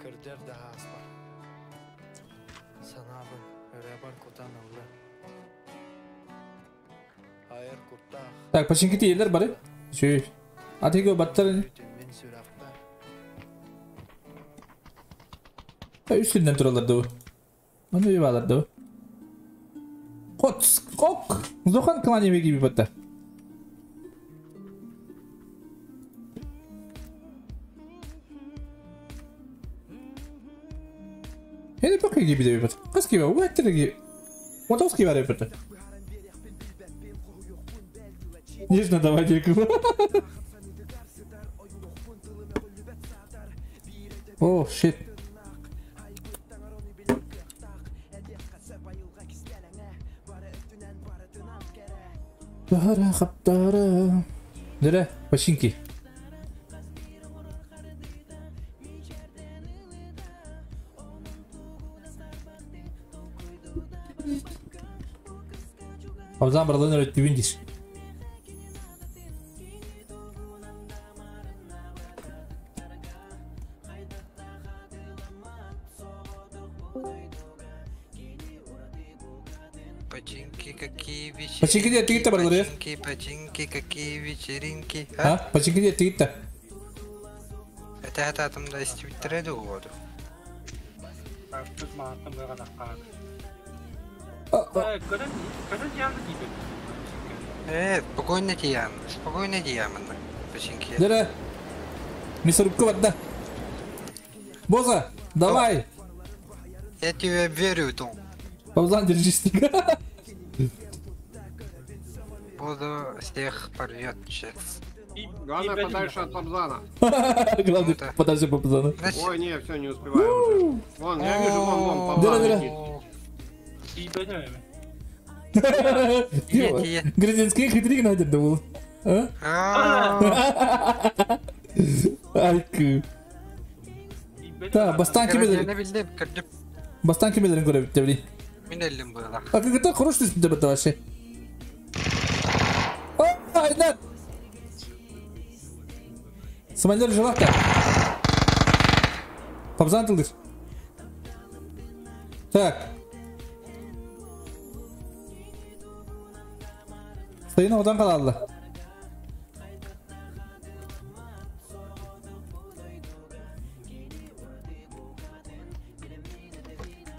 [SPEAKER 4] Кырдыр да аспа Санабын Өребар кутан алды Айыр куттах
[SPEAKER 1] Так, paşin gidiyorlar bari. Şey. Atıyor battarını.
[SPEAKER 4] Бүтүнмен сүрақта
[SPEAKER 1] Ha üstünden turlardı o. Onu bir bağlardı o. Kok. Zohan klan yemeği gibi battı. Hele bak gibi de yapıyor. Kız gibi bu etti gibi. Motos gibi yapıyor. Нежно давай декру. О, shit. Дара хаптара. Дара, починки. Абзан брадан öğrettiğin
[SPEAKER 5] Починки, какие вечеринки.
[SPEAKER 1] Починки diye etti gitti bana oraya.
[SPEAKER 5] Починки, какие вечеринки.
[SPEAKER 1] Ha? Починки diye etti gitti.
[SPEAKER 5] Это атымда істеп бітіреді ғой.
[SPEAKER 6] Artık mağazım böyle kadar kaldı. Kadın yandı gibi.
[SPEAKER 5] Спокойно тиямын. Починки.
[SPEAKER 1] Дара. Мясорубка вода. Боза, давай.
[SPEAKER 5] Я тебе верю, Том.
[SPEAKER 1] Абзан, держись.
[SPEAKER 5] Буду всех порвет сейчас.
[SPEAKER 7] Главное, подальше от Пабзана.
[SPEAKER 1] Главное, подальше по пацану.
[SPEAKER 7] Ой, не, все, не успеваю уже. Вон, я вижу, вон, Пабзан
[SPEAKER 1] Дыра.
[SPEAKER 7] летит.
[SPEAKER 6] İyi beceremem.
[SPEAKER 1] Гражданский хитрик надо был. Айку. Да, бастан кемелерин.
[SPEAKER 5] Ne bildim, kırdım.
[SPEAKER 1] Бастан кемелерин көрөп тебли.
[SPEAKER 5] Мен элим было.
[SPEAKER 1] А как это хорош ты тебе вообще? Айнат. Самолет желака. Пабзан тылдыр. Так. Sayın odan kalaldı.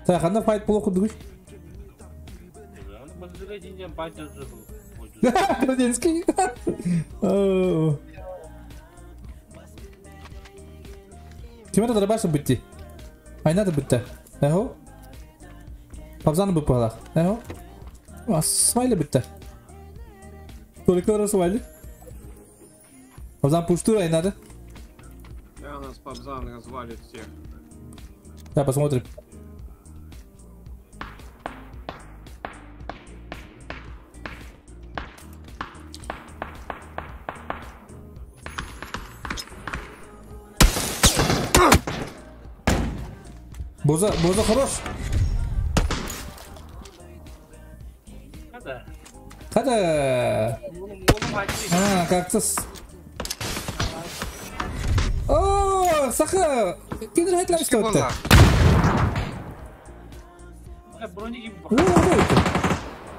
[SPEAKER 1] Так, одна файт плохо душ.
[SPEAKER 6] Базыга динжен пайтазы был.
[SPEAKER 1] Градинский. Кем это рабаша битти? Айната битта. Эхо? Пабзаны бы пала. Эхо? Смайли битта. Только раз смайли. Пабзан пуштура айната.
[SPEAKER 7] Да, нас Пабзан развалит всех.
[SPEAKER 1] Да, посмотрим. Боза хорош. Kada. Как-то. О, Саха. Кинер хайтлар что это?
[SPEAKER 6] Брони gibi bak.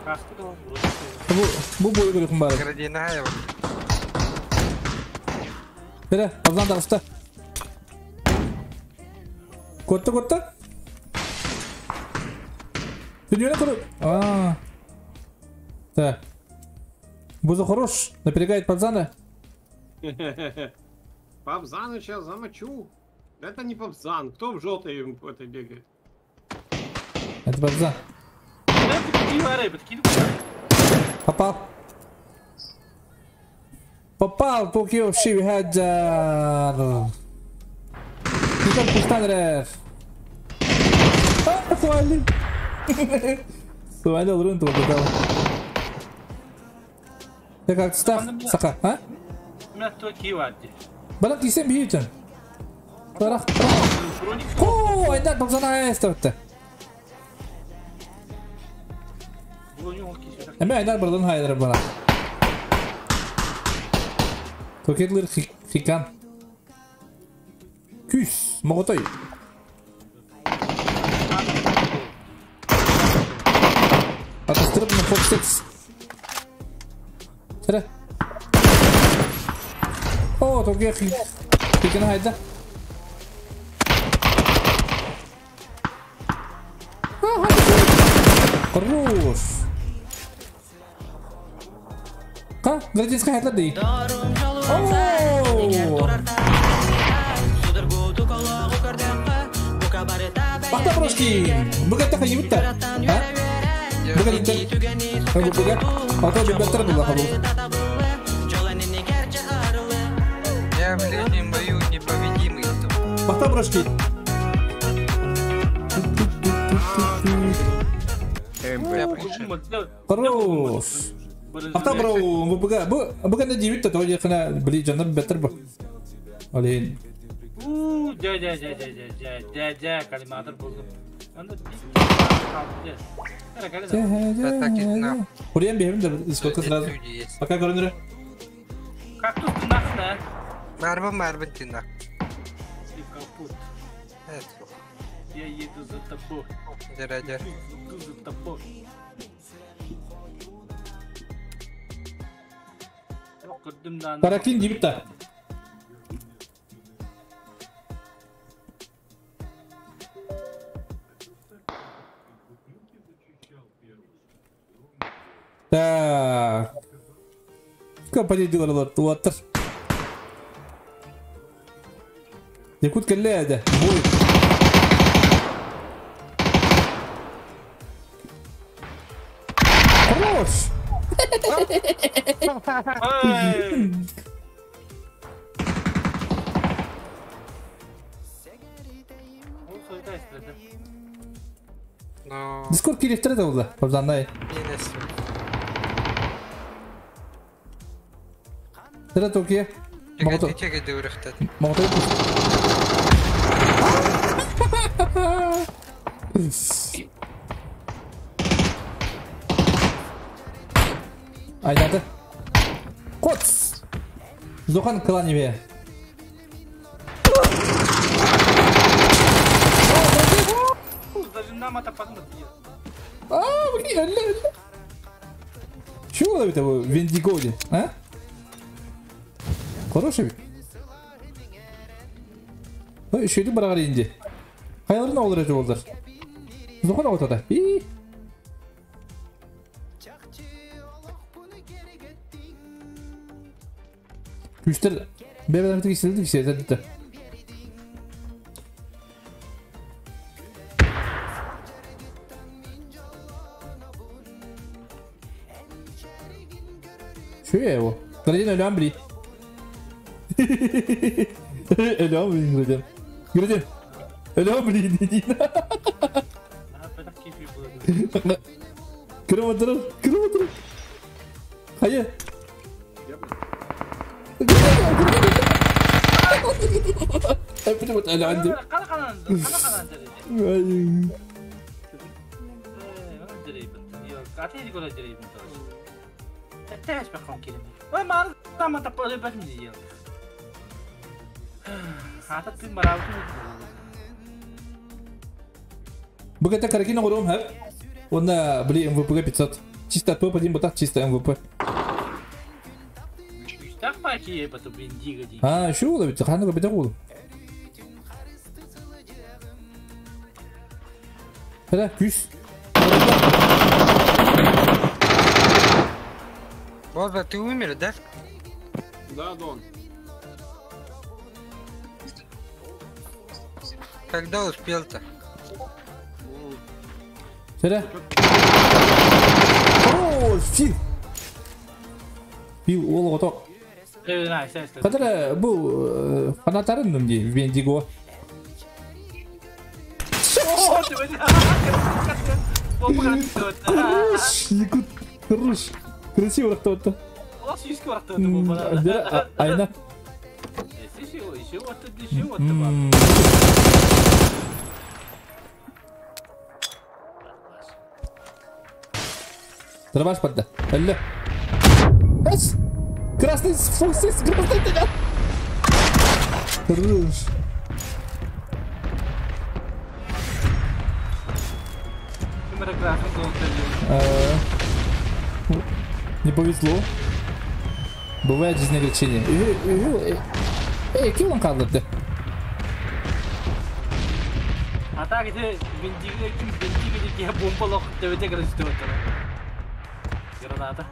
[SPEAKER 6] Kaskı da var.
[SPEAKER 1] Bu boyu görüyorum bari.
[SPEAKER 5] Градина его.
[SPEAKER 1] Bere, ablan da usta. Kotta. Ты куру. Так. Буза хорош. Напрягает Пабзана.
[SPEAKER 7] Пабзана сейчас замочу. Это не Пабзан. Кто в желтой это бегает?
[SPEAKER 1] Это Пабзан. Попал, поки вообще вигаджар. Не там пустанрер. Суали. Суали алрын туа бедал. Ты как стах? Саха, а?
[SPEAKER 6] У меня то кивати.
[SPEAKER 1] Балан ти сем биючен. Тарах. О, айда Пабзана эстовте. Эме айдар бардан хайдар бара. Токетлер хикан. Küs, Mogotoy. Atıştırıp mı Fox 6? Sıra. Oo, Tokyo hikine hayda. Хорош. Ка, градинский хайтлар дей.
[SPEAKER 2] Дарым жалуам егер турарда судыр гуду кологу көрдөккө бука барыта
[SPEAKER 1] Бахта брошки. Бүгәтә хәйбәт та. Бүгәтә. Бүгәтә. Ата бәттер була хабу.
[SPEAKER 5] Я в летнем бою непобедимый.
[SPEAKER 1] Бахта брошки. Хорош. Бахта бро, бүгәтә дивит та тоя кына били җаннар бәттер бу. Алин.
[SPEAKER 6] Калиматор buldum.
[SPEAKER 1] Курьян бегем да сколько сразу. Пока görünür.
[SPEAKER 6] Кактус тынакна.
[SPEAKER 5] Марбын тина.
[SPEAKER 6] Капут.
[SPEAKER 5] Evet.
[SPEAKER 6] Я еду за тобой.
[SPEAKER 5] Дядя.
[SPEAKER 6] Иду за тобой. Кырдымдан.
[SPEAKER 1] Караклин дивит та. Так. Капалидилар туаттыр. Якут келледе. Бой. Хорош.
[SPEAKER 5] Но
[SPEAKER 1] Дискорд керектіреді олда. Пабзандай.
[SPEAKER 5] yenesi.
[SPEAKER 1] Тірі токе.
[SPEAKER 5] Çekedi uğraştı.
[SPEAKER 1] Мағытай. Айнады. Коц! Зохан Каланеве.
[SPEAKER 6] Зажимнам это подмыт.
[SPEAKER 1] Блин, алло. Чего это вы в Вендигоде, а? Хороший ведь? Ну, еще один барагар инди. Хайларын алыр эти олдар. Зохан аутада. Күштер бәбәләрне тигезләде дисәдә. Что я его? Градин ölüm biri. Ölüm biri Gradin. Gradin. Ölüm biri dediğin. Kırım oturur. Hayır. Hepini bak öyle andı.
[SPEAKER 6] Kana Kateri gola direyim tabii. Ters bakalım kelime. Vay mal sama tapalım başım diyor. Hatta tüm beraber.
[SPEAKER 1] Богата каракина гором хаб. Он бли МВП 500. Чисто топ один ботах, чисто МВП.
[SPEAKER 6] Так паки потом бендига ди.
[SPEAKER 1] А, что ловит? Ханга бедагул. Хада, küs.
[SPEAKER 5] База, ты умер, да?
[SPEAKER 7] Да, Дон.
[SPEAKER 5] Когда успел-то?
[SPEAKER 1] Хада. О, фил. Фил, ол ото.
[SPEAKER 6] Nice.
[SPEAKER 1] Kadar bu fanatların mı diye Vendigo. Якут, хорош. Красиво кто-то.
[SPEAKER 6] Лосиски варто это был банан.
[SPEAKER 1] Да, айна.
[SPEAKER 6] Еще вот это.
[SPEAKER 1] Дробаш подда. Алло. Эс. Красный фоксис, красный тебя. Хорош. Не повезло. Бывает жизнь огорчения. Эй, кем он калды?
[SPEAKER 6] А так это бензига я бомбалок ТВТ граничного. Граната.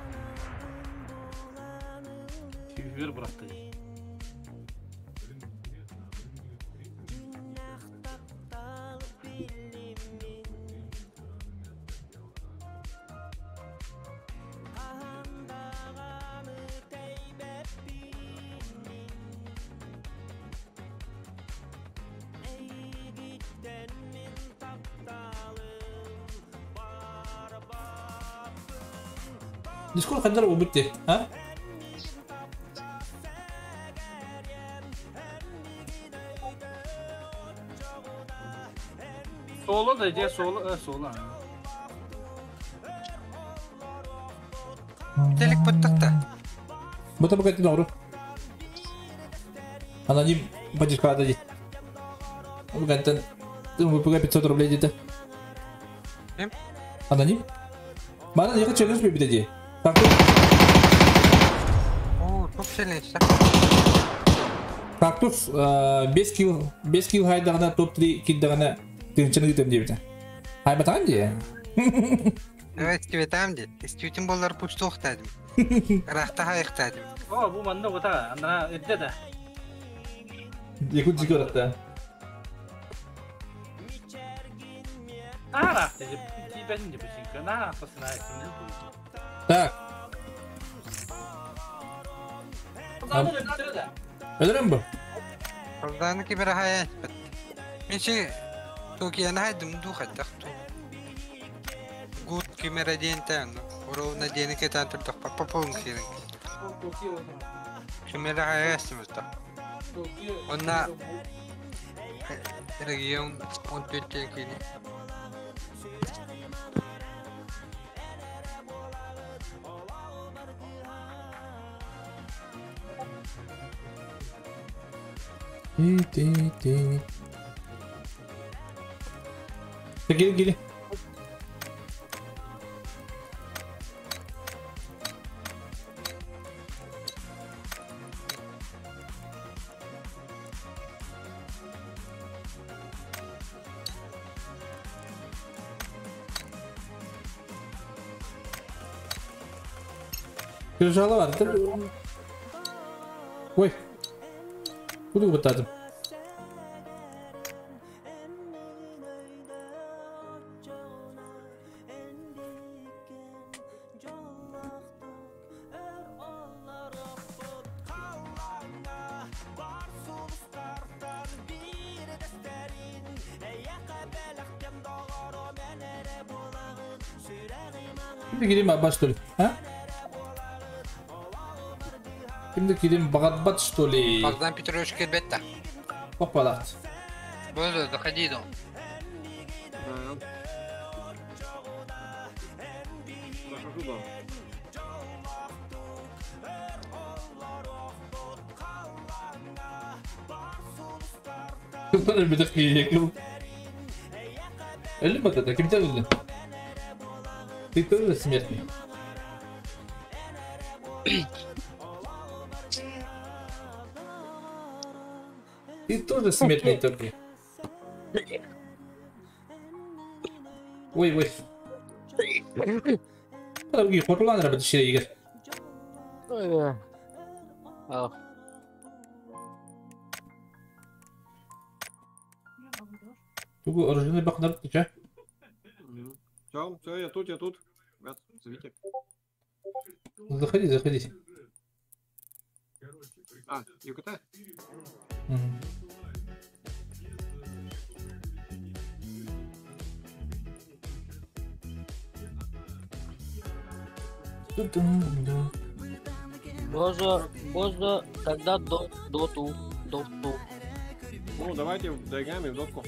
[SPEAKER 6] Вверх бросай.
[SPEAKER 1] Дискорд хандар убитти. А?
[SPEAKER 6] Solo da diye solo solo.
[SPEAKER 5] Телек бұттықта.
[SPEAKER 1] Бұта бұқайты нағыру. Аноним поддержка дадит. Бұқайттан бұға 500 рублей дейді.
[SPEAKER 5] Кем?
[SPEAKER 1] Аноним? Мана неға челлендж бе біде?
[SPEAKER 5] О, көп челлендж.
[SPEAKER 1] Кактус 5 килл хайдағына топ-3 килдағына тыңчыны кетем дейбіті. Хай батаған де?
[SPEAKER 5] Evet, kivetam de. İstiyordum bolları puçtu oxtadım. Raqta hayıqtadım.
[SPEAKER 6] O bu manda otağa andana edde de.
[SPEAKER 1] Yakın çıkıyor hatta.
[SPEAKER 6] Ara dedi. Ben de bu çünkü. Nara fasına etsin.
[SPEAKER 1] Tak.
[SPEAKER 6] Tamam öyle de.
[SPEAKER 1] Öyle mi bu?
[SPEAKER 5] Oradan ki bir hayat. Ben şey Tokyo'ya haydım du xattaq. Gut kamera diyentan. Orada diyeni ketan turtak papapun sirin. Kamera hayasımız da. Ona region 14 kini.
[SPEAKER 1] Gel. Kırıcılı var değil mi? Oy. Bunu kurtardım. Şimdi gireyim abi baş dolu. Ha? Şimdi gireyim bagat что ли?
[SPEAKER 5] Bogdan Petrovich Kerbetta.
[SPEAKER 1] Hoppalagt.
[SPEAKER 5] Böyle doходи до.
[SPEAKER 7] Захожу, да.
[SPEAKER 1] Кто не будет клиент? Элли вот это, кем тебя люди? Ты тоже смертный. Ты тоже смертный только. Ой. Tabii ki korkulan araba dışarıya gir. Тугу оружейный бахнар тыча.
[SPEAKER 7] Все, я тут. Ребят, зовите.
[SPEAKER 1] Заходи.
[SPEAKER 7] А, ЮКТ?
[SPEAKER 8] Боже, тогда доту.
[SPEAKER 7] Ну, давайте доиграем в дотку.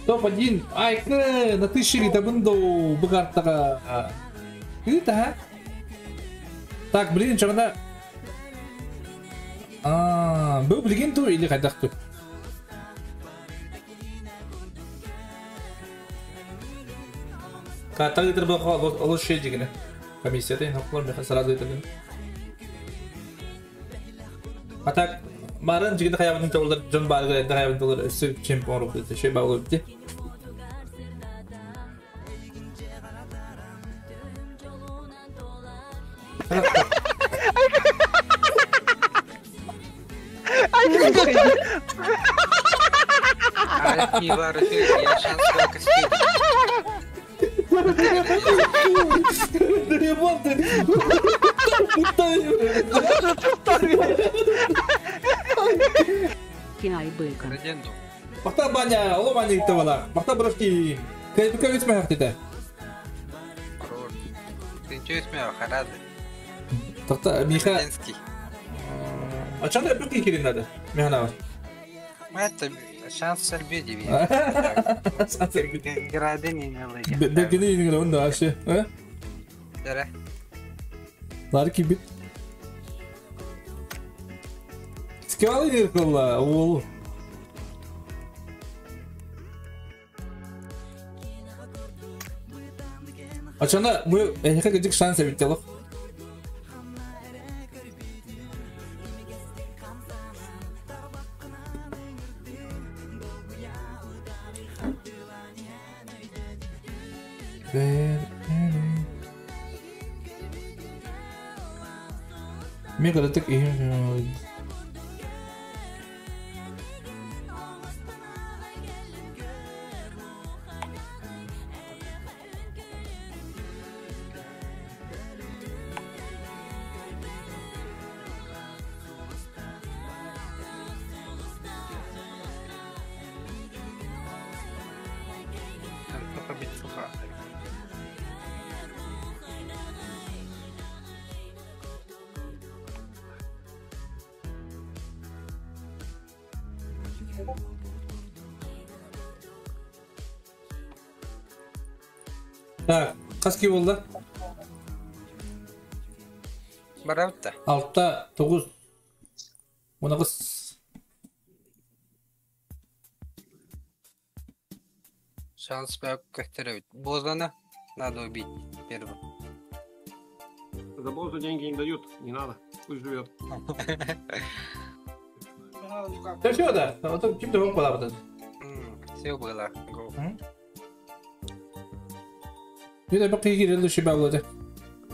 [SPEAKER 1] Топ-1. Айкы, на 1000 табынды бұл карттаға. Это? Так, блин, жаңада... Бұл білген тұр, или қайдақ тұр? Каттағы етір бұлға олыс шей дегені. Комиссияда ең хақылар беқа сразу етірген. Атак, марын жегенде қаябының табылдар, жон барғы әнді қаябының табылдар, өсі чемпион ұрып деді, шей бағылы өтті.
[SPEAKER 5] Альфи варфи, я шанс как скид.
[SPEAKER 9] Киай быка.
[SPEAKER 5] Градиенту.
[SPEAKER 1] Бахта баня, оло баня итте бала. Бахта брошки. Кайбика висме хактите.
[SPEAKER 5] Хорош. Ты ничего смею, харады.
[SPEAKER 1] Тахта Миха.
[SPEAKER 5] Градиентский.
[SPEAKER 1] Ачан да бирки кирин надо. Михана.
[SPEAKER 5] Это шанс сальбеди ви. Градин не лыги.
[SPEAKER 1] Бекини ингре онда ашы.
[SPEAKER 5] Дара.
[SPEAKER 1] Ларки бит. Скалы иркалла, ол. Ачана мы эхе гыжык шанс бителок. Мне когда так
[SPEAKER 5] Побить суха.
[SPEAKER 1] Так, kaç gibi oldu?
[SPEAKER 5] Барабта.
[SPEAKER 1] 6'ta 9. 19.
[SPEAKER 5] Шанс бак костеровать. Бозана надо убить первым.
[SPEAKER 7] За бозу деньги не дают, не надо. Пусть живет.
[SPEAKER 1] Sen şey o da. O kim de bak bana burada.
[SPEAKER 5] Все было. Go.
[SPEAKER 1] Bir de bak iyi girildi şu bağladı.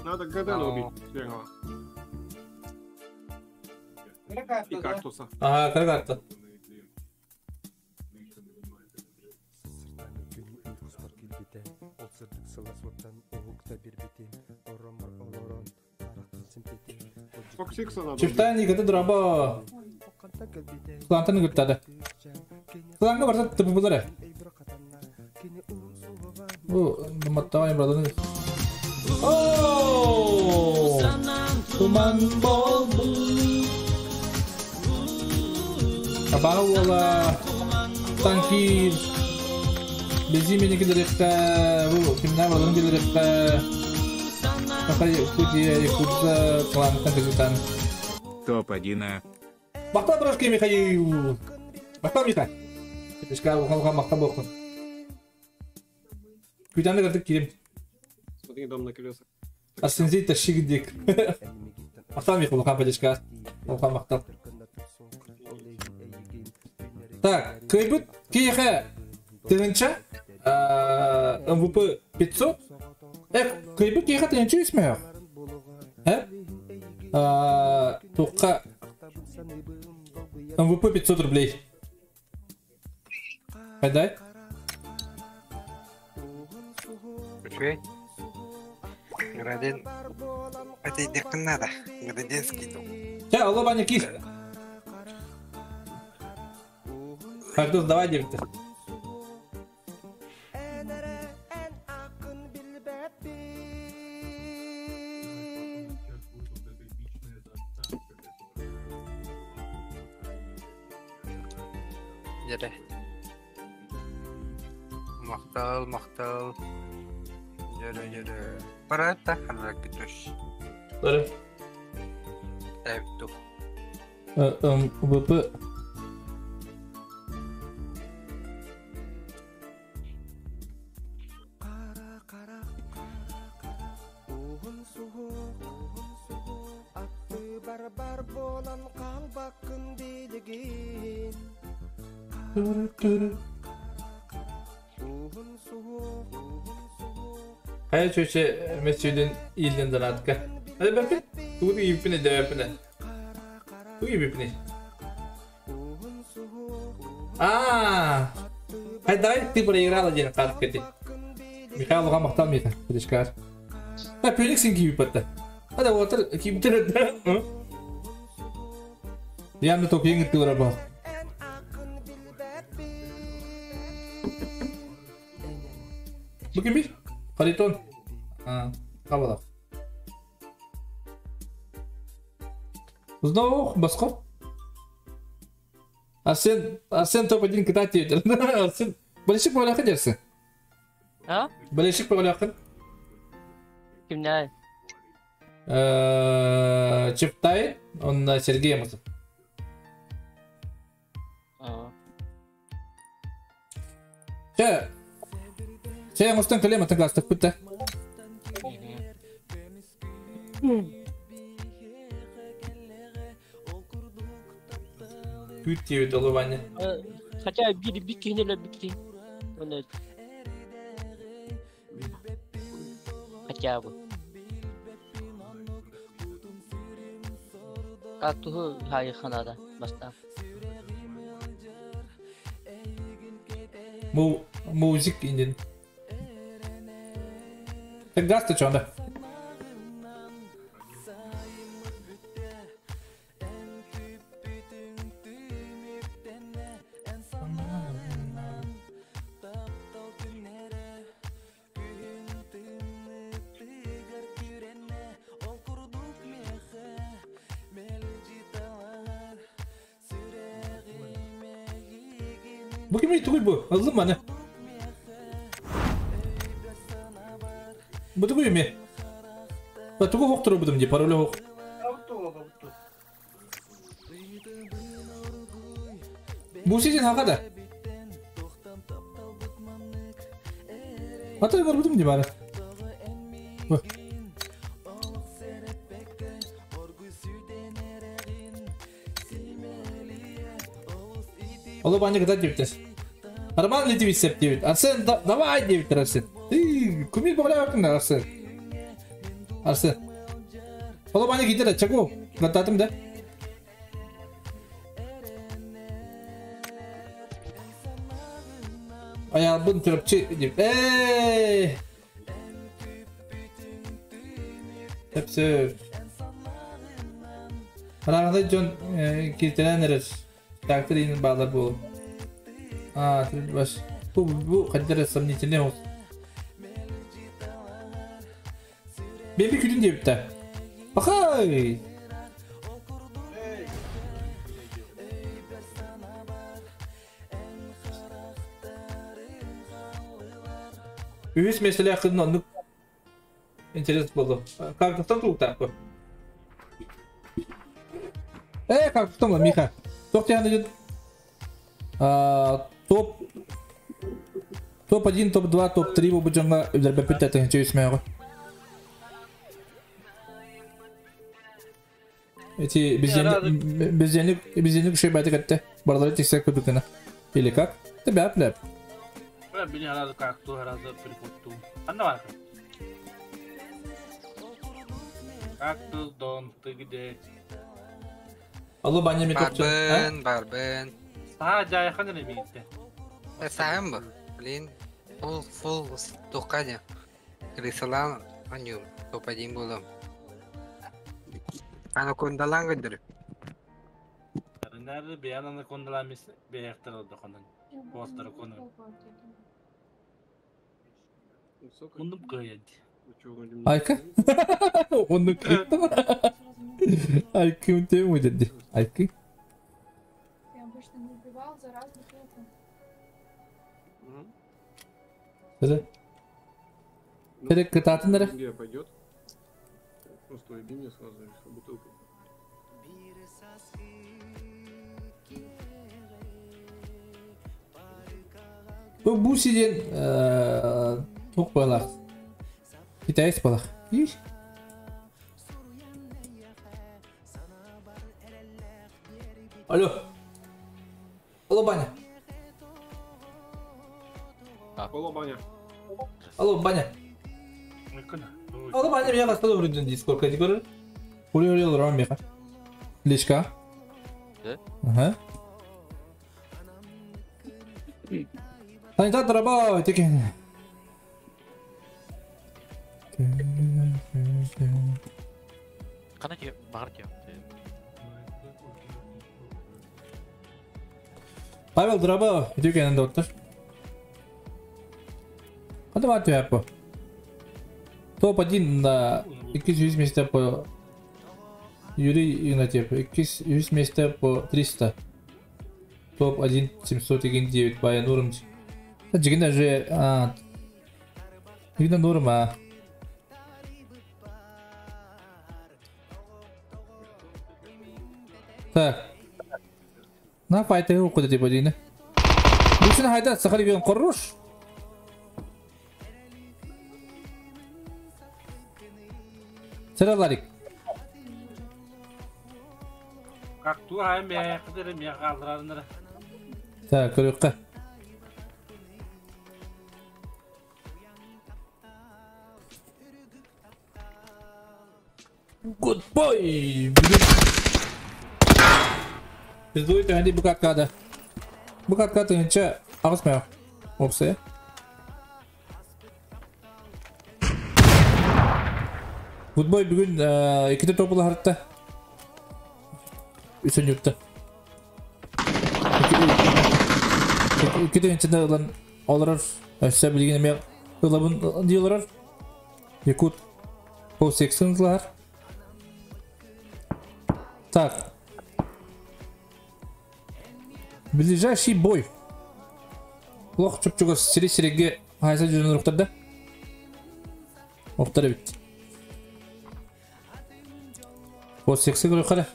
[SPEAKER 7] Надо Гадена убить. Первого. И кактуса.
[SPEAKER 1] Aha kara kartı.
[SPEAKER 7] Фоксикса надо убить.
[SPEAKER 1] Çiftten yıkadı drama. Kulantını gırtladı. Kulantını varsa tıpı bulur. Bu matta var burada. Oh! Tuman bol. Kabağı ola. Sanki bizim yeni giderek bu kimler var giderek какая худая курса планка капитан.
[SPEAKER 3] Топ-1.
[SPEAKER 1] Мақта брошки Михаил. Мақта Михаил. Ишка ухам мақта бохун. Күйдәнді кірдік керем.
[SPEAKER 7] Смотри, дом на колесах.
[SPEAKER 1] Асензей тащи гидек. Мақта Михаил ухам падешка. Ухам мақта. Так, көйбіт кейхе тігінші МВП 500. Көйбіт кейхе тігінші есмей ақ. Тоққа МВП 500 рублей. Қайдай?
[SPEAKER 5] Окей. Градин. Это и дырка надо. Градинский дом.
[SPEAKER 1] Ча, алло, Баня, кис. Картуз, давай, девки.
[SPEAKER 5] Jadi. Maktal. Jadi. Parata harus terus.
[SPEAKER 1] Sorry.
[SPEAKER 5] Tuh.
[SPEAKER 1] МВП. Hayır çöçe mescidin iyiliğinden artık. Hadi bakın. Tuğdu ipine de yapına. Tuğdu ipine. Hadi давай ты проиграла один карт. Михаил оған мақтал Миха. Перешкар. Пөйнік сен кейіп бәтті. Ада отыр, кейіп тұрады. Ямды топ еңгіт кілер бар. Бұл кім бей? Қаритон. Қабалақ. Узнал басқа? Арсен топ-1 кітат дейдер. Арсен, білешік по олақын дерсің?
[SPEAKER 8] А?
[SPEAKER 1] Білешік по олақын?
[SPEAKER 8] Кімне?
[SPEAKER 1] Чептай, он Сергей Амосов. Че Амостан калема тагастық бұтта? Күт дейбіт олы бәне.
[SPEAKER 8] Хотя bir кинелі біккен. Оны... Хотя бы. Как туху хайы ханада баста.
[SPEAKER 1] Музик инден. Тагаста чонда. Bu kim itu bu? Azlı mana? Bu da bu mi? Batu ko hoktur bu diye parole hok. Bu sizin hakada. Hatta var bu diye bari. Bu. Allah banyak kata ciptas. Arman leti bisep cipit. Arsen, давай cipit Arsen. Kumil boleh apa kena Arsen? Arsen. Allah banyak kita dah cakap. Kata tem dah. Ayah pun tercip cipit. Hepsi. Arada John kita neres. Takdir ini bağlar bu. Tabii baş. Bu kadar samimiyetli olsun. Ben bir külün diye bitti. Bakay. Üvüs mesele hakkında anlık interes buldu. Kalktıktan soğuk takı. Kalktıktan mı Mika? Çok yandı. Топ 1, топ 2, топ 3 bu bıcanga üzerinde püttetin çöy ismi yok. Eti biz yeni şey batık etti. Barları tiksek kötükene. Или как? Tabi yapla.
[SPEAKER 6] Beni herhalde kalktı, herhalde perikottu. Anne var mı? Kalktı, dondu gide.
[SPEAKER 1] Allah banya mi topçu?
[SPEAKER 5] Barben.
[SPEAKER 6] Saha jayakhan ne bitti?
[SPEAKER 5] Saham bu. Blin full tokanya. Risalan anyu topadin bulam. Anakondalan gönderiyor.
[SPEAKER 6] Nerede bir yana kondalanmış bir hektar oldu konun. Postları konu. Bunu koydu.
[SPEAKER 1] Ayka? Onu kırdı mı? Ayka mı değil mi dedi? Ayka? Hadi. Перед кататын нere?
[SPEAKER 7] Где пойдет? Просто уйди мне сразу бутылку.
[SPEAKER 1] Bu sizin çok balak. Hikayesi balak. İyi. Alo. Alo Banya.
[SPEAKER 7] Алло, Баня.
[SPEAKER 1] Alo Banya. Alo Banya меня осталось вроде на Discord категории. Улетел рам меха. Личка.
[SPEAKER 8] Да?
[SPEAKER 1] Ага. Санитар работает, таки. Павел Дроба, видео доктор. Куда мать я по? Топ-1 на 200 места по Юрий Игнатьев, 200 места по 300. Топ-1 709 по Нурмч. Жигна же Жигна Нурма. Так. На файте куда ты подина? Бушина хайда сахариган корруш. Сараларик.
[SPEAKER 6] Как ту хайм я кадерим я калдырандар.
[SPEAKER 1] Так, көрөккө. Good boy. Biz bu hadi bu katkada. Bu katkada önce ağızmıyor. Opsaya. Good boy bugün ikide toplu harita. Üçüncü yurtta. İkide içinde olan olarak size bilgini mi ılabın diyorlar. Yakut po 80'lar. Так. Ближайший бой. Плохо чуп-чуга сири-сириге хайса жүрген руқтарда. Оқтары бит. По 80 көрі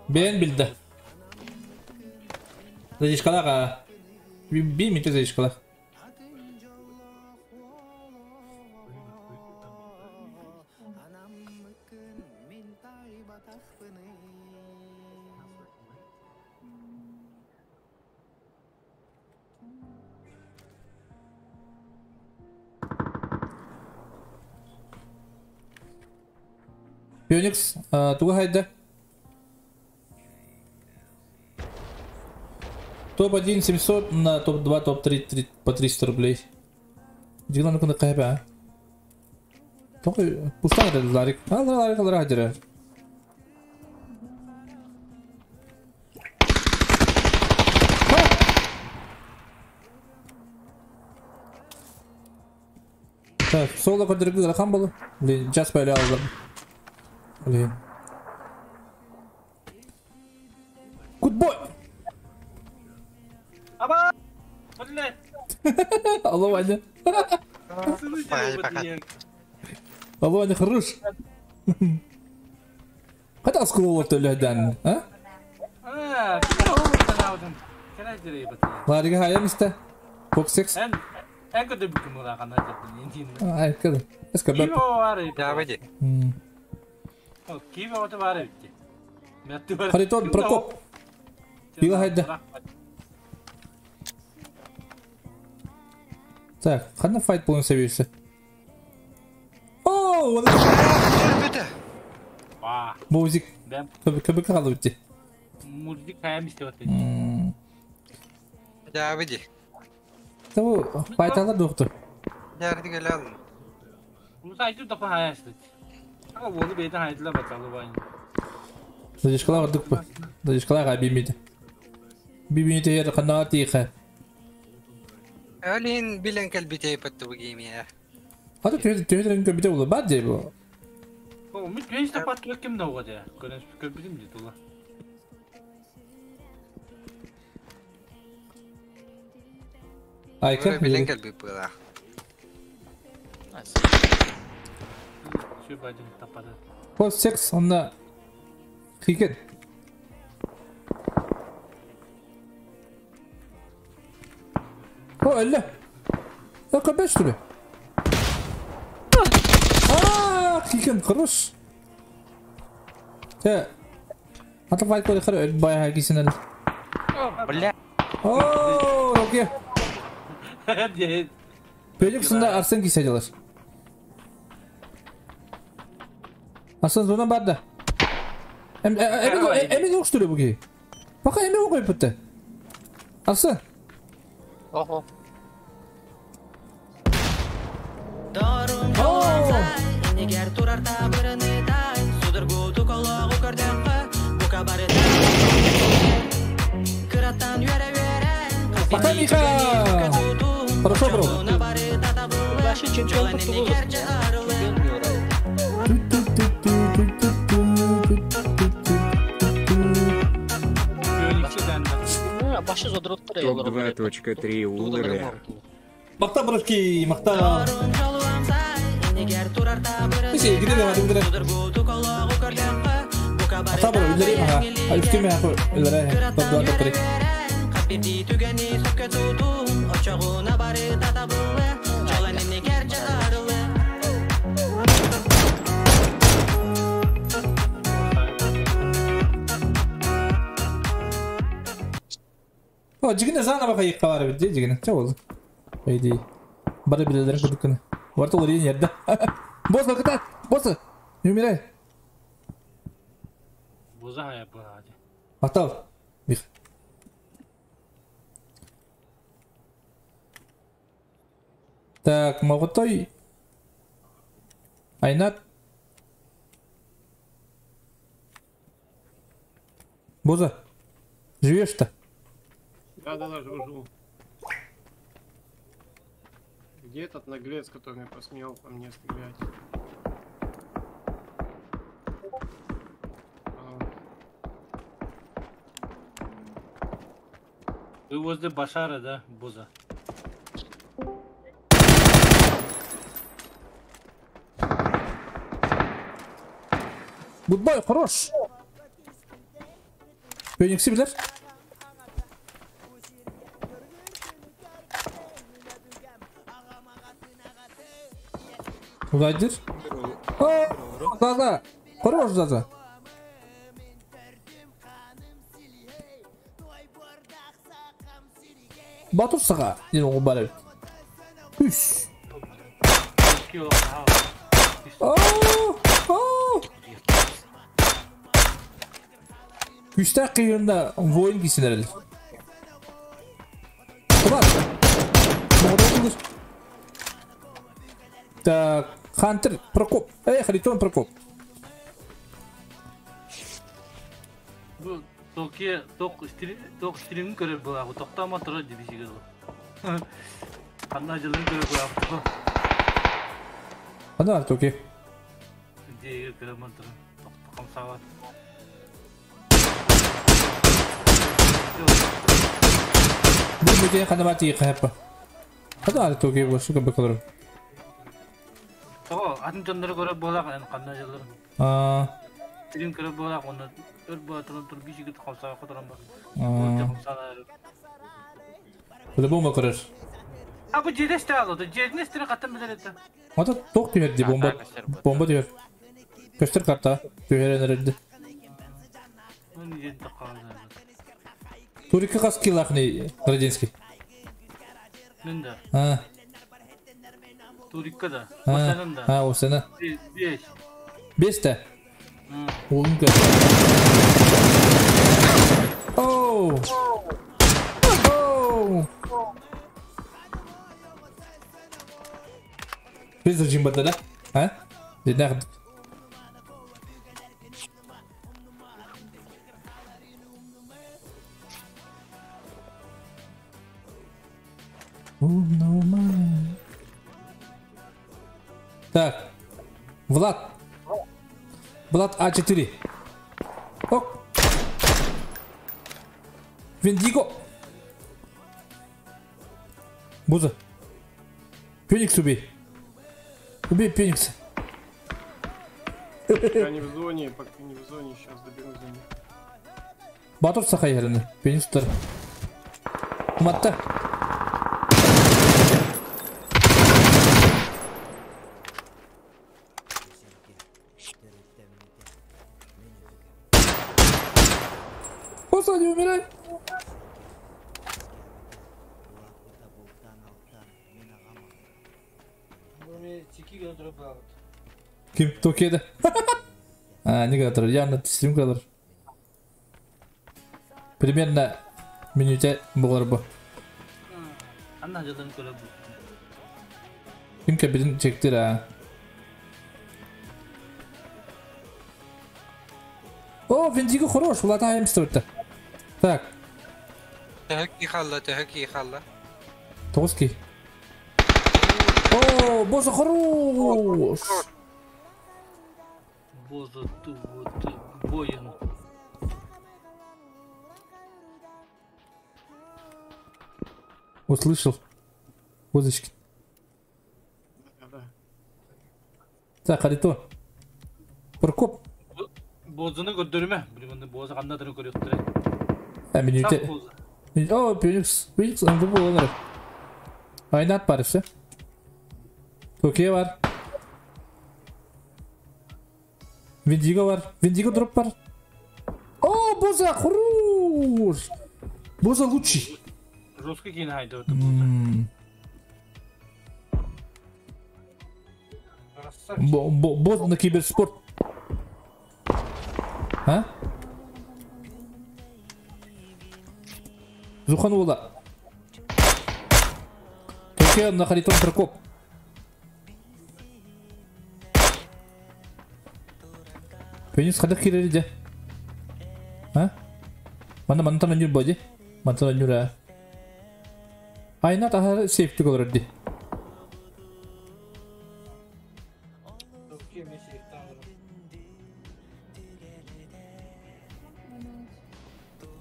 [SPEAKER 1] Бен білді. Задешкалаға. Bir minut задешкалақ. Phoenix, туга хайда. Топ-1 700 на топ-2, топ-3 по 300 рублей. Дигла ну-ка накайба. Только пустан это ларик. Ларик хаджира. Так, соло кодыргы рахам болу. Блин, час пойли алdım. Блин. Good boy.
[SPEAKER 6] Аба! Блядь!
[SPEAKER 1] Алло, Ваня. Алло, Ваня, хорош. Хата скулу то ледан, а? Ларига хая мисте. Топ 6.
[SPEAKER 6] En kötü bir gün olarak anlayacak bunu.
[SPEAKER 1] Ay, kada. Eska bak.
[SPEAKER 6] Kimi o var ya?
[SPEAKER 5] Давайте.
[SPEAKER 6] Kimi o da var ya?
[SPEAKER 1] Харитон Прокоп. Била хайда. Так, қандай файт болуын себебісі? Ооо, оны... Музик. Көбі қалды өтте.
[SPEAKER 6] Музик қайам істеп өтте.
[SPEAKER 5] Давайте.
[SPEAKER 1] Табу, файт алар доқты.
[SPEAKER 5] Ярды келе алын.
[SPEAKER 6] Бұл сайтыр тапы хая істеді. Ага, оны бейден хайдыла бачалы байын.
[SPEAKER 1] Дадешкалаға дұқ ба? Дадешкалаға беймейді. Беймейді ер қаннаға тейқі.
[SPEAKER 5] Алин билен кәлбетей патты бұл геймия.
[SPEAKER 1] Хады түйедерін көбіде олы бар дей бұл.
[SPEAKER 6] Мен түйен істеп патты өккем науға де. Көбідім деді ола.
[SPEAKER 1] Айка?
[SPEAKER 5] Билен кәлбет бұла.
[SPEAKER 6] Şu bacım tapadı.
[SPEAKER 1] Post 6 onunla Hiken. O öyle. Yok 5 türü. Hiken kırış. Ya. Hatta fight kodu kırı bayağı herkesin el. Ooo, okey. Böyle kısımda Arslan giysecalar. Arslan zona barda. Emin yok duruyor bu ki. Bak emin yok yapıttı. Arslan.
[SPEAKER 8] Oho.
[SPEAKER 2] Дарым жауансай, егер турарда бірінідай, судыргу тұқылығы көрдіңгі, бұқа барыда. Кіра Кыраттан үйрәверән
[SPEAKER 1] Пока, Миха! Хорошо, бро.
[SPEAKER 8] Ваши чемпион Португалии. Başı zadrottır ya.
[SPEAKER 3] Топ 2.3 УЛР.
[SPEAKER 1] Мақта, брошки, мақта. Неше, gidelim hadi gidelim. Maqta bro, ileri maha. Ay üstüme yapı, ileri. Top 2.3. О, жигине зана бака екқа барып еді, жигине. Ча болды. Айди. Бары билелерін күдік күні. Варта олар ең ерді. Бос бақыта! Босы! Не умирай!
[SPEAKER 6] Боза хая пырады.
[SPEAKER 1] Атал. Бих. Так, Моготой. Айнат. Боза. Живешь-то?
[SPEAKER 7] Да, живу. Где этот наглец, который посмел по мне стрелять?
[SPEAKER 6] Вы возле Башара, да, Боза?
[SPEAKER 1] Гудбай, хорош. Феникс билер. Удайдыр. О, Заза. Хорош, Заза. Батыр саға. Ден оғы бары. Үш. Күшті қиырында воин кейсінер әлі. Құбар. Мұғыда өтіңдір. Так, Хантер, Прокоп. Харитон, Прокоп.
[SPEAKER 6] Bu Tokyo tok stream'in görev bu abi. Tokta ama tıra dibi şey geldi. Kanacılığın görev bu abi.
[SPEAKER 1] Hadi artık okey.
[SPEAKER 6] Diye görev mantıra. Tokta kamsa var.
[SPEAKER 1] Bu müdeye kademati yıkayıp. Hadi artık okey bu. Şükür bakalım.
[SPEAKER 6] Tamam, atın canları görev bu abi. Kanacılığın. Stream görev bu abi. Onu bir şey git kamsa kadar
[SPEAKER 1] Böyle bomba kurar.
[SPEAKER 6] Abi Cedes de aldı. Cedes de katın bize etti.
[SPEAKER 1] Hatta tok diyor diye bomba diyor. Göster karta. Tüyere nerede?
[SPEAKER 6] Onu yedi kaldı.
[SPEAKER 1] Turiki kas kilakni Gradinski.
[SPEAKER 6] Nende?
[SPEAKER 1] Ha.
[SPEAKER 6] Turika'da. O senin de.
[SPEAKER 1] Ha o sene.
[SPEAKER 6] 5.
[SPEAKER 1] 5 de. Oğlum gel. Oh. Oh. Biz de cimbada da. Ha? De nerede? Oh no man. Так. Влад. Влад А4. Ок. Вендиго. Буза. Феникс убей. Убей Феникса.
[SPEAKER 7] Пока не в зоне, сейчас доберусь до них.
[SPEAKER 1] Батур сахай herhalde. Феникс tutar. Matta. Господи, умирай! Kim? Tokyo'da. Не kadar? Yanında stream kadar. Примерно минуте болар bu.
[SPEAKER 6] Anacılığın görev bu.
[SPEAKER 1] Kim ki birini çektir ha. О, Вендиго хорош, Влад А4. Так.
[SPEAKER 5] Тәһәк ихалла.
[SPEAKER 1] Тоски. О, боже, хорош!
[SPEAKER 6] Боза ту вот боин.
[SPEAKER 1] Услышал. Козочки.
[SPEAKER 7] Да-да.
[SPEAKER 1] Так, Харитон. Прокоп.
[SPEAKER 6] Бозаны көрдөрүмө. Билгенде боза кандадыр көрөттүр.
[SPEAKER 1] Мен
[SPEAKER 6] Сак
[SPEAKER 1] үйте.
[SPEAKER 6] боза.
[SPEAKER 1] О, Пеникс аңды болар. Айнат бар ise. Токия бар. Виндиго бар. Виндиго дроп бар. О, боза, хорош! Боза лучший.
[SPEAKER 6] Жестко кийин айда өтүп боза.
[SPEAKER 1] Боз на киберспорт. А? Зуханула. Токия на Харитон Прокоп. Пенис хадак кирери де. А? Mana tanıyor body. Mana tanıyor ha. Ayna daha safety olur di.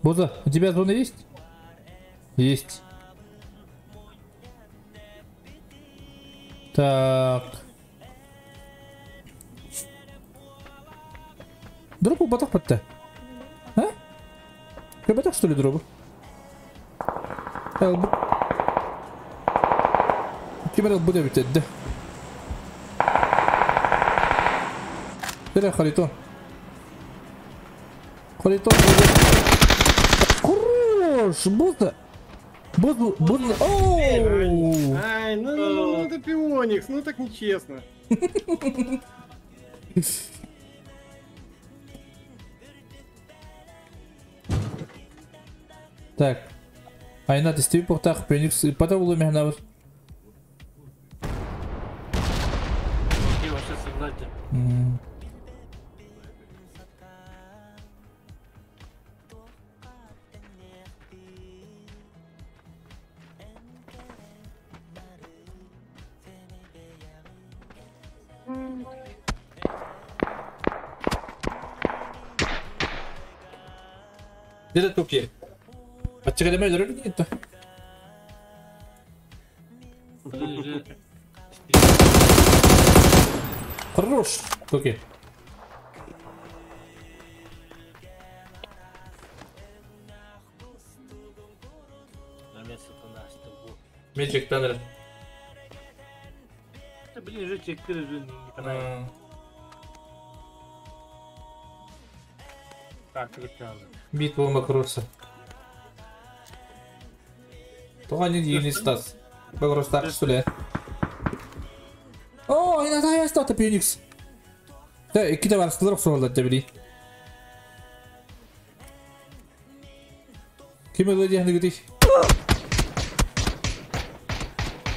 [SPEAKER 1] Боза, у тебя зона есть? Есть. Так. Дропу батак патта. А? Батак что ли дропу? Элбу. Кемер элбу да битеді. Дәрі Харитон. Харитон. Хорош! Боза! Боза! Оу!
[SPEAKER 7] Ай, ну это пионикс, ну так нечестно.
[SPEAKER 1] Так. Айна, ты стиви портах, Пеникс, пата улы мехнавыр.
[SPEAKER 6] И вообще согласен.
[SPEAKER 1] Где Токия? Бачка демей дөрөп кетті. Хорош, Токия. Мечек таныр.
[SPEAKER 6] Блин, же чектер же не канал. Так, чалды.
[SPEAKER 1] Битва Макроса. Туған еді Стас. Макрос так что ли? О, айна тая статы Пеникс. Да, ikide var sılırık soruldu debili. Kim öldü diye gidik?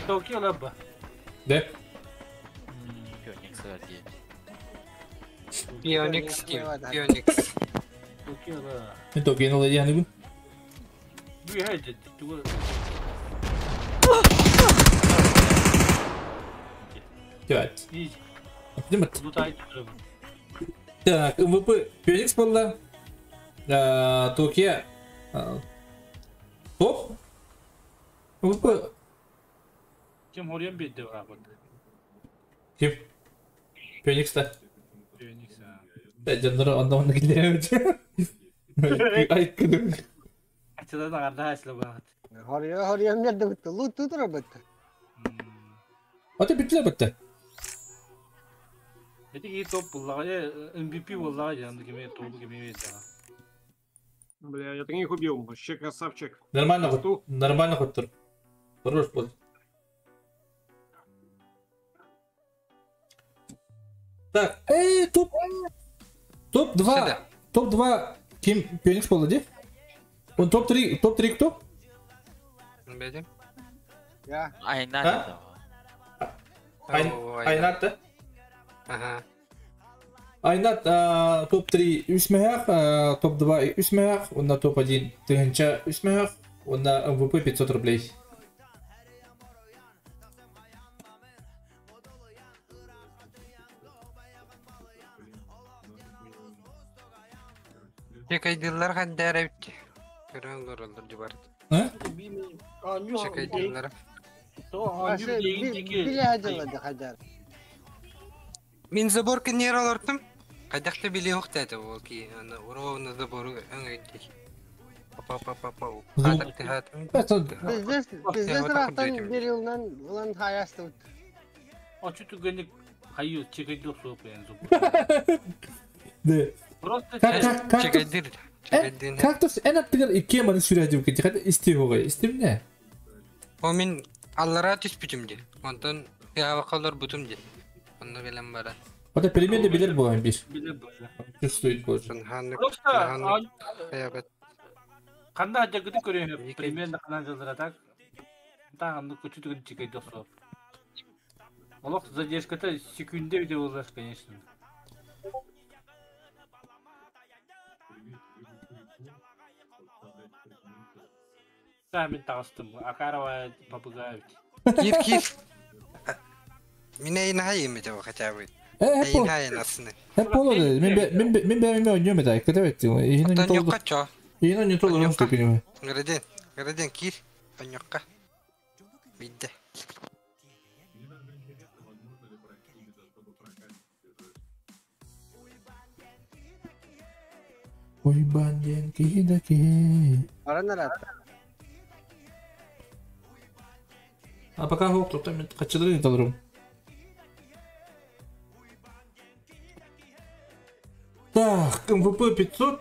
[SPEAKER 6] Tokyo labba.
[SPEAKER 1] De.
[SPEAKER 5] Pionix kim? Pionix.
[SPEAKER 6] Tokyo la.
[SPEAKER 1] Ne Tokia'nın öldü diye gün?
[SPEAKER 6] Bir haydi.
[SPEAKER 1] Evet.
[SPEAKER 6] İyi.
[SPEAKER 1] Değil mi?
[SPEAKER 6] Bu tayt.
[SPEAKER 1] Так, МВП Пеникс была. Токия. Топ? МВП.
[SPEAKER 6] Kim oraya bir de var burada.
[SPEAKER 1] Kim? Phoenix'te.
[SPEAKER 6] Phoenix ha.
[SPEAKER 1] Canları anlamına gidiyor. Ay kıdım.
[SPEAKER 6] Açıdan da karda haşla bak.
[SPEAKER 5] Harya nerede bitti? Loot da bitti.
[SPEAKER 1] Hadi bitti de bitti.
[SPEAKER 6] Эти и топ была, MVP была, я на гейме топ гейме видела.
[SPEAKER 7] Бля, я таких убил, вообще красавчик.
[SPEAKER 1] Нормально хоть тур. Хорош был. Так, топ 2. Топ 2 Ким Пеникс был, да? Он топ 3 кто?
[SPEAKER 5] Benim. Ya.
[SPEAKER 1] Айнат. Айнат, да?
[SPEAKER 5] Ага.
[SPEAKER 1] Айнат топ 3 үсмәһәк, топ 2 үсмәһәк, онда топ 1 тыгынча үсмәһәк, Он на МВП 500 рублей.
[SPEAKER 5] Çekaydılar kadar bitti. Görüyorum görüldür civarı.
[SPEAKER 1] А?
[SPEAKER 5] Çekaydılar. Min zaborka nere alardım? Kadakta bile yok dedi o ki. Oranın zaboru öngeydi. Papa. Kadakta hatım.
[SPEAKER 8] Bizde sıraktan bir yıldan ulan hayastı.
[SPEAKER 6] Açı tükenlik hayır çekildi soğuk yani.
[SPEAKER 1] Да.
[SPEAKER 6] Просто
[SPEAKER 5] Çekaydır.
[SPEAKER 1] Кактус en attığın ikiye manı süreci bu ki. Hadi istiyor hoğay. İstim ne?
[SPEAKER 5] O min allara tüspücümdü. Ondan ya bakalım butumdu. Onu bilen bana.
[SPEAKER 1] O da premier de bilir bu oyun bir.
[SPEAKER 6] bile böyle.
[SPEAKER 1] Чувствует позже.
[SPEAKER 6] Просто
[SPEAKER 5] Evet.
[SPEAKER 6] кандай ажагды көрөм примерно кандай жазылат та аны көчүтүгүн чекейди окшоп олок задержката секундде деп болот конечно мен тагыстым акарова попугай
[SPEAKER 5] Kir. Mine yine hayır mı cevap kaçağı?
[SPEAKER 1] Hep o.
[SPEAKER 5] Hayır aslında.
[SPEAKER 1] Hep olur. Ben oynuyorum da. Kadar ettim. Yine
[SPEAKER 5] Tan
[SPEAKER 1] ne
[SPEAKER 5] yok
[SPEAKER 1] oldu?
[SPEAKER 5] kaçağı.
[SPEAKER 1] Yine ne oldu? Nasıl yapayım?
[SPEAKER 5] Gradin kir. Tan yok ka. Bitti.
[SPEAKER 1] Oy banyen kidaki.
[SPEAKER 8] Para nerede?
[SPEAKER 1] Apakah hook tuh kaçırır ya alırım. Так, МВП 500,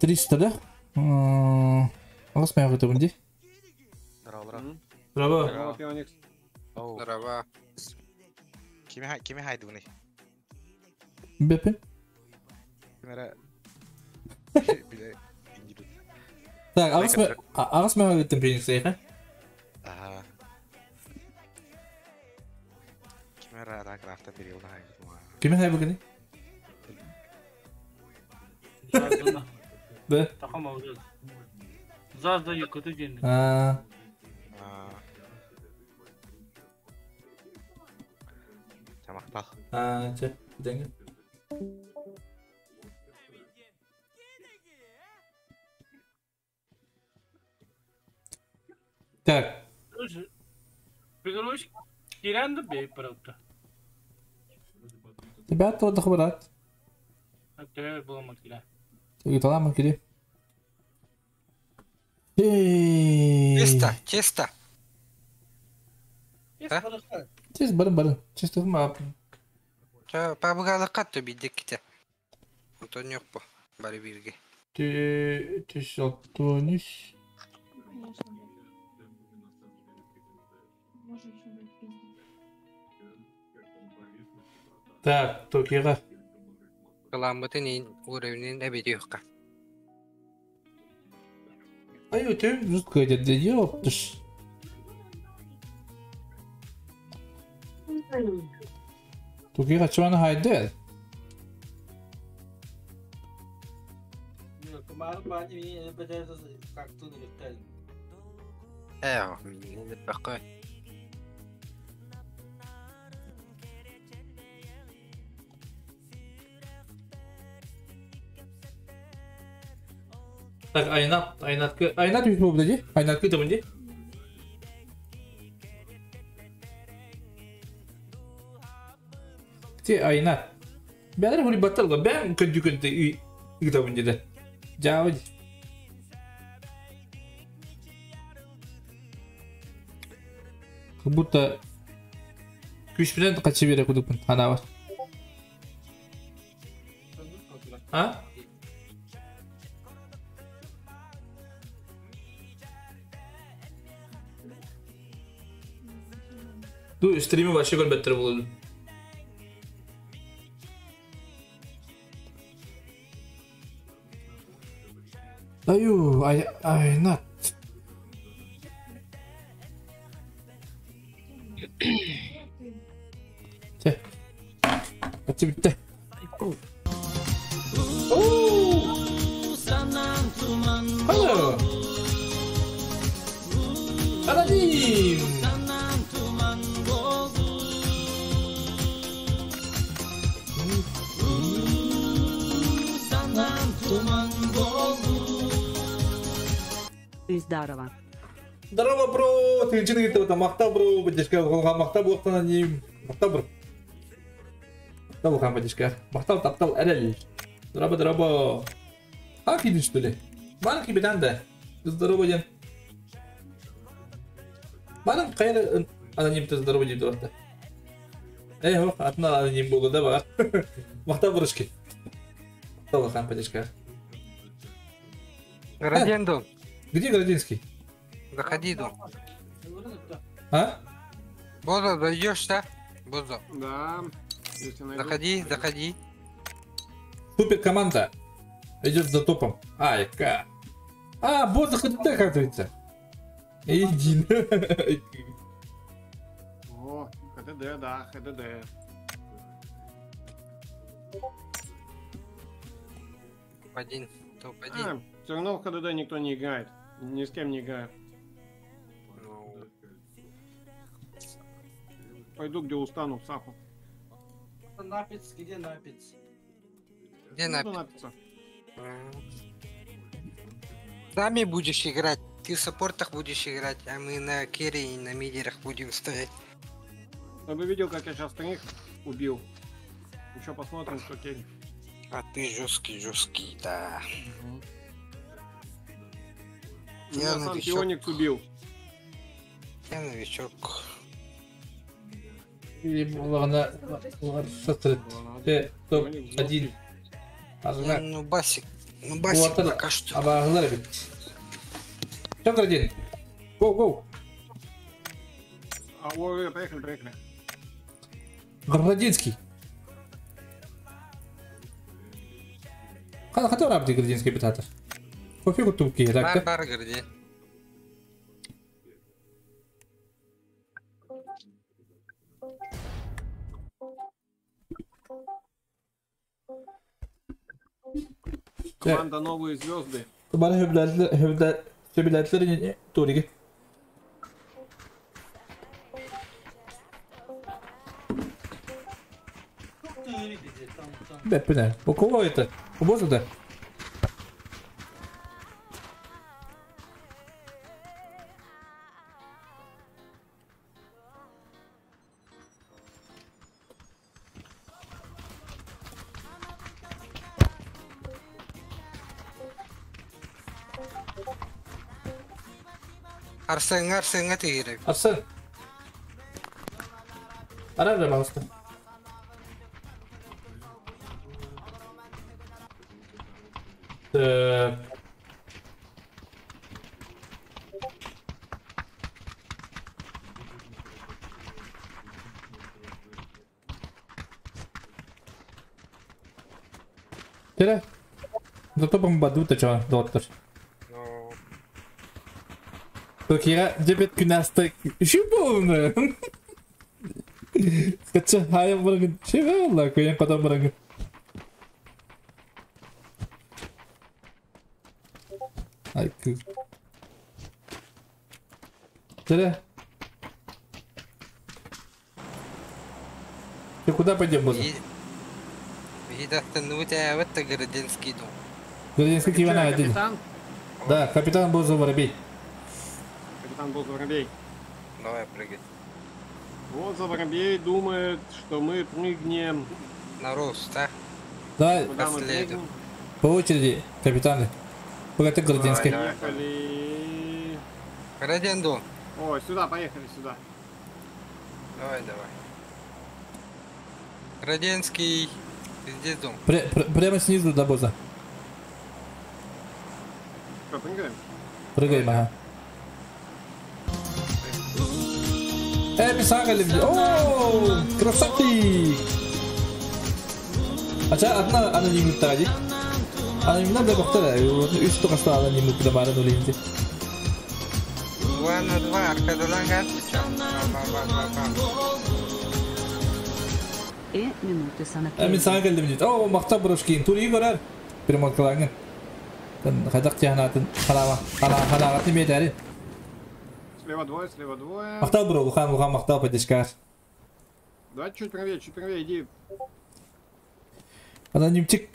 [SPEAKER 1] 300, да? Алыс моя это вынди. Здорово.
[SPEAKER 7] Пионикс.
[SPEAKER 5] Merhaba.
[SPEAKER 9] Kime haydi bunu?
[SPEAKER 1] Бепе.
[SPEAKER 9] Kimere bir de İngiliz.
[SPEAKER 1] Так, алыс моя это принесей, ha?
[SPEAKER 9] Aha. Kimere Minecraft'ta bir yolda haydi bunu.
[SPEAKER 1] Kime hay bugün? Да.
[SPEAKER 6] таком алды зазда екөтө жөнү
[SPEAKER 9] Tamam bak.
[SPEAKER 1] Че, деньги. Так.
[SPEAKER 6] Пригорож тиренди бей правда
[SPEAKER 1] Тебя тоже хватает.
[SPEAKER 6] Актер было макила
[SPEAKER 1] Itu lama kiri.
[SPEAKER 5] Чисто.
[SPEAKER 1] Чист bareng. Чисто maaf.
[SPEAKER 5] Пабыгалы катты бидик ките. Онтон yok bu. Bari birge.
[SPEAKER 1] Тишалтониш. Так, Токига.
[SPEAKER 5] Kılamıtın uğrevinin ebedi yok ka.
[SPEAKER 1] Ay ötüm rüzgar dedi yoktur. Токига чуана haydi.
[SPEAKER 6] Kemarin banyak pada kartun dekat.
[SPEAKER 5] Mini bakay.
[SPEAKER 1] Так, Айнат yüz bu dedi. Aynat kı tamam. Aynat. Ben de batal ga ben kötü gitamın dedi. Jauh. Будто güç bilen kaçı bir kudupun hana var. Ha? Dur stream'i başka gol better bulalım. Ayo, Aynat. Cek. Kaçı bitti. Halo. Аноним!
[SPEAKER 10] Здорово.
[SPEAKER 1] Здорово, бро! Ты че это махта, бро? Батишка, махта был аноним. Махта, бро. Махта был батишка. Махта таптал эрел. Здорово. Как идешь, что ли? Маленький беданда. Здорово, ден. Маленький кайра аноним-то здорово, ден, дурата. Эх, одна аноним было, да, махта брышки. Махта был батишка.
[SPEAKER 5] Градиенду.
[SPEAKER 1] Где Градинский?
[SPEAKER 5] Заходи, дом.
[SPEAKER 1] А?
[SPEAKER 5] Боза, дойдешь, да? Боза.
[SPEAKER 7] Да. Если найду.
[SPEAKER 5] Заходи.
[SPEAKER 1] Супер команда. Идет за топом. Ай, ка. А, бот заходит, оказывается. Иди.
[SPEAKER 7] О, ХДД, да, ХДД.
[SPEAKER 5] Топ-1. Топ-1.
[SPEAKER 7] Все равно в ХДД никто не играет. Ни с кем не играет. Пойду, где устану, в сапу.
[SPEAKER 6] Напиц, где напиц?
[SPEAKER 5] Где
[SPEAKER 7] Буду
[SPEAKER 5] напить?
[SPEAKER 7] напиться.
[SPEAKER 5] Сами будешь играть. Ты в саппортах будешь играть, а мы на керри и на мидерах будем стоять.
[SPEAKER 7] Ты бы видел, как я сейчас троих убил. Еще посмотрим, что керри.
[SPEAKER 5] А ты жесткий, да.
[SPEAKER 7] Я сам
[SPEAKER 5] новичок.
[SPEAKER 7] Фионикс убил.
[SPEAKER 5] Я новичок.
[SPEAKER 1] Ладно, шастрит. Топ-1.
[SPEAKER 5] Ну, басик
[SPEAKER 1] Буатыр
[SPEAKER 5] пока что.
[SPEAKER 1] абағылар бит. Что, Градин? Гоу.
[SPEAKER 7] А, ой, поехали.
[SPEAKER 1] Градинский. Который абди Градинский битатор? Кофе кутубки, так?
[SPEAKER 5] Бар Градин.
[SPEAKER 7] Команда новые звезды.
[SPEAKER 1] Bana hübletlerin Torigi. Бе, пене. У кого это? У босса, да?
[SPEAKER 5] Арсенга тигрек.
[SPEAKER 1] Арсен. Ara ver mouse'da. Tira. Зато бомбадута чого, доктор. Кира, дебет күнәсті шиболны. Скача хая бұрыңын. Шиболла, көйен қадан бұрыңын. Ай, күр. Тире. Ты куда пойдем, боза?
[SPEAKER 5] Видать, ну у тебя вот Городинский дом.
[SPEAKER 1] Городинский кивана один. Да, капитан Боза Воробей.
[SPEAKER 7] Капитан Боза Воробей.
[SPEAKER 5] Давай прыгай.
[SPEAKER 7] Боза Воробей думает, что мы прыгнем.
[SPEAKER 5] На рост, да?
[SPEAKER 1] Давай,
[SPEAKER 7] Куда мы
[SPEAKER 5] Последний.
[SPEAKER 7] прыгнем?
[SPEAKER 1] по очереди, капитаны. Пока ты Городинский.
[SPEAKER 7] Поехали.
[SPEAKER 5] Городин дом.
[SPEAKER 7] Ой, сюда, поехали сюда.
[SPEAKER 5] Давай. Городинский. Ты здесь дом.
[SPEAKER 1] Прямо снизу до Боза.
[SPEAKER 7] Что, прыгаем?
[SPEAKER 1] Прыгаем, ага. Писали. О, красавчик! Ача одна анонимный тади. Анонимный да бахтара. Üç toqasta анонимный кудамары нулинти.
[SPEAKER 5] 2 на 2, аркадалан гатча.
[SPEAKER 10] Минуты
[SPEAKER 1] Мен сага келдим дейт. О, мактап брошкин. Тури көрөр. Перемоткалаңын. Хадак тянатын халава. Халага тимедери.
[SPEAKER 7] слева двое.
[SPEAKER 1] Мақтау бро, Лухан мақтау поддержка.
[SPEAKER 7] Давай чуть правее, иди.
[SPEAKER 1] Анонимчик.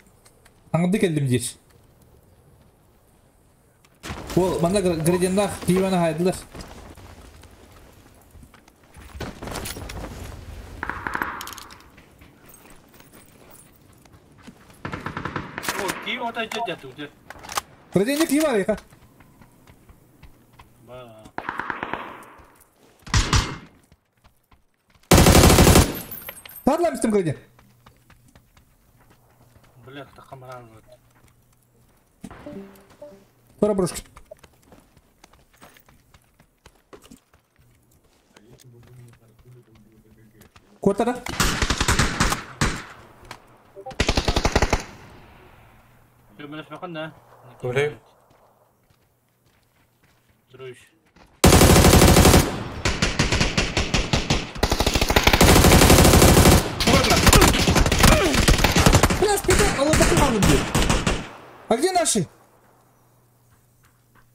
[SPEAKER 1] Аңды келдім дейш. Ол, манда градиеннақ кейуаны хайдылар.
[SPEAKER 6] О, Киев отай жет уже.
[SPEAKER 1] Градиенне кейу бар ека.
[SPEAKER 6] Ба.
[SPEAKER 1] Парламистім градиен.
[SPEAKER 6] Блях, та камеран.
[SPEAKER 1] Пора брушки. Кортада?
[SPEAKER 6] Ömür bakın da.
[SPEAKER 1] Öyle.
[SPEAKER 6] Duruş.
[SPEAKER 1] Блядь, Питер, Allah bakın aldım diyor. А где наши?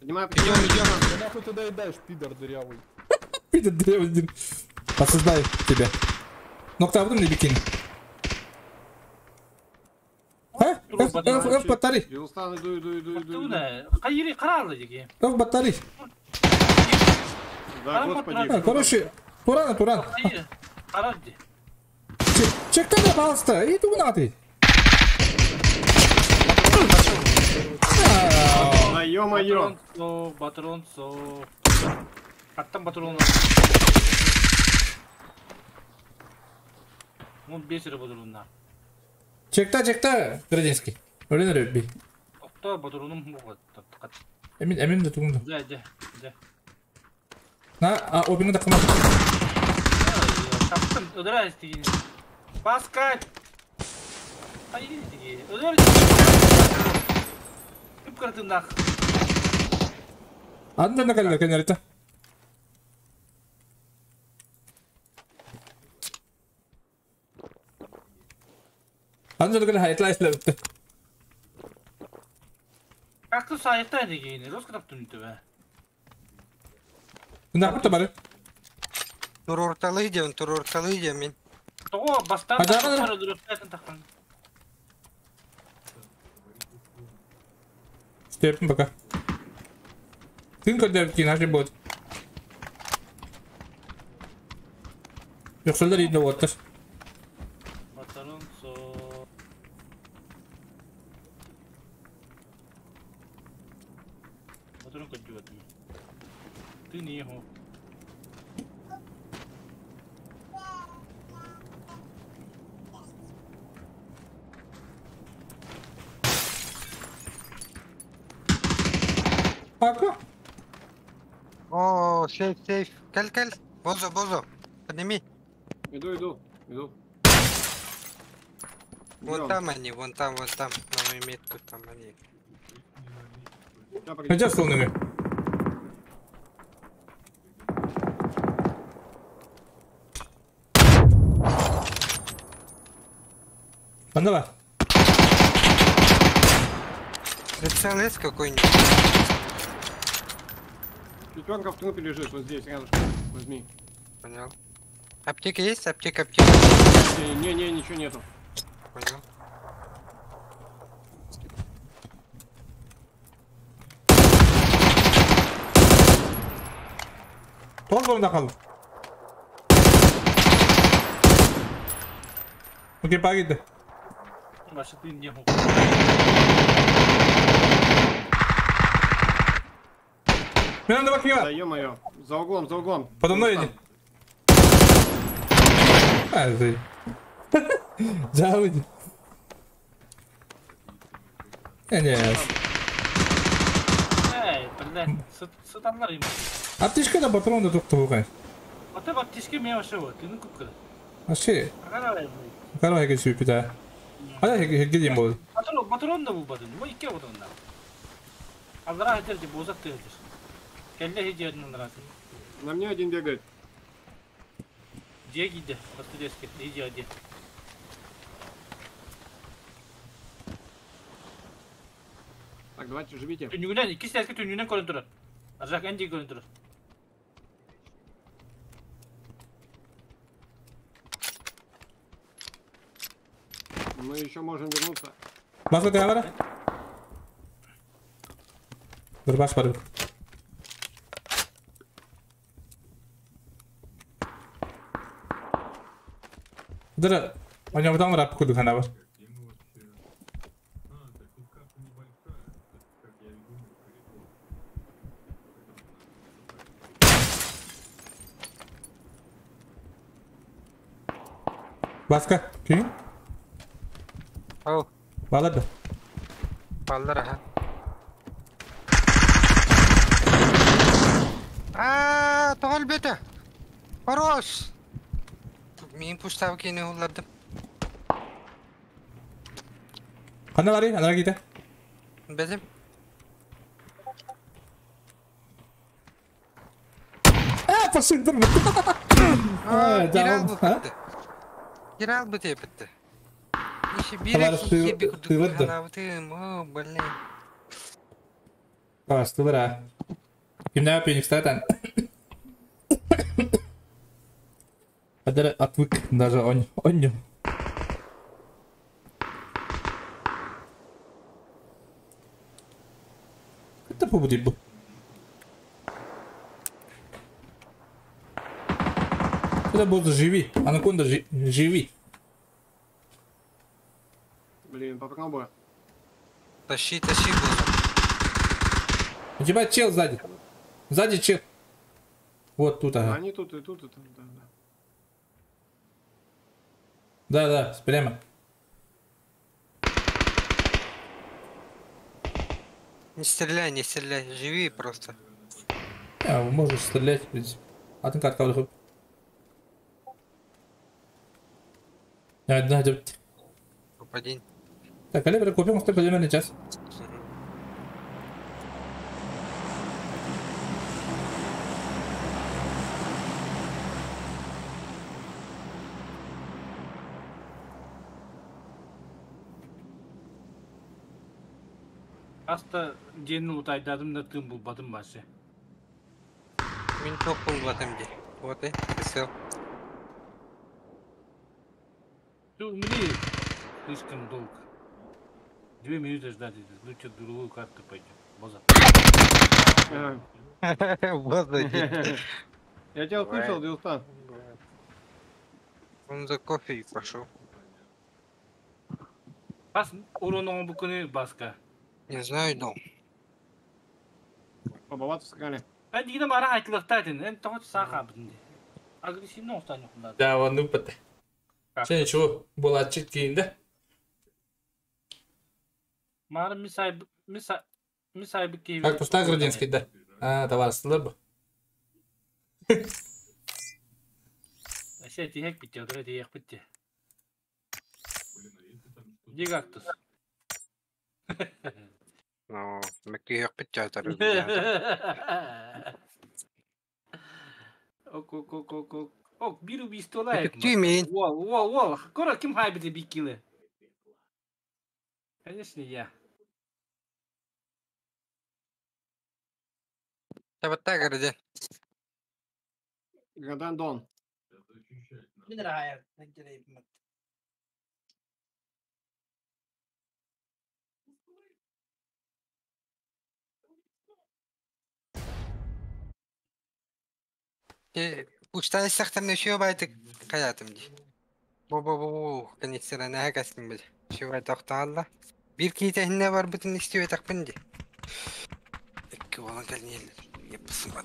[SPEAKER 7] Поднимай.
[SPEAKER 4] Да нахуй ты доедаешь, пидор дырявый.
[SPEAKER 1] Питер, древний. Осуждаю тебя. Нокта вдруг не бикини. F батареи.
[SPEAKER 7] Дилстан, иду.
[SPEAKER 6] Ты да, кайри каралы деги.
[SPEAKER 1] F батареи.
[SPEAKER 7] Да, господи.
[SPEAKER 1] Короче, Туран.
[SPEAKER 6] Карады.
[SPEAKER 1] Чектай, пожалуйста, и ты надо.
[SPEAKER 7] Да ё-моё.
[SPEAKER 6] Батронцо. Аттан батрон. Мон бесер батронна.
[SPEAKER 1] Чекта, Градинский. Ölün röbbi.
[SPEAKER 6] Okta батроным могут.
[SPEAKER 1] Emin de tuğumda.
[SPEAKER 6] Да.
[SPEAKER 1] Na, o birini takıma.
[SPEAKER 6] Таптым, ыдырайыз деген. Баскать! Айди деген. Ыдырайыз. Кіп кірдім нақ.
[SPEAKER 1] Adın da ne kalıyor kenarıta? Adın da kalıyor hayatla istemekte.
[SPEAKER 6] Какты сайықта деген. Роскатап түнді бә.
[SPEAKER 1] Ne yaptı bari?
[SPEAKER 5] Тур орталы идем мен.
[SPEAKER 6] Тоғы бастан
[SPEAKER 1] Hadi, hadi.
[SPEAKER 6] тақтар ыдырайыз тақтан.
[SPEAKER 1] Что yapayım пока. Ты когда в наши будет? Yoksa da yine otur.
[SPEAKER 6] Батронцо. Батрон кәді өтім. Ты не его.
[SPEAKER 1] Пока.
[SPEAKER 5] О, сейф. Кел. Бозо. Подними.
[SPEAKER 7] Иду.
[SPEAKER 5] Вон там. На мою метку там они.
[SPEAKER 1] Хотя слонами. Давай.
[SPEAKER 5] Прицел есть какой-нибудь?
[SPEAKER 7] Пятерка в трупе лежит, вот здесь, рядом. Возьми.
[SPEAKER 5] Понял. Аптека есть? Аптека.
[SPEAKER 7] Не, ничего нету.
[SPEAKER 5] Понял.
[SPEAKER 1] Toz zorunda kaldım. Okey, paga gitti.
[SPEAKER 6] Başka bir ne yok.
[SPEAKER 1] Benim de bakayım
[SPEAKER 7] Да
[SPEAKER 1] var.
[SPEAKER 7] ё-моё. За углом.
[SPEAKER 1] Подо мной иди. Ты. Да, выйди. Нет.
[SPEAKER 6] Эй, блядь, сатанlar ему.
[SPEAKER 1] Аптечка да патрон да тук тук.
[SPEAKER 6] Ата бak тишке мен вообще вот, ты ну кукка.
[SPEAKER 1] Вообще,
[SPEAKER 6] Каралай.
[SPEAKER 1] каро heге сүйіп та. Ада heге дейін болды.
[SPEAKER 6] Батрон да булбадым. Мо икке отонда. Алдара хетер деп бозак деп. Келде хеджердин нарасы.
[SPEAKER 7] На мне один бегает.
[SPEAKER 6] Где гиде? Постудески, иди один.
[SPEAKER 7] Так, давайте живите.
[SPEAKER 6] Tünüğünden, iki sesli tünüğünden koyun durur. Azak enci koyun durur.
[SPEAKER 7] Мы еще можем вернуться.
[SPEAKER 1] Баска камера. Дурбаш пару. Дара, у него там раб куда хана бар. Баска, кин?
[SPEAKER 5] Ау,
[SPEAKER 1] Балада.
[SPEAKER 5] балдар аха. Тоғал беті. Хорош. Мен пуштабы кейіне ұладым.
[SPEAKER 1] Қанда бари, анара кейті.
[SPEAKER 5] Бәдім.
[SPEAKER 1] Пашын тұрмы.
[SPEAKER 5] Герал бы тебе бітті. Еще
[SPEAKER 1] Товарищ, ты вот да.
[SPEAKER 5] Блин.
[SPEAKER 1] Басты бара. Кимнәп пеникстатан. Адара отвык даже онню. Это побудит бы. Это будет живи. Анаконда живи.
[SPEAKER 7] Блин, попробую.
[SPEAKER 5] Тащи, был.
[SPEAKER 1] У тебя чел сзади. Сзади чел. Вот тут, ага.
[SPEAKER 7] Они тут и тут, и там, да.
[SPEAKER 1] Да, прямо.
[SPEAKER 5] Не стреляй, живи просто.
[SPEAKER 1] Можешь стрелять, в принципе. А ты как выходит? Да.
[SPEAKER 5] Попадень.
[SPEAKER 1] Так, калибр купим, кто примерно час.
[SPEAKER 6] Аста жеңіл ұтайдадым да тым бұл бадым башы.
[SPEAKER 5] Мен топ был в этом деле. Вот и все.
[SPEAKER 6] Мне слишком долго. 2 минуты ждать. Лучше другую карту пойдем. Боза.
[SPEAKER 7] Я тебя услышал, Дилстан.
[SPEAKER 5] Он за кофе и пошел.
[SPEAKER 6] Бас уроном букуны баска.
[SPEAKER 5] Не знаю, но.
[SPEAKER 7] Побываться в скале.
[SPEAKER 6] А дигна мара айтылықтадын. Эн тоғыт сақа бізінде. Агрессивно ұстаны құлады.
[SPEAKER 1] Да, он упад. Все, ничего, было отчет да?
[SPEAKER 6] Мара мисай бы кейбі.
[SPEAKER 1] Как пуста Грудинский, да? Товарстволар бы.
[SPEAKER 6] Әше тиек бітте, одыры тиек бітте. Дегактус.
[SPEAKER 5] Ну, макиек пятятор.
[SPEAKER 6] Ок, bir убийство лайк.
[SPEAKER 5] Тюмень.
[SPEAKER 6] Вол. Кора ким хайбите бикилы? Конечно, я.
[SPEAKER 5] Я вот так ради.
[SPEAKER 7] Гадан Дон.
[SPEAKER 2] Min raya,
[SPEAKER 5] Пуштан сахтарны еще байтык хаятым ди. Бу коннекторына хакастым бил. Şu bay toxtalla. Bir kitehine var bütün istiyor takpın di. İki olan kalniyel yapısın bak.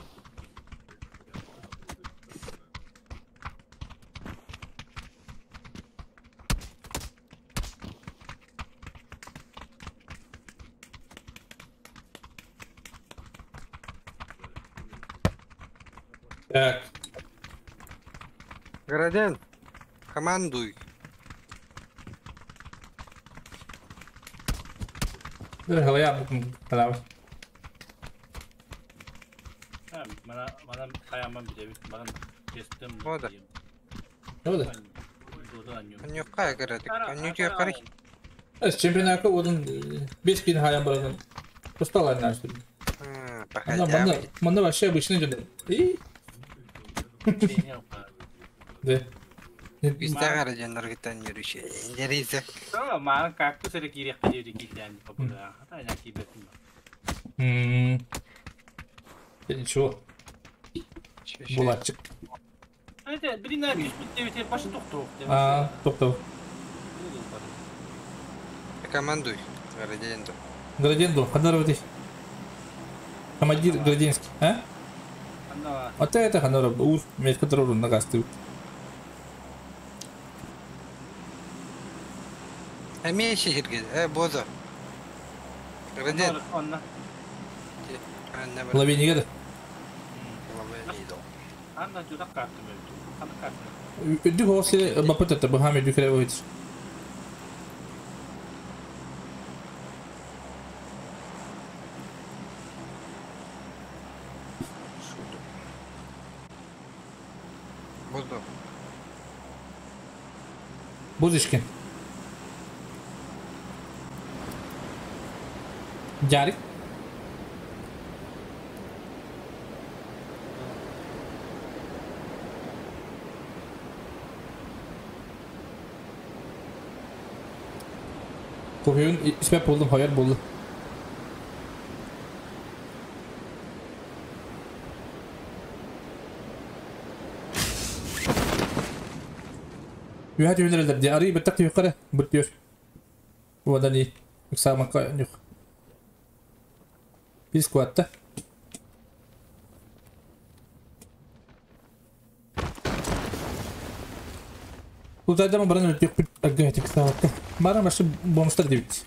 [SPEAKER 1] Так.
[SPEAKER 5] Граден, командуй.
[SPEAKER 1] Havaya kalava.
[SPEAKER 6] Bana kayamam bir de bana kestim.
[SPEAKER 5] O da.
[SPEAKER 1] Ne oldu?
[SPEAKER 5] Anyoka garadık. Anyoka karı.
[SPEAKER 1] Es чемпионатка odun 5 gün hayal bırakın. Ustalar nerede? Manda вообще обычный люди. И? Да.
[SPEAKER 5] Biz de karacanlar gitten yürüyüşe. İnceliyse.
[SPEAKER 6] Tamam, mağara kalktı sonra geri kalıyor yani kapıda. Hatta yani kibetim.
[SPEAKER 1] Ничего, булатчик.
[SPEAKER 6] Evet, birinden bir bitti başı toktu.
[SPEAKER 1] Топ-топ.
[SPEAKER 5] Командуй. Караджанду.
[SPEAKER 1] Градиенду, Ханаров командир Градинский, а?
[SPEAKER 6] Anda
[SPEAKER 1] Вот это Ханаров, уж медь контроль на газ ты.
[SPEAKER 5] Hem şehir gel. Boza. Karacan.
[SPEAKER 6] onda.
[SPEAKER 5] Anne bak.
[SPEAKER 1] Лови не гадай.
[SPEAKER 6] Anda juga kalktı böyle. Anda kalktı.
[SPEAKER 1] Du har också bara på detta, Mohammed, du kräver inte.
[SPEAKER 5] Boza.
[SPEAKER 1] Бузышкин. Ярик. Koyun ismi buldum, hayal buldum. Yuhati yönelirler diye arayı bittik yukarı bitiyor. Bu adan iyi. Yoksa maka yok. Bir squatta. Bu da ama bana yok bir agayet kısalıkta. Bana başka bonuslar da bitti.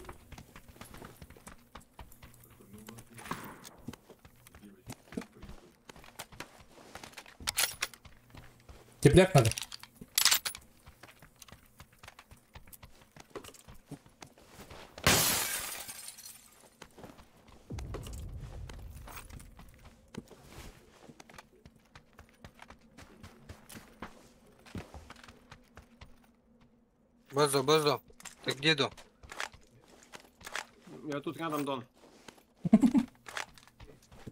[SPEAKER 1] Teplik nerede?
[SPEAKER 5] Бозо. Ты где, Дон?
[SPEAKER 7] Я тут рядом, Дон.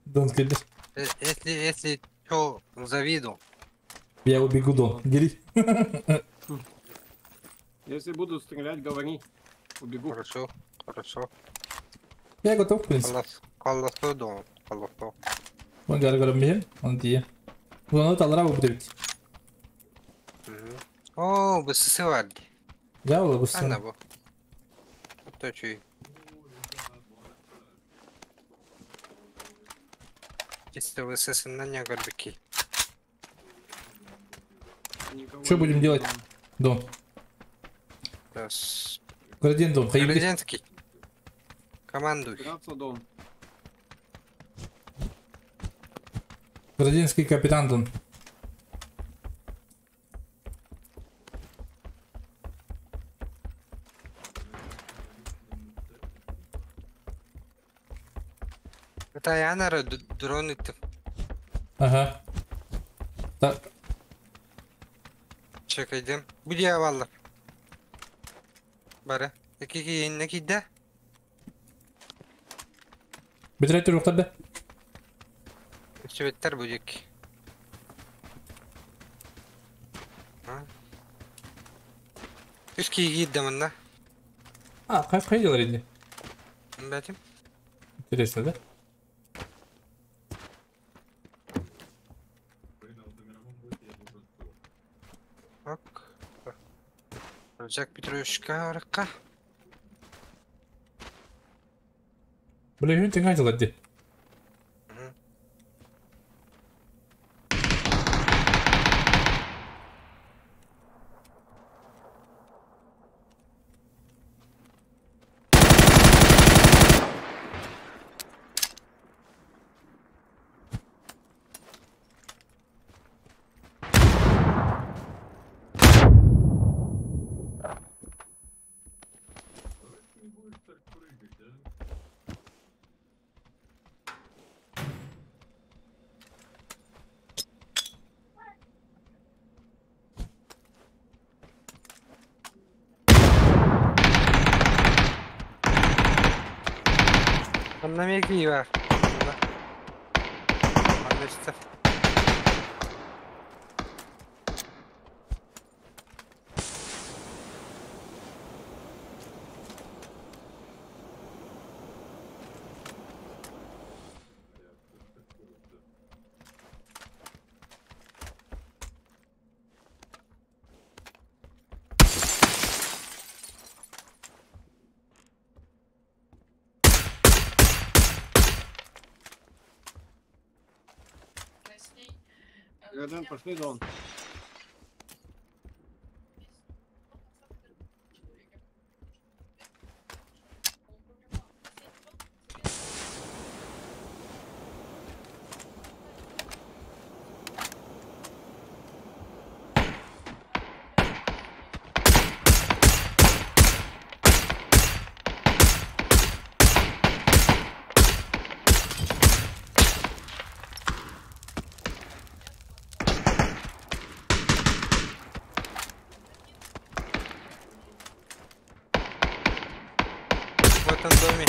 [SPEAKER 1] Дон geldi.
[SPEAKER 5] Если что, зови, Дон.
[SPEAKER 1] Я убегу, Дон. Гели.
[SPEAKER 7] Если буду стрелять, говори. Убегу.
[SPEAKER 5] Хорошо.
[SPEAKER 1] Я готов, в принципе.
[SPEAKER 5] Колосо, Дон. Колосо.
[SPEAKER 1] Он görmeyeyim. Onu diye. Bunu da alır bu bitti.
[SPEAKER 5] О, быссы vardı.
[SPEAKER 1] Ya ola bu
[SPEAKER 5] Ana
[SPEAKER 1] sana.
[SPEAKER 5] bu. Точи. Чисто высосанно не горбики.
[SPEAKER 7] Никого
[SPEAKER 1] Что будем
[SPEAKER 7] нет,
[SPEAKER 1] делать?
[SPEAKER 7] Дон.
[SPEAKER 1] Дон.
[SPEAKER 5] Раз.
[SPEAKER 1] Градиент Дон. Hayırlı.
[SPEAKER 5] Президентский. Командуй.
[SPEAKER 7] Драться, Дон.
[SPEAKER 1] Градиентский капитан Дон.
[SPEAKER 5] Это я, наверное, дроны ты.
[SPEAKER 1] Ага. Так.
[SPEAKER 5] Çekeceğim. Bu diye valla. Bara. Peki yayınına gitti.
[SPEAKER 1] Bitirettiriyor tabi.
[SPEAKER 5] Çövetler böcek. Ha? Üsküye gittim onda.
[SPEAKER 1] Ha, kaç kayıyorlar indi.
[SPEAKER 5] Betim.
[SPEAKER 1] Интересно, да?
[SPEAKER 5] Bak. Olacak bir troşka oraka.
[SPEAKER 1] Бля, він тягай ладі.
[SPEAKER 5] Anlamaya ki var. Anlaştık.
[SPEAKER 7] Гаден, пошли дон.
[SPEAKER 5] В этом доме.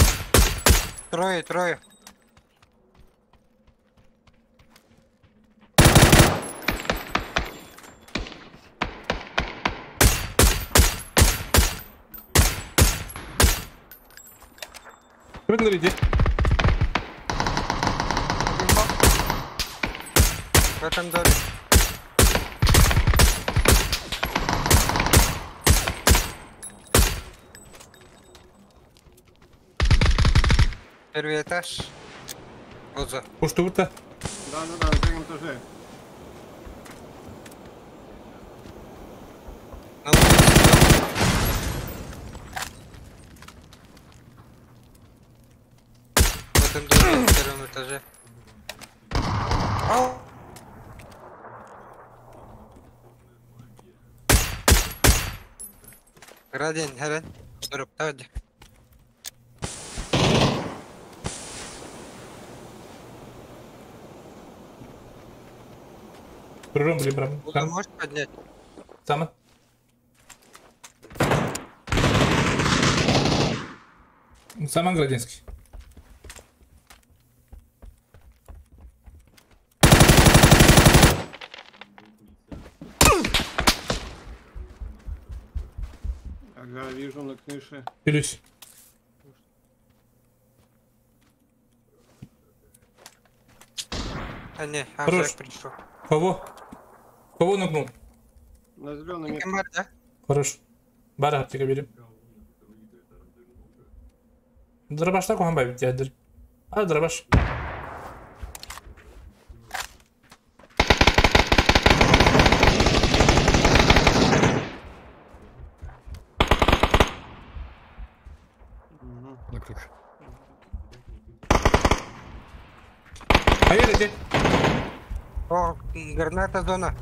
[SPEAKER 5] Трое.
[SPEAKER 1] Прыгнули здесь.
[SPEAKER 5] В этом доме. Первый этаж. Оза.
[SPEAKER 1] Пушты вырта.
[SPEAKER 7] Да, на первом этаже.
[SPEAKER 5] На улице дом. В этом доме на первом этаже. Ау! Радин, Хелен. Дроп, давай.
[SPEAKER 1] Прыжом были прям.
[SPEAKER 5] Оза можешь поднять?
[SPEAKER 1] Сама. Сама Градинский.
[SPEAKER 7] Ага, вижу на крыше.
[SPEAKER 1] Пилюсь.
[SPEAKER 5] А не,
[SPEAKER 1] Хорош.
[SPEAKER 5] уже пришел.
[SPEAKER 1] Кого нагнул?
[SPEAKER 7] На зеленом месте.
[SPEAKER 5] Кемар, да?
[SPEAKER 1] Хорош. Бара аптека берем. Дробашта куханбай бит ядыр. А, дробаш.
[SPEAKER 4] На крыше.
[SPEAKER 1] Поверите?
[SPEAKER 5] О, граната зона.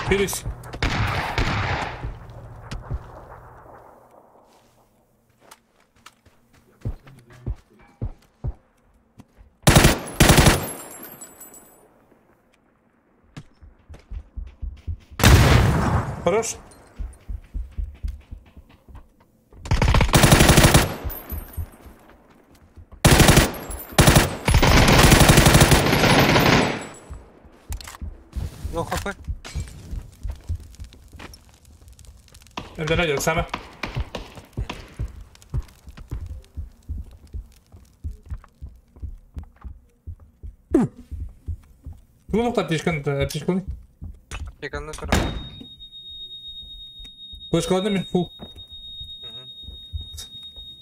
[SPEAKER 1] Пилюсь. Хорош.
[SPEAKER 5] Ну, хп.
[SPEAKER 1] Донадер, сама. Ну, нокта аптечканы.
[SPEAKER 5] Аптеканы тұрам.
[SPEAKER 1] Флешкалады мен фул.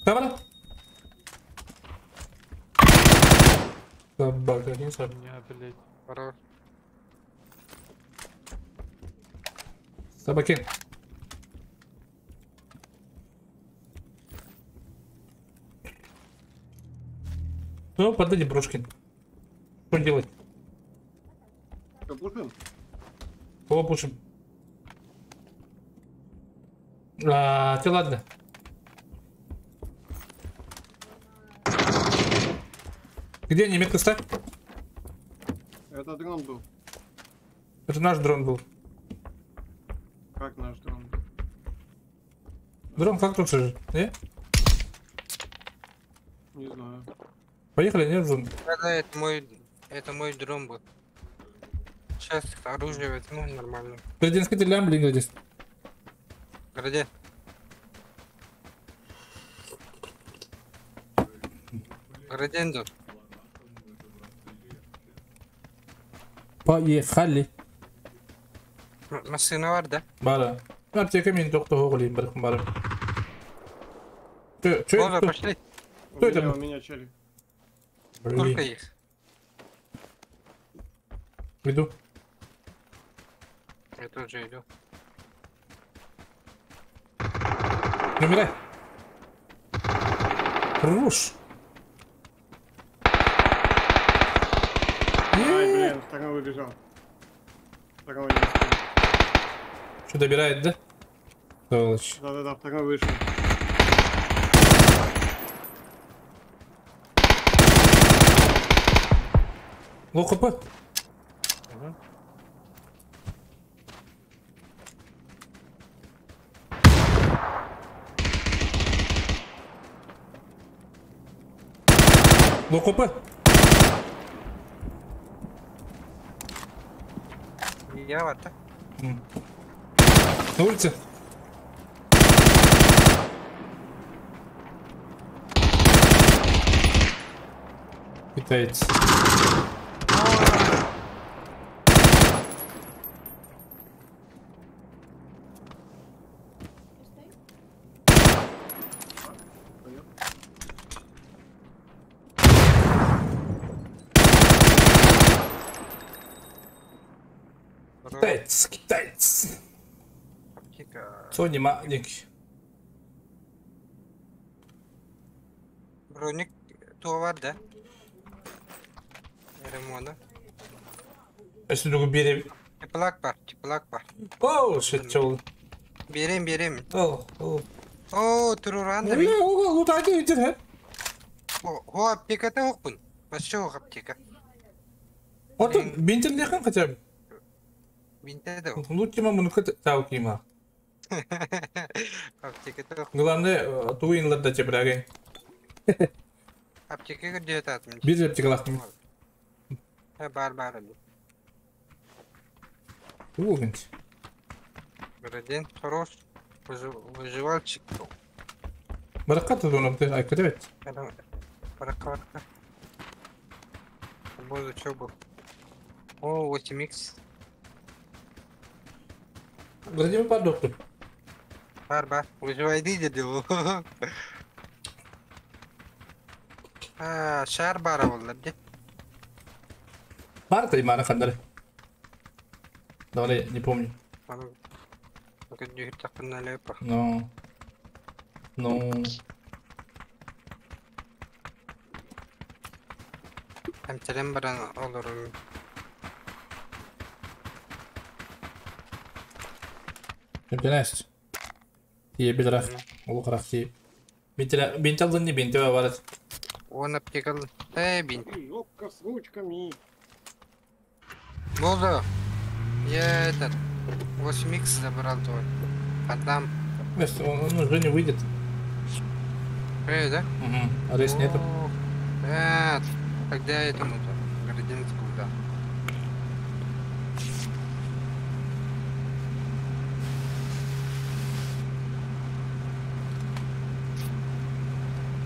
[SPEAKER 1] Камера? Собака, не сам.
[SPEAKER 5] Хорош.
[SPEAKER 1] Собаки. Ну, подойди, Брошкин. Что делать?
[SPEAKER 7] Что, пушим?
[SPEAKER 1] Кого пушим? Ты ладно. Где они? Метко ставь?
[SPEAKER 7] Это дрон был.
[SPEAKER 1] Это наш дрон был.
[SPEAKER 7] Как наш дрон был?
[SPEAKER 1] Дрон как тут же?
[SPEAKER 7] Не знаю.
[SPEAKER 1] Поехали, нет, дрон.
[SPEAKER 5] Да, это мой дрон был. Сейчас оружие возьму нормально.
[SPEAKER 1] Градинский стреляем, блин, здесь.
[SPEAKER 5] Где? Граденду.
[SPEAKER 1] Поехали.
[SPEAKER 5] Машина var да?
[SPEAKER 1] Бара. Аптека мен тоқты оғылайын бір күн бары.
[SPEAKER 5] Ладно,
[SPEAKER 1] это?
[SPEAKER 5] пошли.
[SPEAKER 7] У
[SPEAKER 1] Кто это
[SPEAKER 7] меня,
[SPEAKER 1] был?
[SPEAKER 7] у меня челик.
[SPEAKER 5] Сколько
[SPEAKER 1] Блин,
[SPEAKER 5] их?
[SPEAKER 1] иду.
[SPEAKER 5] Я тоже иду.
[SPEAKER 1] Не умирай. Хорош.
[SPEAKER 7] Ай, блин, второй выбежал. Второго не успел.
[SPEAKER 1] Что, добирает, да? Сволочь.
[SPEAKER 7] Да-да-да, второй вышел.
[SPEAKER 1] Лоу хп. Лоу хп.
[SPEAKER 5] Я вот так.
[SPEAKER 1] На улице. Китаец. Китаец, китаец.
[SPEAKER 5] Аптека.
[SPEAKER 1] Сони маленький.
[SPEAKER 5] Броник туа var da. Ремонт.
[SPEAKER 1] Если только берем.
[SPEAKER 5] Çıplak var, çıplak var.
[SPEAKER 1] Оу, шит, чел.
[SPEAKER 5] Берем.
[SPEAKER 1] Оу, оу.
[SPEAKER 5] Oo, tururan da
[SPEAKER 1] Не,
[SPEAKER 5] bir.
[SPEAKER 1] лутайте, иди,
[SPEAKER 5] O aptekada yok bun. Başka yok apteka.
[SPEAKER 1] Вот он, бинтерлехан хотя бы.
[SPEAKER 5] Binte de yok.
[SPEAKER 1] Лучше маму тау кима.
[SPEAKER 5] Aptekada yok.
[SPEAKER 1] Главное, туинларда чебраген.
[SPEAKER 5] Apteka gidiyor tatlım.
[SPEAKER 1] Bir рептигалахтым.
[SPEAKER 5] Бар.
[SPEAKER 1] Угнать.
[SPEAKER 5] Градиент хорош. Выживальщик.
[SPEAKER 1] Баракат тут он айкадевет.
[SPEAKER 5] Барака. Боже, что был? О, 8х.
[SPEAKER 1] Градиент по доктор.
[SPEAKER 5] Бар. Выживай, dedi o. Şehir bara oldu.
[SPEAKER 1] Марта и Мара Хандары. Давай, не помню.
[SPEAKER 5] Где так налепо.
[SPEAKER 1] Но...
[SPEAKER 5] Hem telem baran olurum.
[SPEAKER 1] Чемпионаст. Тие бедрах. Олухарах тие. Бинтел не бинтел, варат.
[SPEAKER 5] Он аптекал. Бин.
[SPEAKER 7] Ёпка с ручками.
[SPEAKER 5] Болды. Я этот 8х забрал твой. Отдам.
[SPEAKER 1] Он уже не выйдет.
[SPEAKER 5] Да?
[SPEAKER 1] Угу. Рейс нету.
[SPEAKER 5] Нет. Тогда этому-то. Градинску, да.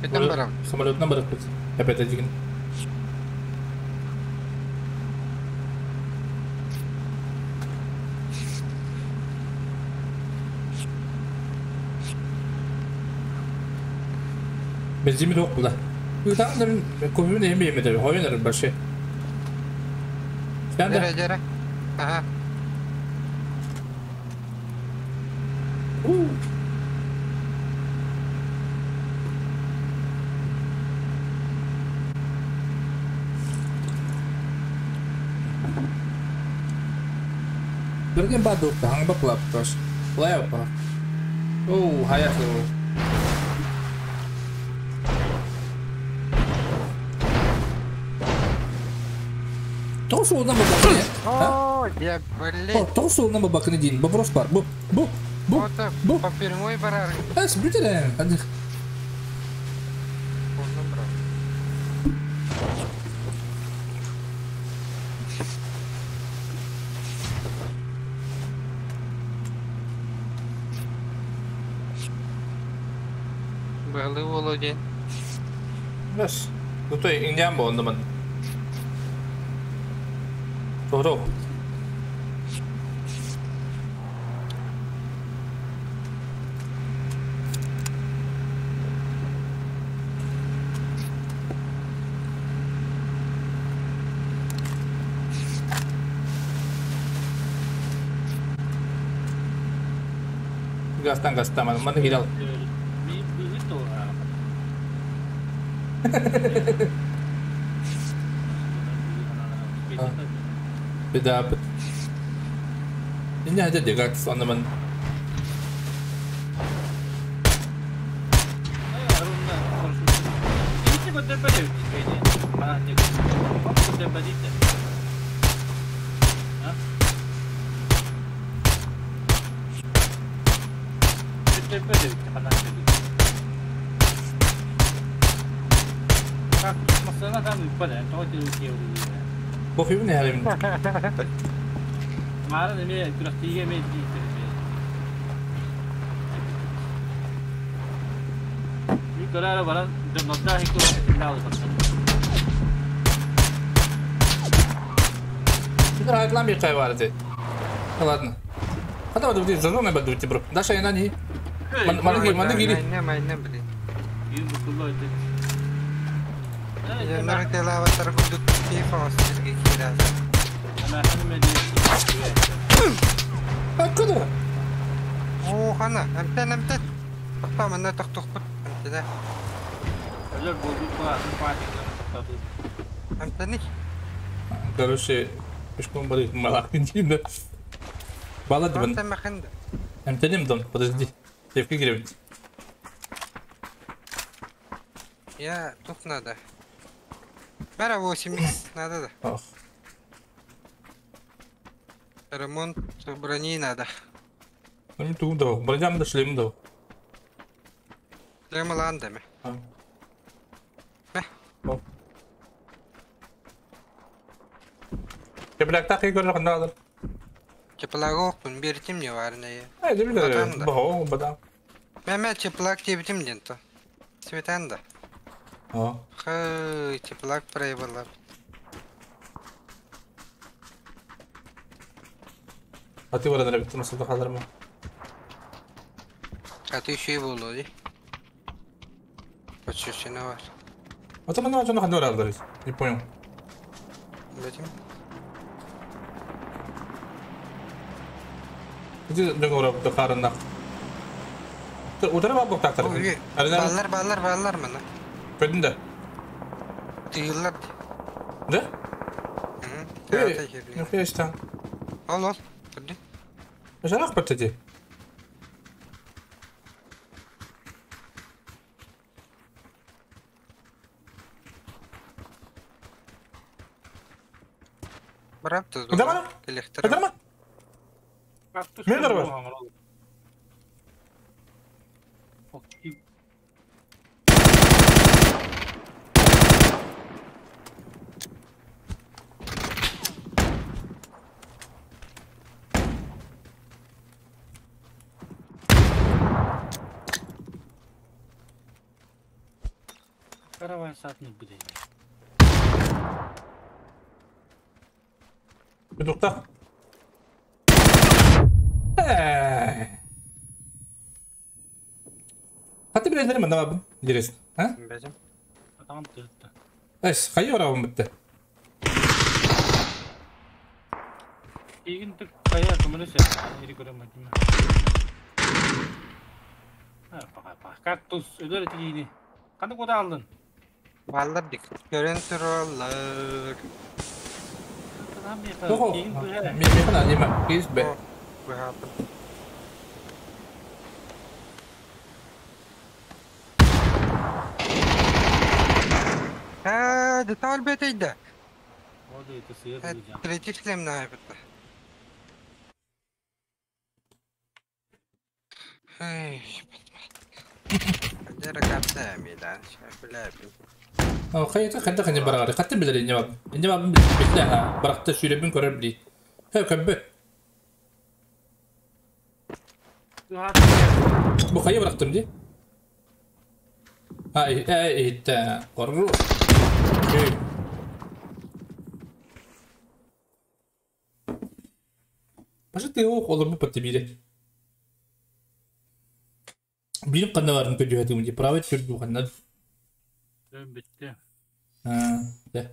[SPEAKER 5] Это барам.
[SPEAKER 1] Самолет на барак. Опять один. Benzin yok burada. Bir tane de koyun yemeği de oynar başı. Sen de.
[SPEAKER 5] Jere. Aha.
[SPEAKER 1] Bergen baduk, hang baklap terus. Lepa. Oh, hayat lo. Tosul nama bakın ya.
[SPEAKER 5] О, я, блин.
[SPEAKER 1] Tosul nama bakın din. Вопрос бар. Bu.
[SPEAKER 5] Вот по прямой барар.
[SPEAKER 1] Es bütüne. Hadi.
[SPEAKER 5] Белый Володя.
[SPEAKER 1] Yes. Itu yang nyambung teman. Tuh. gastan gastaman. Mana hilal.
[SPEAKER 6] Begitu.
[SPEAKER 1] Beda apa? Ini aja deh guys, teman-teman. Kok film nih hari ini?
[SPEAKER 6] Kemarin ini kelas 3 Mei di ini kalau barang jam nota itu final
[SPEAKER 1] Kita reklam bir çay vardı. Ладно. Hadi hadi hadi zor mu badu bro? Даша я нани. Mana giri.
[SPEAKER 5] Mainnya beli.
[SPEAKER 6] ini betul loh itu
[SPEAKER 5] Yanlara telavatlar kuduk FIFA sirgi kira.
[SPEAKER 6] karena kan media
[SPEAKER 1] Hakikaten.
[SPEAKER 5] Oo hana, amten. Apa mana tok put amten dah.
[SPEAKER 6] kalau bodoh gua pasti satu
[SPEAKER 5] Amten nih.
[SPEAKER 1] Короче, пешком болит малахин şimdi. Балады ben.
[SPEAKER 5] Amten makan dah.
[SPEAKER 1] Эмтенем дон, подожди. Тевке гирем.
[SPEAKER 5] Ya тук надо. Мера 8 надо да.
[SPEAKER 1] Ох.
[SPEAKER 5] Ремонт брони надо.
[SPEAKER 1] Ну ту да, броням да шлем да.
[SPEAKER 5] Шлем ландами.
[SPEAKER 1] Кеплакта кыйгыр кандалар.
[SPEAKER 5] Çıplak pun bertim ne var ne ya.
[SPEAKER 1] Haydi bir de baho bada.
[SPEAKER 5] Mehmet çıplak tebtim dento. Svetan da.
[SPEAKER 1] Ha.
[SPEAKER 5] Hı çıplak praybalar.
[SPEAKER 1] Hadi var da bitti nasıl da kalır mı?
[SPEAKER 5] Katı şey bulu di. Kaçışı ne var?
[SPEAKER 1] Ata bana acaba hadi var alırız. Не понял.
[SPEAKER 5] Betim.
[SPEAKER 1] Hadi ne olur da karında. Udara bak bak taktar.
[SPEAKER 5] Ballar mana?
[SPEAKER 1] Köydün de.
[SPEAKER 5] Tıyırlar.
[SPEAKER 1] Ne?
[SPEAKER 5] Hı.
[SPEAKER 1] Yok ya işte.
[SPEAKER 5] Al. Hadi.
[SPEAKER 1] Mesela akbat dedi.
[SPEAKER 5] Bırak da.
[SPEAKER 1] Hadi bana.
[SPEAKER 5] Elektrik.
[SPEAKER 1] Hadi bana. Neler var?
[SPEAKER 6] Karawai saat ini gede.
[SPEAKER 1] Dudukta. Hadi bir edelim ben abi. Giriyorsun. Ha?
[SPEAKER 5] Betim.
[SPEAKER 6] Tamam tuttu.
[SPEAKER 1] Es, hayır arabam bitti.
[SPEAKER 6] İlgin tık kaya kemana sih? Ini kurang macam. Apa? Kaktus itu ada ini. Kan tuh kau aldın.
[SPEAKER 5] Ballar dik. Görüntü rollar.
[SPEAKER 6] Tamam ya.
[SPEAKER 1] Yok,
[SPEAKER 6] İlgin bu ya.
[SPEAKER 1] mi kan alayım ben. Giriş be.
[SPEAKER 5] Bu happen. Ha, detal beteydi.
[SPEAKER 6] O da itu sih ya.
[SPEAKER 5] Kritik шлем на это. Эй. Ada rekapta milan, şöyle yapayım.
[SPEAKER 1] Aa, kayıta kadar kanca bırakır. Kattı bilir ince bab. İnce bab bitti ha. Bıraktı şöyle bin korar bili. Ha kabbe. Bu kayı bıraktım diye. Ha ta korru. Başka diyor olur mu pati bile. Benim kanallarım kötü hadi mı? Private kötü kanal.
[SPEAKER 6] Bitti.
[SPEAKER 1] Ha, de.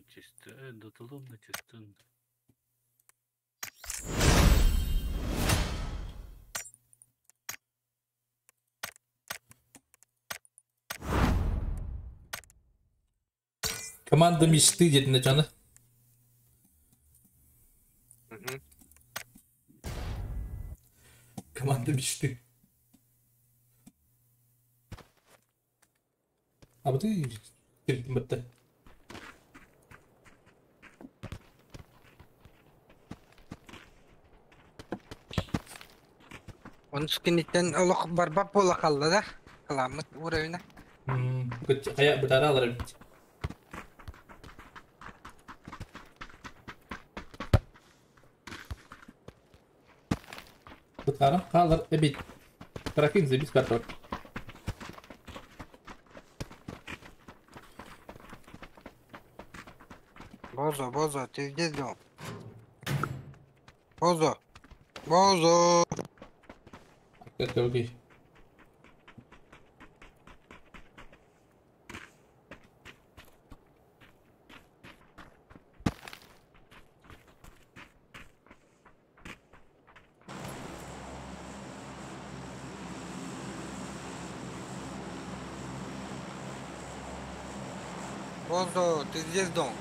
[SPEAKER 6] Çizdi. Datalım da çizdin.
[SPEAKER 1] Команда мечты дедіне жаны. Команда мечты. А вот и бітті.
[SPEAKER 5] Onun skinitten olaq barbap bola kaldı da. Kalamet uğrayına.
[SPEAKER 1] Kayak berdarah alırım. Sekarang kalır ebit. Karakin zebis kartor.
[SPEAKER 5] Bozo, tezgez diyorum. Bozo.
[SPEAKER 1] Это окей.
[SPEAKER 5] Бозо, ты здесь дом?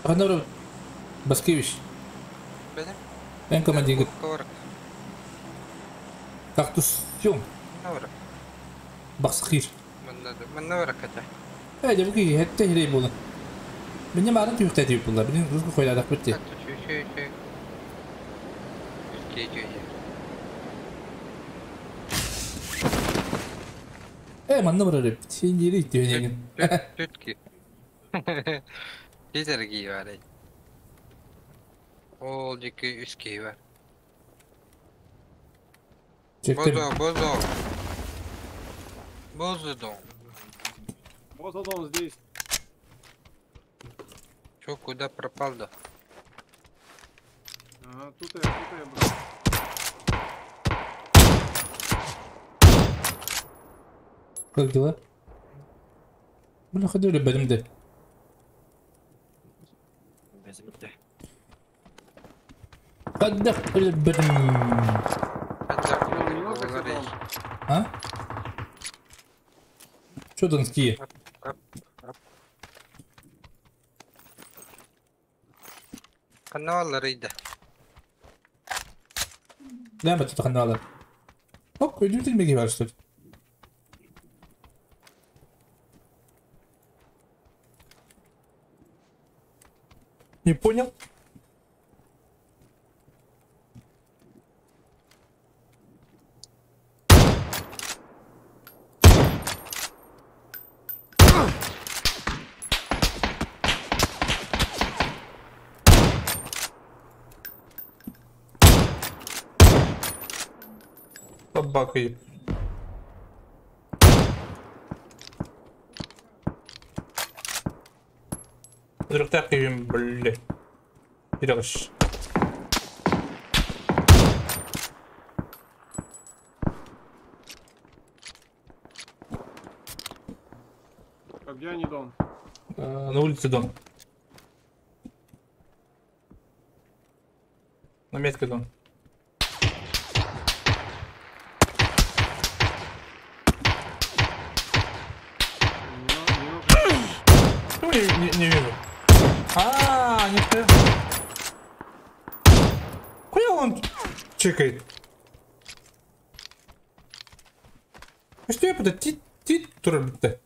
[SPEAKER 1] Анар Баскевич.
[SPEAKER 5] Benim?
[SPEAKER 1] Ben командир.
[SPEAKER 5] Коврик.
[SPEAKER 1] Кактус. Тём.
[SPEAKER 5] Коврик.
[SPEAKER 1] Баксхир.
[SPEAKER 5] Мен коврик это.
[SPEAKER 1] Hadi bu ki hep tehlikeli bulun. Benim arın tüyükte tüyük bunlar. Benim rızkı koyladak bitti. Manna vurarım. Sen yeri gitti öneğin.
[SPEAKER 5] Tütki. Yeter giy var. Olcuk üst giy var.
[SPEAKER 1] Çektim.
[SPEAKER 5] Bozo дом.
[SPEAKER 7] Вот он здесь.
[SPEAKER 5] Чё, куда пропал да?
[SPEAKER 7] Ага, тут я, брат.
[SPEAKER 1] Как дела? Бля, ходили бәлемде. Қаддақ бәлем. А? Чё донские?
[SPEAKER 5] Каналларıydı.
[SPEAKER 1] لا ما تتخنى على اوك جبت الميجي بارشتر Не понял? Собакой. Зрықтақ күйім білі. Ирағыш.
[SPEAKER 7] А где они дом?
[SPEAKER 1] На улице дом. На метке дом. Не вижу. Нет. Хуя он чекает? Что я буду тит турбит-то?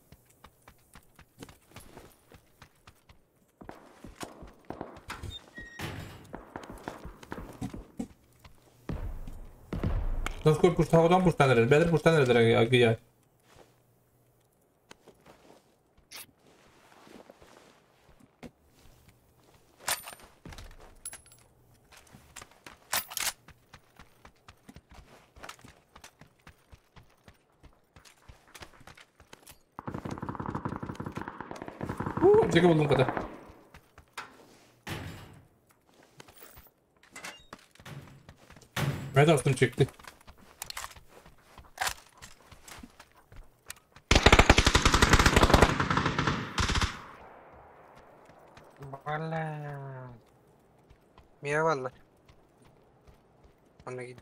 [SPEAKER 1] Да сколько пуштаудан пуштанер, бедер пуштанер, дорогие, агия. Где buldum kadar. Ben dostum çekti.
[SPEAKER 5] Valla. Mira valla. Ona git.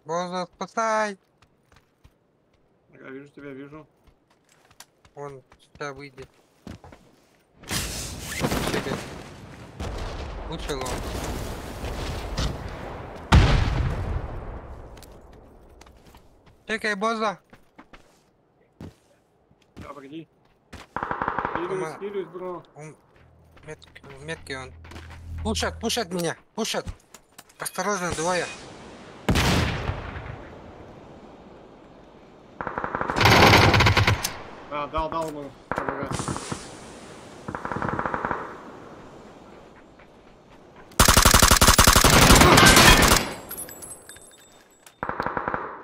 [SPEAKER 5] Боза, спасай!
[SPEAKER 7] Я вижу тебя, вижу.
[SPEAKER 5] Он сейчас выйдет. Чекай. Вышел он. Чекай, Боза!
[SPEAKER 7] Да, погоди.
[SPEAKER 5] Тома.
[SPEAKER 7] Хилюсь, бро.
[SPEAKER 5] Он меткий он. Пушат меня, пушат. Осторожно, двое.
[SPEAKER 7] А, дал ему. помогать.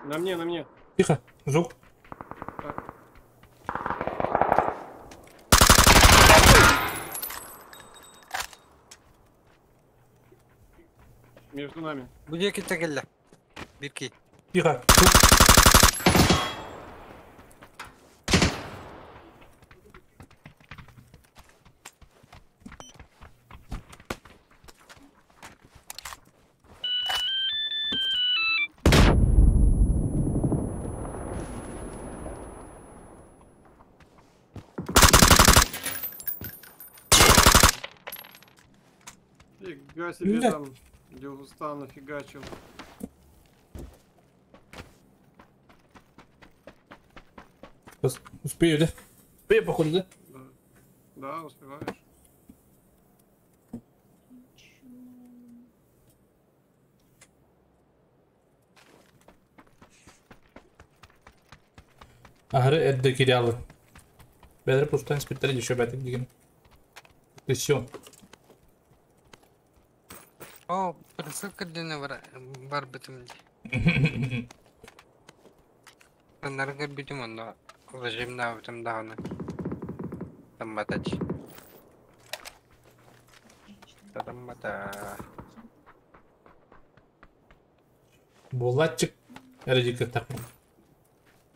[SPEAKER 7] На мне.
[SPEAKER 1] Тихо, звук.
[SPEAKER 7] Между нами.
[SPEAKER 5] Buraya git de gel. Bir ki.
[SPEAKER 1] Тихо, звук.
[SPEAKER 7] Фига себе
[SPEAKER 1] Да.
[SPEAKER 7] там Дегустан нафигачил.
[SPEAKER 1] Успею, да? Успею, походу, да?
[SPEAKER 7] Да, успеваешь.
[SPEAKER 1] Ahırı edde kiryalı. Bedir pustan spitteri düşüyor betik digin. Kısyon.
[SPEAKER 5] О, присылка дина бар битим. Анарга битим анда. Режимна битим даганы. Там батач. Там бата.
[SPEAKER 1] Булатчик. Эрдик так.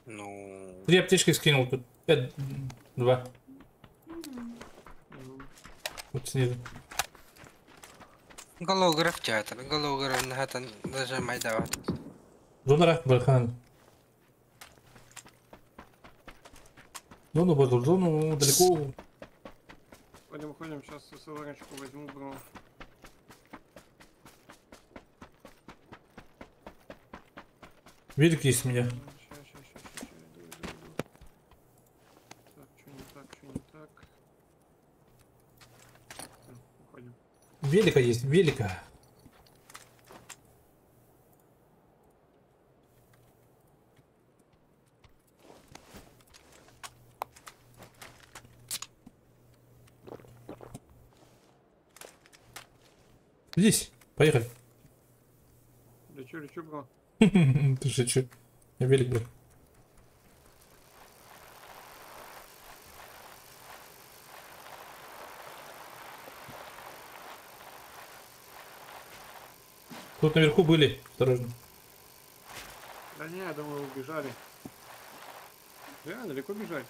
[SPEAKER 5] Ну,
[SPEAKER 1] 3 аптечки скинул тут. 2. Вот снизу.
[SPEAKER 5] голограф театр. Голограф на хатан даже майдават.
[SPEAKER 1] Зонара Бархан. Зону базу, зону далеко.
[SPEAKER 7] Ходим, сейчас СЛРочку возьму, бро.
[SPEAKER 1] Велик есть у меня.
[SPEAKER 7] Ща, иду. Так, что не так. Уходим.
[SPEAKER 1] Велика есть, велика. Здесь, поехали.
[SPEAKER 7] Лечу, бро.
[SPEAKER 1] Ты же чё? Я велик был. Тут наверху были, осторожно.
[SPEAKER 7] Да не, я думаю, убежали. Реально, далеко бежать.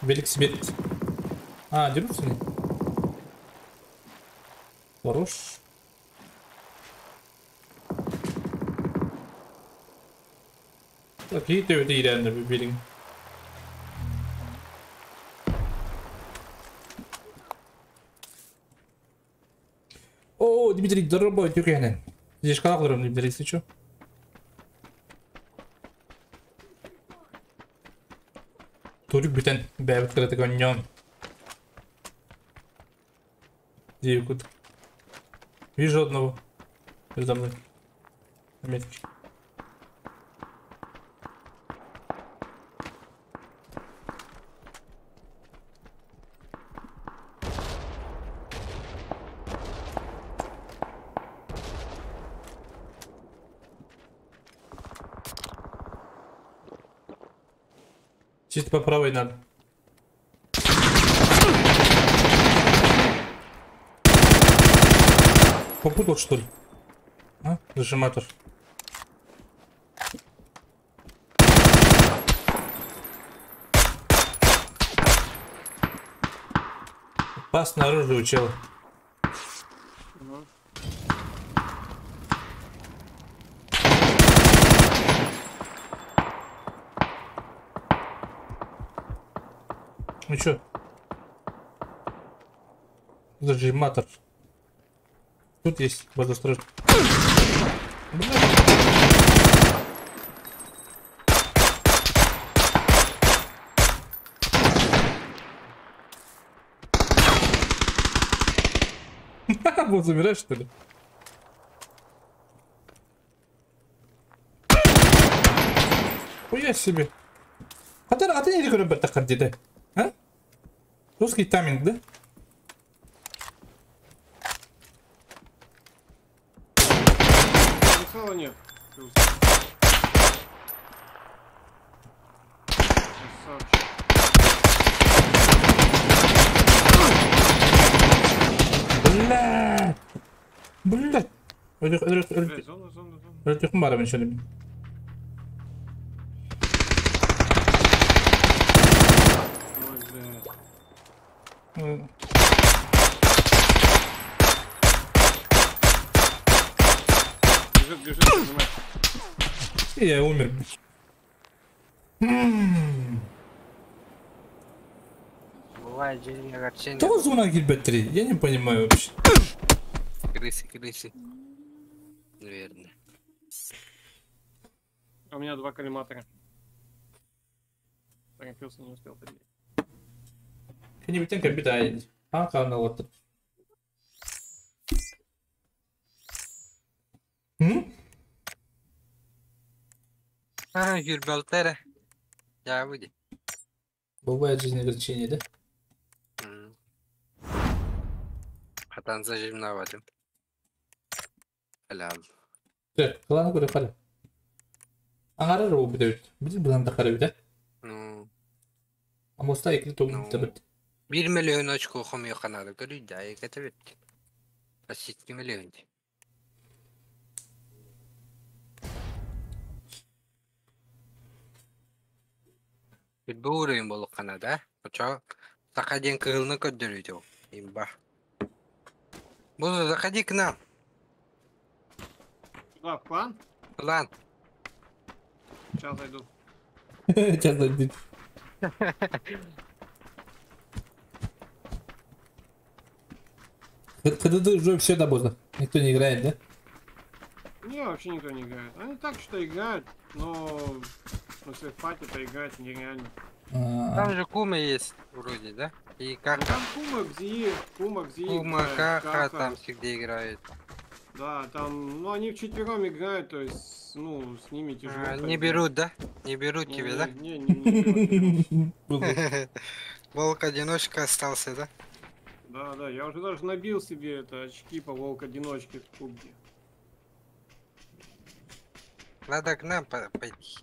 [SPEAKER 1] Велик себе. А, дерутся они? Хорош. Какие-то это реально велик. О, Дмитрий, здорово, тюряне. Здесь калакулером, Дмитрий, если чё. Турик битен, бэбит кыраты гонён. Девкут. Вижу одного. Передо мной. На метке. Чисто по правой надо. Попутал, что ли? А? Зажиматор. Пас снаружи у чела.
[SPEAKER 7] Ага.
[SPEAKER 1] Ну чё? Зажиматор. Тут есть базостроить. Вот замираешь, что ли? Хуя себе. А ты не говоришь, так да? А? Русский тайминг, да?
[SPEAKER 7] Прицела нет. Красавчик.
[SPEAKER 1] Бля! Бля!
[SPEAKER 7] Блядь, зона.
[SPEAKER 1] Öldürdüm bu arabanın şöyle bir.
[SPEAKER 7] Ой, блядь. Бежит, понимаешь.
[SPEAKER 1] И я умер.
[SPEAKER 5] Бывает же огорчение.
[SPEAKER 1] Кто зона гильбетри? Я не понимаю вообще.
[SPEAKER 5] Крысы. Наверное.
[SPEAKER 7] А у меня 2 коллиматора. Торопился, не успел поднять.
[SPEAKER 1] Кто-нибудь тем капитан. А, канал вот.
[SPEAKER 5] Гюрбалтера. Я выйди.
[SPEAKER 1] Бывает жизнь огорчение, да?
[SPEAKER 5] Хатан зажимноватым. Helal.
[SPEAKER 1] Evet, kalanı göre kale. Angarar o bir de öyle. Bizim buradan da kale bir de.
[SPEAKER 5] Ну,
[SPEAKER 1] Ama usta ekli togun
[SPEAKER 5] Ну.
[SPEAKER 1] tabi.
[SPEAKER 5] 1 миллион очко хомё канада görüyor da evet. Почти 2 миллион. Bir bu uğrayın bolu kanada. Поча заходим кылны көдөрүйтү. Имба. Бузу, заходи к нам.
[SPEAKER 7] Да, план?
[SPEAKER 5] План.
[SPEAKER 7] Сейчас зайду.
[SPEAKER 1] Сейчас дойдет. ХДД уже все добозно. Никто не играет, да?
[SPEAKER 7] Не, вообще никто не играет. Они так что играют, но в пати-то играть нереально.
[SPEAKER 5] Там же Кума есть вроде, да? И
[SPEAKER 7] Ну,
[SPEAKER 5] как
[SPEAKER 7] там Кума, Гзи,
[SPEAKER 5] Кума, Кака там всегда играет.
[SPEAKER 7] Да, там, ну они вчетвером играют, то есть, ну, с ними тяжело.
[SPEAKER 5] Не берут, да? Не берут тебя, да?
[SPEAKER 7] Не берут.
[SPEAKER 5] Волк-одиночка остался, да?
[SPEAKER 7] Да, я уже даже набил себе это очки по волк-одиночке в клубе.
[SPEAKER 5] Надо к нам пойти.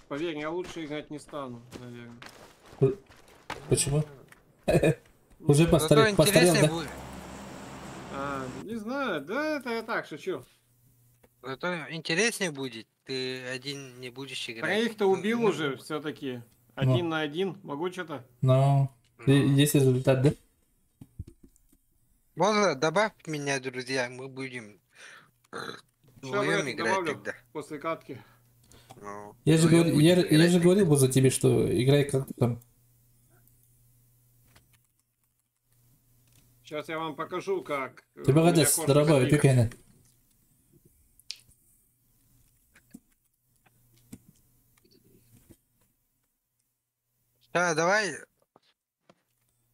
[SPEAKER 7] Поверь, я лучше играть не стану, наверное.
[SPEAKER 1] Почему? Уже
[SPEAKER 5] Зато
[SPEAKER 1] постарел,
[SPEAKER 5] интереснее
[SPEAKER 1] да?
[SPEAKER 5] будет.
[SPEAKER 7] Не знаю, да, это я так шучу.
[SPEAKER 5] Зато интереснее будет. Ты один не будешь играть.
[SPEAKER 7] Троих-то убил уже все-таки. 1 на 1. Могу что-то?
[SPEAKER 1] Но есть результат, да?
[SPEAKER 5] Можно добавь меня, друзья, мы будем вдвоем играть тогда.
[SPEAKER 7] После катки.
[SPEAKER 5] Ну,
[SPEAKER 1] Я же
[SPEAKER 5] вдвоем будем
[SPEAKER 1] говорил
[SPEAKER 5] играть тогда.
[SPEAKER 1] бы за тебе, что играй как там.
[SPEAKER 7] Сейчас я вам покажу, как.
[SPEAKER 1] Ты молодец, дорогой, пикайна.
[SPEAKER 5] Да, давай.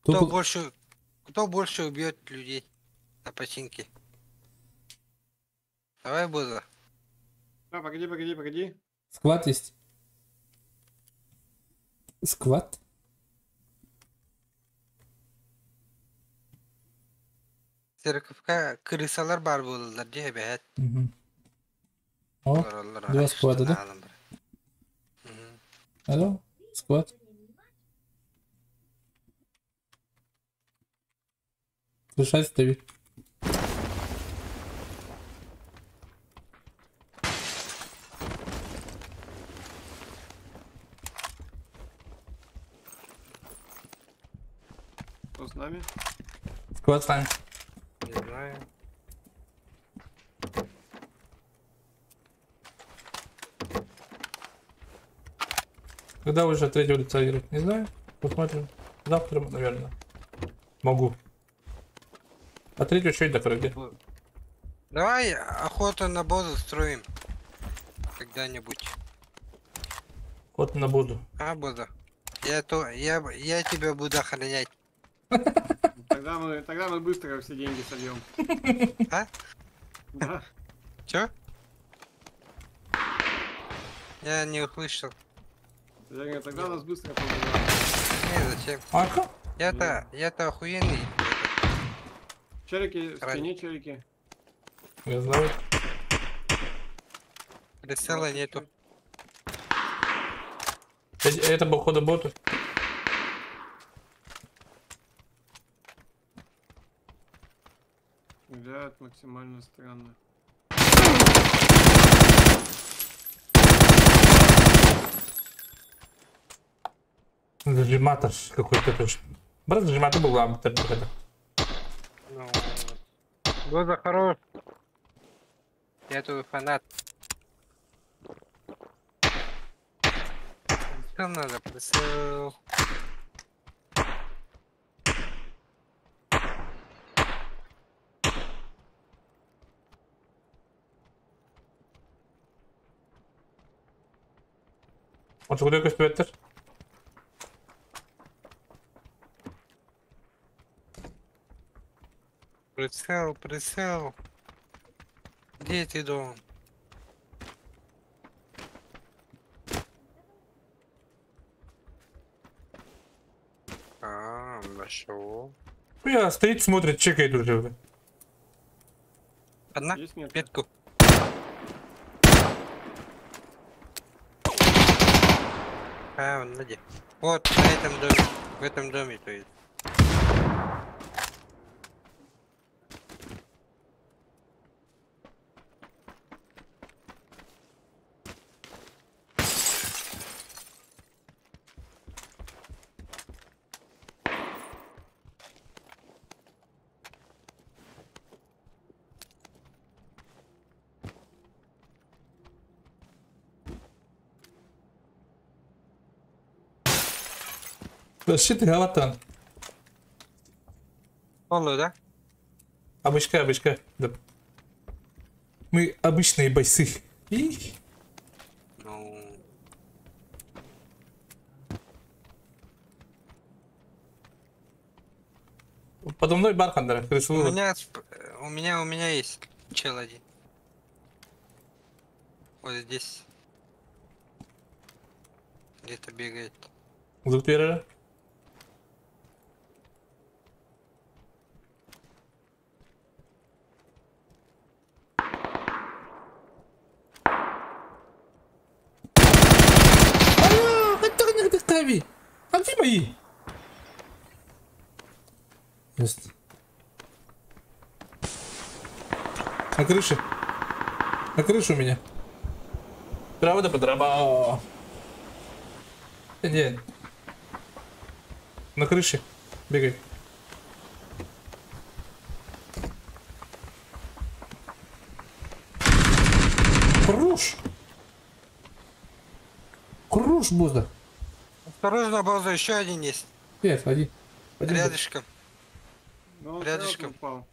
[SPEAKER 5] Кто больше убьет людей на починке? Давай, Буза.
[SPEAKER 7] Погоди.
[SPEAKER 1] Сквад есть? Сквад?
[SPEAKER 5] Церковка крысалар бар болдылар же бәһәт.
[SPEAKER 1] О, два сквада, да? Алло, сквад. Решать ставить.
[SPEAKER 7] с нами?
[SPEAKER 1] Склад с нами.
[SPEAKER 5] Не знаю.
[SPEAKER 1] Когда уже от третьего лица играть? Не знаю. Посмотрим. Завтра, наверное. Могу. А третью еще и до где?
[SPEAKER 5] Давай охоту на базу строим. Когда-нибудь.
[SPEAKER 1] Вот на буду.
[SPEAKER 5] А, база? Я тебя буду охранять.
[SPEAKER 7] Тогда мы быстро все деньги сольем.
[SPEAKER 5] А?
[SPEAKER 7] Да.
[SPEAKER 5] Чё? Я не услышал.
[SPEAKER 7] Я говорю, тогда нас быстро побывают.
[SPEAKER 5] Не, зачем?
[SPEAKER 1] Арка?
[SPEAKER 5] Я-то охуенный.
[SPEAKER 7] Челики, в спине челики.
[SPEAKER 1] Я знаю.
[SPEAKER 5] Прицела нету.
[SPEAKER 1] Это походу боты.
[SPEAKER 7] Выглядит максимально странно.
[SPEAKER 1] Зажиматор какой-то тоже. Брат, зажиматор был главный.
[SPEAKER 5] Ну, база хорош. Я твой фанат. Что надо? Прицел.
[SPEAKER 1] Он что, куда Петер?
[SPEAKER 5] Прицел. Где ты дом? А, нашел.
[SPEAKER 1] Я стоит, смотрит, чекает уже.
[SPEAKER 5] Одна?
[SPEAKER 7] Есть нет?
[SPEAKER 5] Петку. А, он где? Вот, на этом доме. В этом доме, то есть.
[SPEAKER 1] Защиты галатан.
[SPEAKER 5] Полу, да?
[SPEAKER 1] Обычка. Да. Мы обычные бойцы.
[SPEAKER 5] Ну...
[SPEAKER 1] Подо мной бархандер.
[SPEAKER 5] У меня есть чел один. Вот здесь. Где-то бегает.
[SPEAKER 1] Звук первого. А где мои? Есть. На крыше. На крыше у меня. Правда подраба. Нет. На крыше. Бегай. Круш. Круш, Бузда.
[SPEAKER 5] Осторожно, база, еще один есть.
[SPEAKER 1] Нет, один.
[SPEAKER 5] Рядышком.
[SPEAKER 7] Но он
[SPEAKER 5] Рядышком.
[SPEAKER 7] сразу упал.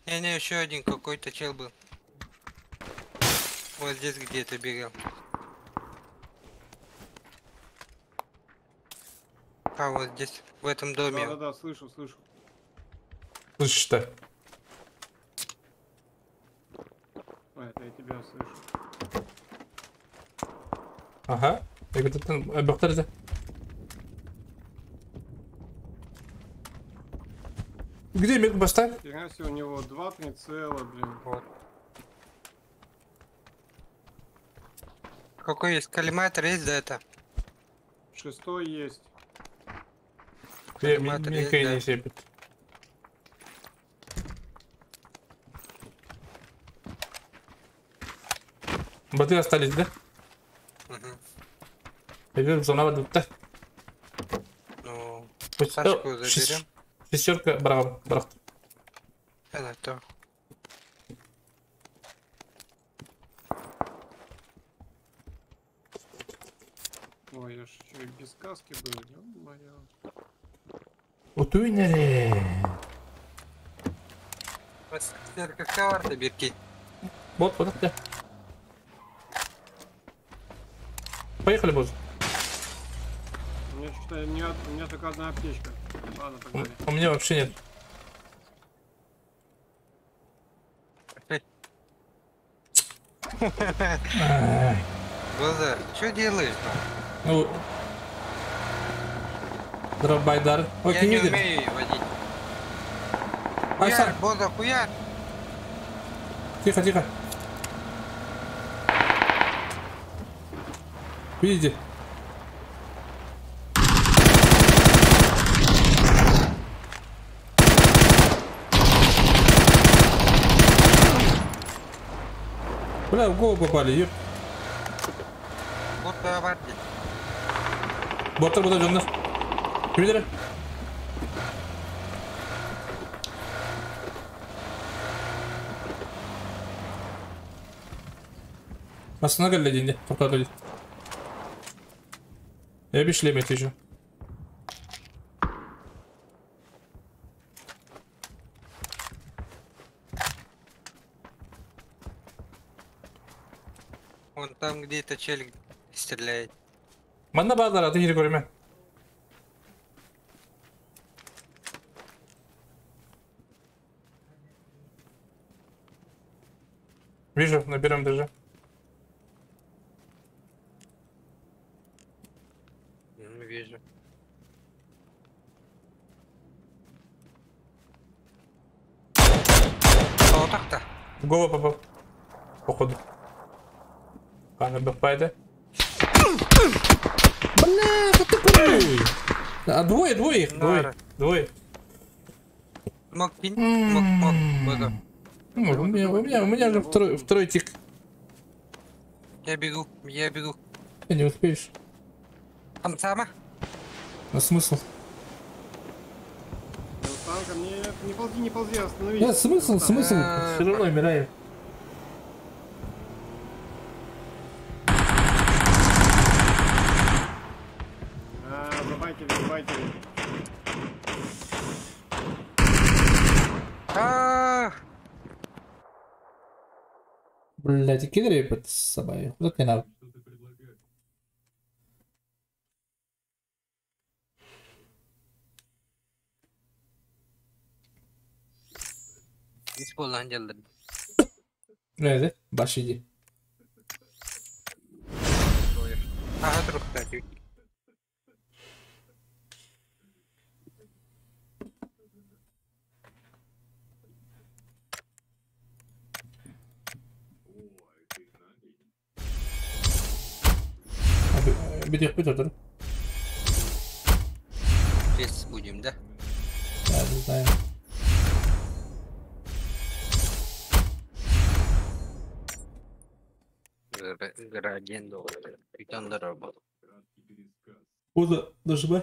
[SPEAKER 5] Не, еще один какой-то чел был. Вот здесь где-то бегал. А, вот здесь, в этом доме.
[SPEAKER 7] Да, слышу.
[SPEAKER 1] Слышишь-то?
[SPEAKER 7] Ой, это я тебя слышу.
[SPEAKER 1] Ага. Я говорю, ты обертарься. Где метку поставь?
[SPEAKER 7] Херня себе, у него 2 прицела, блин.
[SPEAKER 5] Вот. Какой есть? Коллиматор есть за это?
[SPEAKER 7] 6-й есть.
[SPEAKER 5] Коллиматор есть,
[SPEAKER 1] Мне
[SPEAKER 5] да.
[SPEAKER 1] не сепит. Боты остались, да?
[SPEAKER 5] Угу.
[SPEAKER 1] Я вижу, что надо.
[SPEAKER 5] Ну,
[SPEAKER 1] Пусть-
[SPEAKER 5] Сашку
[SPEAKER 1] О,
[SPEAKER 5] заберем.
[SPEAKER 1] Шестерка, браво, браво.
[SPEAKER 5] Это то.
[SPEAKER 7] Ой, я ж чё, и без каски был, ё-моё.
[SPEAKER 1] Вот уйнери.
[SPEAKER 5] Как варта бирки.
[SPEAKER 1] Вот, да. Поехали, босс.
[SPEAKER 7] У меня что-то у меня только одна аптечка. Ладно, погнали.
[SPEAKER 1] У меня вообще нет.
[SPEAKER 5] Базар, что делаешь?
[SPEAKER 1] Ну, здорово, Байдар. Ой,
[SPEAKER 5] Я
[SPEAKER 1] ты
[SPEAKER 5] не
[SPEAKER 1] видишь?
[SPEAKER 5] умею водить.
[SPEAKER 1] Ай,
[SPEAKER 5] Хуяр,
[SPEAKER 1] сам.
[SPEAKER 5] Боза, хуяр.
[SPEAKER 1] Тихо, тихо. Видите? Бля, в голову попали, ёп.
[SPEAKER 5] Вот варти.
[SPEAKER 1] Борттар burada canlar. Kimileri? Астына geldi şimdi. Topladı. Я bir шлем еще.
[SPEAKER 5] Вон там где-то челик стреляет.
[SPEAKER 1] Bana bazıları atı geri görme. Вижу, наберем даже.
[SPEAKER 5] Вижу. А вот так-то.
[SPEAKER 1] В голову попал. Походу. Ладно, бэкпайды. Бля, вот ты курил. А двое их, двое.
[SPEAKER 5] Мог кинь, мог, Боза.
[SPEAKER 1] У меня же второй тик.
[SPEAKER 5] Я бегу.
[SPEAKER 1] Ты не успеешь.
[SPEAKER 5] Там сама?
[SPEAKER 1] А смысл?
[SPEAKER 7] Там ко мне не ползи, остановись.
[SPEAKER 1] Да, смысл? Все равно умираю.
[SPEAKER 7] Забайте.
[SPEAKER 1] Блядь, кидали под собой. Вот не надо.
[SPEAKER 5] Исполнитель.
[SPEAKER 1] Nerede? Başlayıcı.
[SPEAKER 5] Ага, друг, кстати.
[SPEAKER 1] Bir de dur.
[SPEAKER 5] Здесь будем, да?
[SPEAKER 1] Да, не знаю.
[SPEAKER 5] Градиент доллара. Притом доработал.
[SPEAKER 1] Куда нажимай?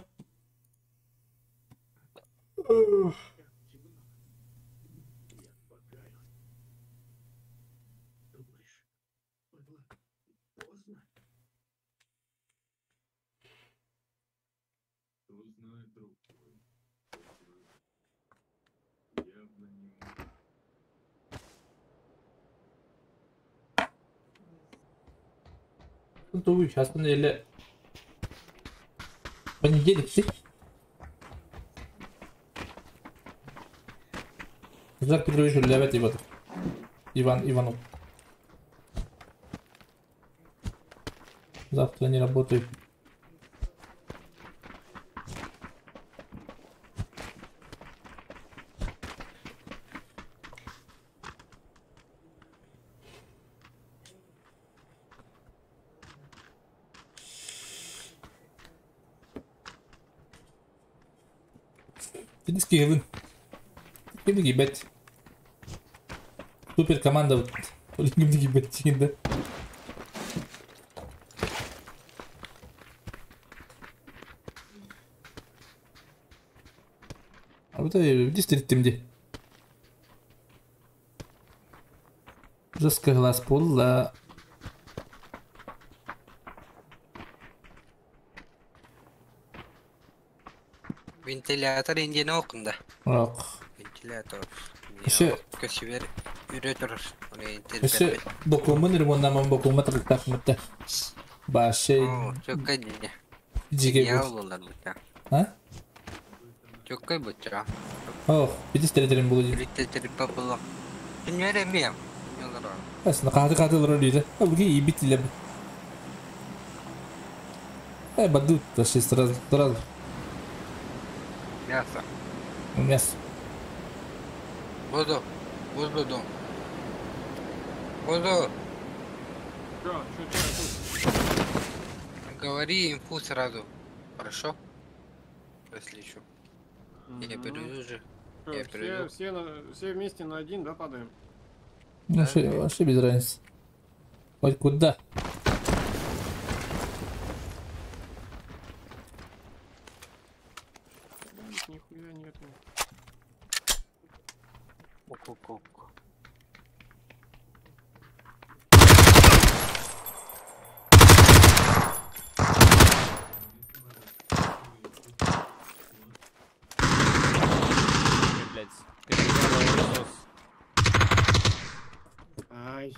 [SPEAKER 1] Ой, сейчас или понедельник, ты? Завтра Петрович Левет и вот Иванов. Завтра не работаю. Финский Гевин. Гимни гибет. Супер команда. Гимни гибет. Да. bu da distrittimdi. Жестко глаз пола.
[SPEAKER 5] Ventilatör indiğine okunda.
[SPEAKER 1] Yok.
[SPEAKER 5] Ventilatör.
[SPEAKER 1] İşte-
[SPEAKER 5] Köşever üretir. Onu
[SPEAKER 1] Ese
[SPEAKER 5] entel.
[SPEAKER 1] dokumen remondaman dokumen terletak mıttı. Başşey
[SPEAKER 5] Çok kaydı.
[SPEAKER 1] jige
[SPEAKER 5] Ya
[SPEAKER 1] bu.
[SPEAKER 5] olurlar bu ya.
[SPEAKER 1] Ha?
[SPEAKER 5] Çok kaydı bu ya.
[SPEAKER 1] Oh, bir distritlerim bulucu.
[SPEAKER 5] Birlikte trip yapalım. Ben veremiyorum. Yollar var.
[SPEAKER 1] Aslında katılır öyleydi. Ha bu iyi bitiyle. Badut da şey sırası.
[SPEAKER 5] Yasa.
[SPEAKER 1] Yes.
[SPEAKER 5] Bozo. Bozo. Bozo.
[SPEAKER 7] Чё делать?
[SPEAKER 5] Говори инфу сразу. Хорошо? Если еще. Я перейду же.
[SPEAKER 7] Чё,
[SPEAKER 5] Я перейду.
[SPEAKER 7] все вместе на один, да, падаем?
[SPEAKER 1] Вообще без разницы. Хоть куда.
[SPEAKER 7] Нихуя нету.
[SPEAKER 5] Ку-ку-ку.
[SPEAKER 7] Ай.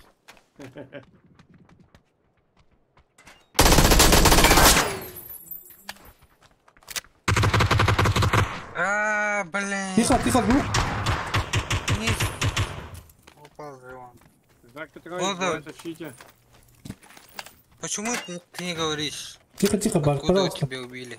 [SPEAKER 5] Блин.
[SPEAKER 1] Тихо, глух.
[SPEAKER 5] Вниз. Упал же он.
[SPEAKER 7] Так, Петрович,
[SPEAKER 5] Вот
[SPEAKER 7] давай
[SPEAKER 5] так.
[SPEAKER 7] тащите.
[SPEAKER 5] Почему ты не говоришь?
[SPEAKER 1] Тихо, Бар,
[SPEAKER 5] Откуда
[SPEAKER 1] пожалуйста.
[SPEAKER 5] тебя убили?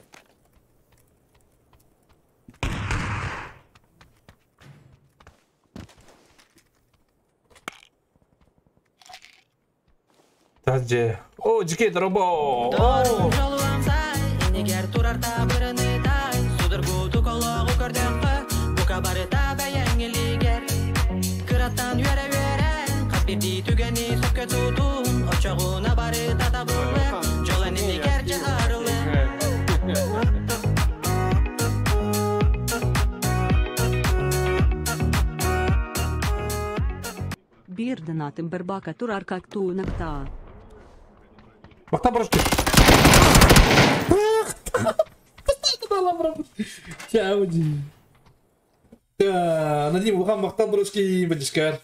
[SPEAKER 1] Тазже. О, жике дробо.
[SPEAKER 2] Дарым жалуам сай, инегер турарта бирини тай. Судыр гуду кологу көрдөккө, бука барыта бәяңелигер. Кыраттан юре, капирди түгени сөккө тутун. Очогуна барыта табылы, жолан инегерче арылы.
[SPEAKER 10] Bir donatım berbaka turar kaktu nakta.
[SPEAKER 1] Мақта бұрышты. Чауди. Надим, бұған мақта бұрышки бәдішкар.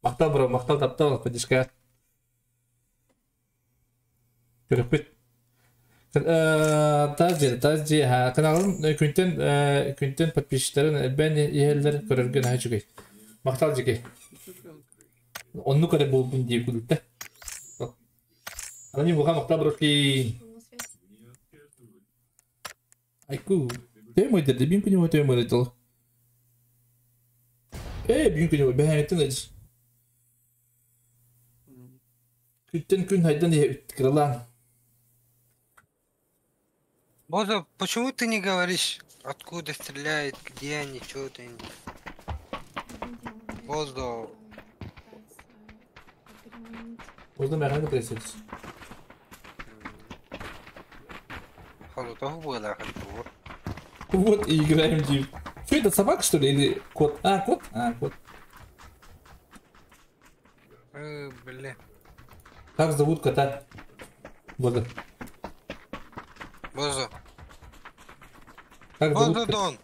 [SPEAKER 1] Мақта бұры, мақта таптал бәдішкар. Көріп бет. Тазже. Каналын күнтен подписчиктарын бән ехелдер көрірген ай жүгей. Мақтал жүгей. Онны көрі болдың дейіп күдікті. Они буха мақта бұрышки. Айку. Тәй мойдыр, бүйін күні өте өмірі бүйін күні бәйін өттің әдіс. Күттен күн хайдан үткірілан.
[SPEAKER 5] Боза, почему ты не говоришь, откуда стреляет, где они, что ты? Боза.
[SPEAKER 1] Бозда мәғанды пресетіс.
[SPEAKER 5] Холотов было, вот.
[SPEAKER 1] Вот и играем див. Что это, собака что ли или кот? Кот? Кот.
[SPEAKER 5] Бля.
[SPEAKER 1] Как зовут кота? Бозда.
[SPEAKER 5] Боза.
[SPEAKER 1] Как зовут
[SPEAKER 5] Боза
[SPEAKER 1] кота?
[SPEAKER 5] Дон.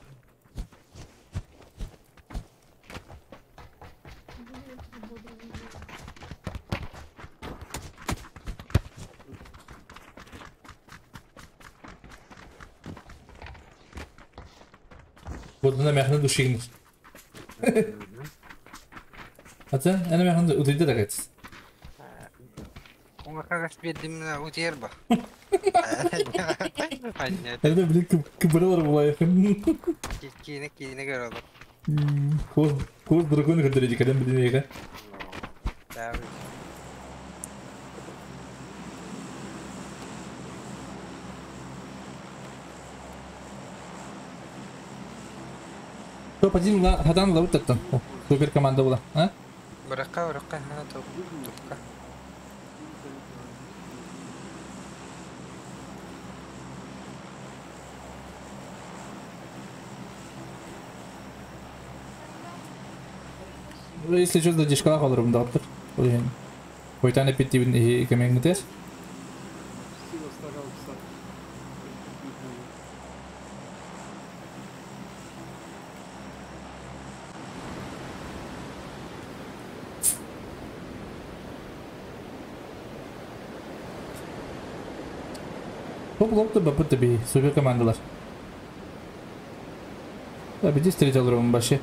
[SPEAKER 1] Бозда мәғанды душигіңіз. Ата, әне мәғанды ұдайды да қайтыз.
[SPEAKER 5] Он как раз перед меня утерба.
[SPEAKER 1] Әне білін кібіралар болайық.
[SPEAKER 5] Кейіне көреді.
[SPEAKER 1] Коз драконы көндіреді кәден білін еға. Топ-1 хадан лауыт таттан. Супер команда була.
[SPEAKER 5] Бұраққа, топқа.
[SPEAKER 1] Если что, за дешкала қалырым доктор. Олен. Койтан эпитивин кемеңнетес.
[SPEAKER 7] Сила старался.
[SPEAKER 1] Топ-лопты бапыт таби, супер командалар. Биде стрелять алырым башы.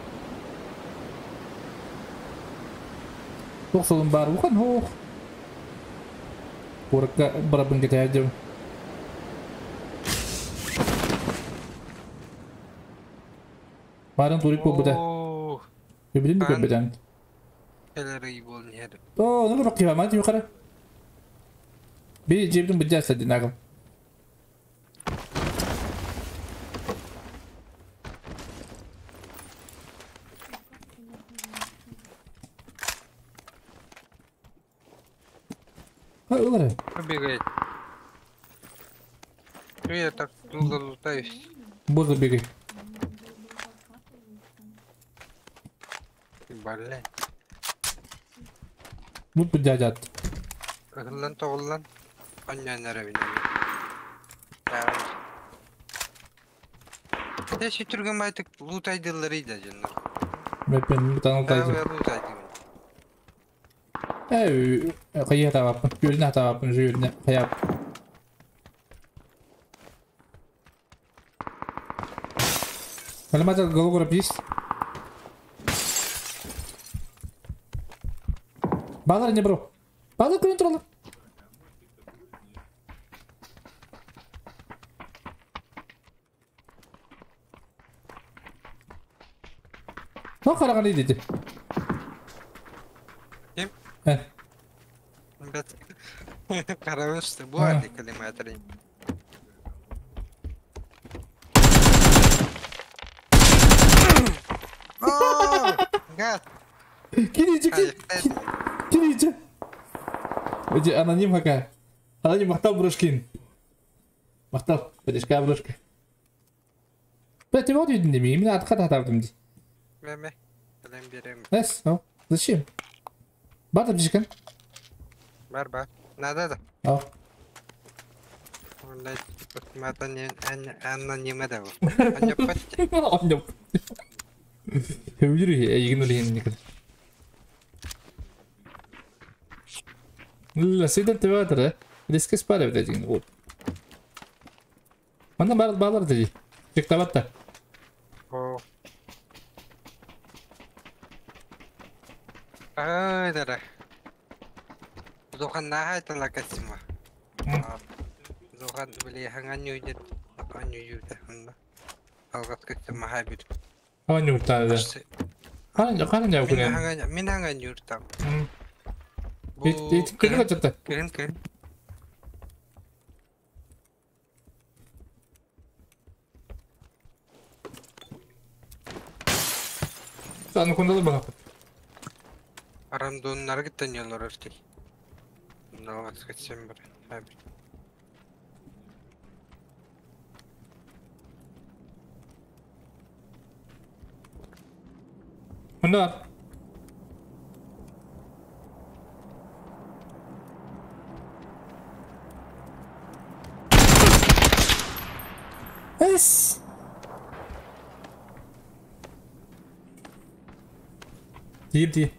[SPEAKER 1] Тоқсылым бар, уқан хоқ. Қорыққа барабын кете әдем. Барын турик бұл бұда. Өбілін бүк өбілін.
[SPEAKER 5] Келері iyi болын еді.
[SPEAKER 1] О, нұр қиба маңды юқара. Bir cebim bıcak sadece nakım. Ha olur.
[SPEAKER 5] Побегай. Я так долго лутаюсь.
[SPEAKER 1] Бозу бегай.
[SPEAKER 5] Блин.
[SPEAKER 1] Мут быджак.
[SPEAKER 5] Lan toğullan. Annenlere binelim. Ya şu Türk'ün baytık loot aydılarıydı canlar.
[SPEAKER 1] Ben bir tane
[SPEAKER 5] Ya
[SPEAKER 1] oltaydı.
[SPEAKER 5] loot aydı.
[SPEAKER 1] Kayı hata yapın. Yoluna hata yapın. Şu yoluna kayap. Kalau macam galau kurang bis. Balar ni bro. Balar kena terlalu. Ne kadar kali dedi?
[SPEAKER 5] Kim?
[SPEAKER 1] He.
[SPEAKER 5] Karamıştı. Bu halde kelime hatırlayayım. Ooo! Gel.
[SPEAKER 1] Gidecek. Gidecek. Będzie anonim haka. Anonim mahtab broşkin. Mahtab. Będziesz kaya broşka. Ben тебе вот видно, именно от хата там.
[SPEAKER 5] Meme. Kalem birem.
[SPEAKER 1] Yes, al. Zачем? Bada bişkan.
[SPEAKER 5] Var. Nada da.
[SPEAKER 1] Al.
[SPEAKER 5] Vallahi bakmadan anonime de bu. Anne pati.
[SPEAKER 1] Annem. Hövülür ya, yigin öyle ne kadar. La seyden tevadır ha. Riske spara edeceğin o. Bana bağlar dedi. Çık tavatta.
[SPEAKER 5] Oo. Ay dara. Zokan nahay talaga sima. Zokan beli hangan yujud. Hangan yujud handa. Algat kete mahay bir.
[SPEAKER 1] Havan yurtta dedi. Kanan jauh kunen.
[SPEAKER 5] Min hangan yurtam.
[SPEAKER 1] Itu kena kaçta.
[SPEAKER 5] Keren.
[SPEAKER 1] Sana kondalı bana.
[SPEAKER 5] Aram donlar gitten yollar artık. Bundan kaçacağım buraya. Abi.
[SPEAKER 1] Bunlar. Es. Değil.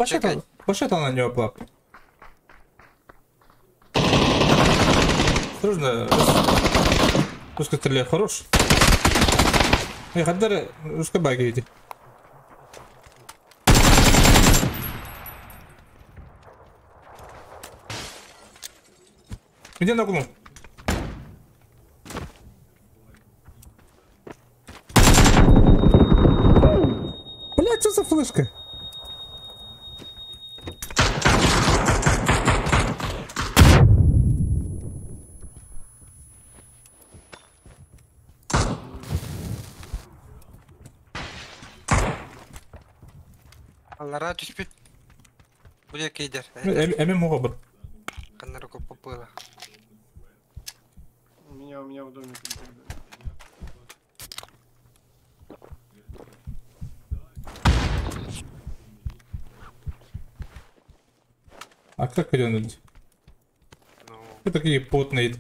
[SPEAKER 5] Чекай,
[SPEAKER 1] Башата на него плап. Осторожно. Пускай стреляет хорош. Хаддар, пускай баги иди. Иди на углу. Блять, что за флешка?
[SPEAKER 5] Allah'a düşpüt. Будет кейдер.
[SPEAKER 1] Эме муга бар.
[SPEAKER 5] Канна руку попыла.
[SPEAKER 7] У меня в доме.
[SPEAKER 1] А как идет? Кто такие потные?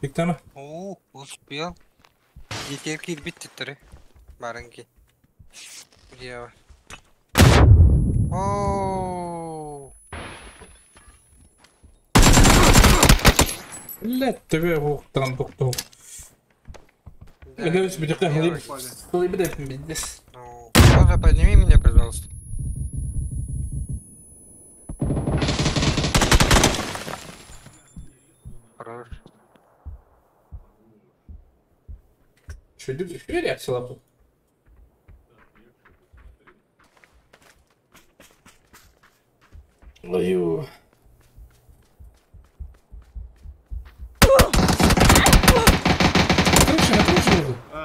[SPEAKER 1] Виктор?
[SPEAKER 5] О, успел. Детей кирбит титры. Баранки. Где? О.
[SPEAKER 1] Блядь, тебе там доктор. Я говорю, тебе такая хлеб, пиздец.
[SPEAKER 5] Роза, подними меня, пожалуйста. Хорош.
[SPEAKER 1] Что, люди в реакции лапу? Ой.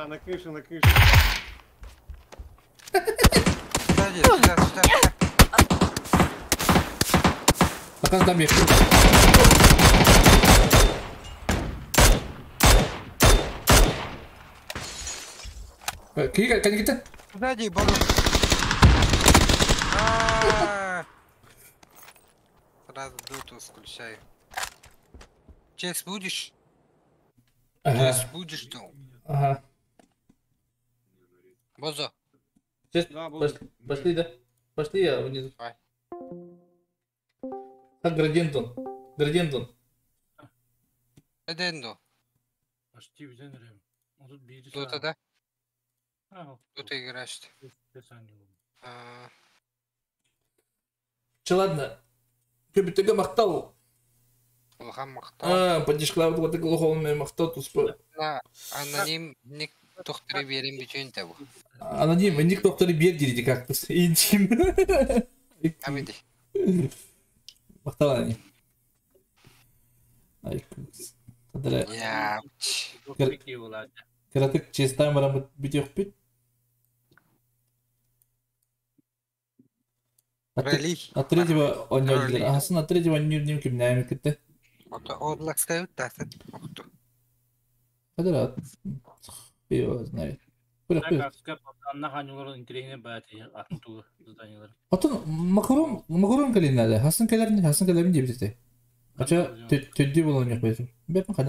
[SPEAKER 7] На крыше.
[SPEAKER 5] Сюда.
[SPEAKER 1] Пока там есть. Кига, kan kita?
[SPEAKER 5] Сзади, богу. Сразу доту включаю. Честь будешь? Честь будешь, что?
[SPEAKER 1] Ага.
[SPEAKER 5] Бозо.
[SPEAKER 1] Честь,
[SPEAKER 7] Да, буду.
[SPEAKER 1] пошли, да? Пошли, я внизу.
[SPEAKER 5] Давай.
[SPEAKER 1] Как градиентон?
[SPEAKER 5] Эдендо.
[SPEAKER 6] Почти bizden nereye? O da biri
[SPEAKER 5] Дота, да?
[SPEAKER 6] Ha,
[SPEAKER 5] Дота играешь.
[SPEAKER 1] Че, ладно. Че, битега мақтал.
[SPEAKER 5] Улхан мақтал.
[SPEAKER 1] Подешклав вот глуховный мақтал туспа.
[SPEAKER 5] Аноним ник тохтары берем bütün de bu.
[SPEAKER 1] Аноним, ник доктори бер дейді кактус. Интим.
[SPEAKER 5] Амиди.
[SPEAKER 1] Мақтал аноним. Ай, кадра.
[SPEAKER 5] Я.
[SPEAKER 1] Кратык честан барам битех бит. От третьего он не один. Асын от третьего не кимняем китте.
[SPEAKER 5] Одлак скают, да, охту.
[SPEAKER 1] Кадра. Его знает. Атын макарон калин надо. Хасын калерин деп бите. Ача төдди болон yok. Бепен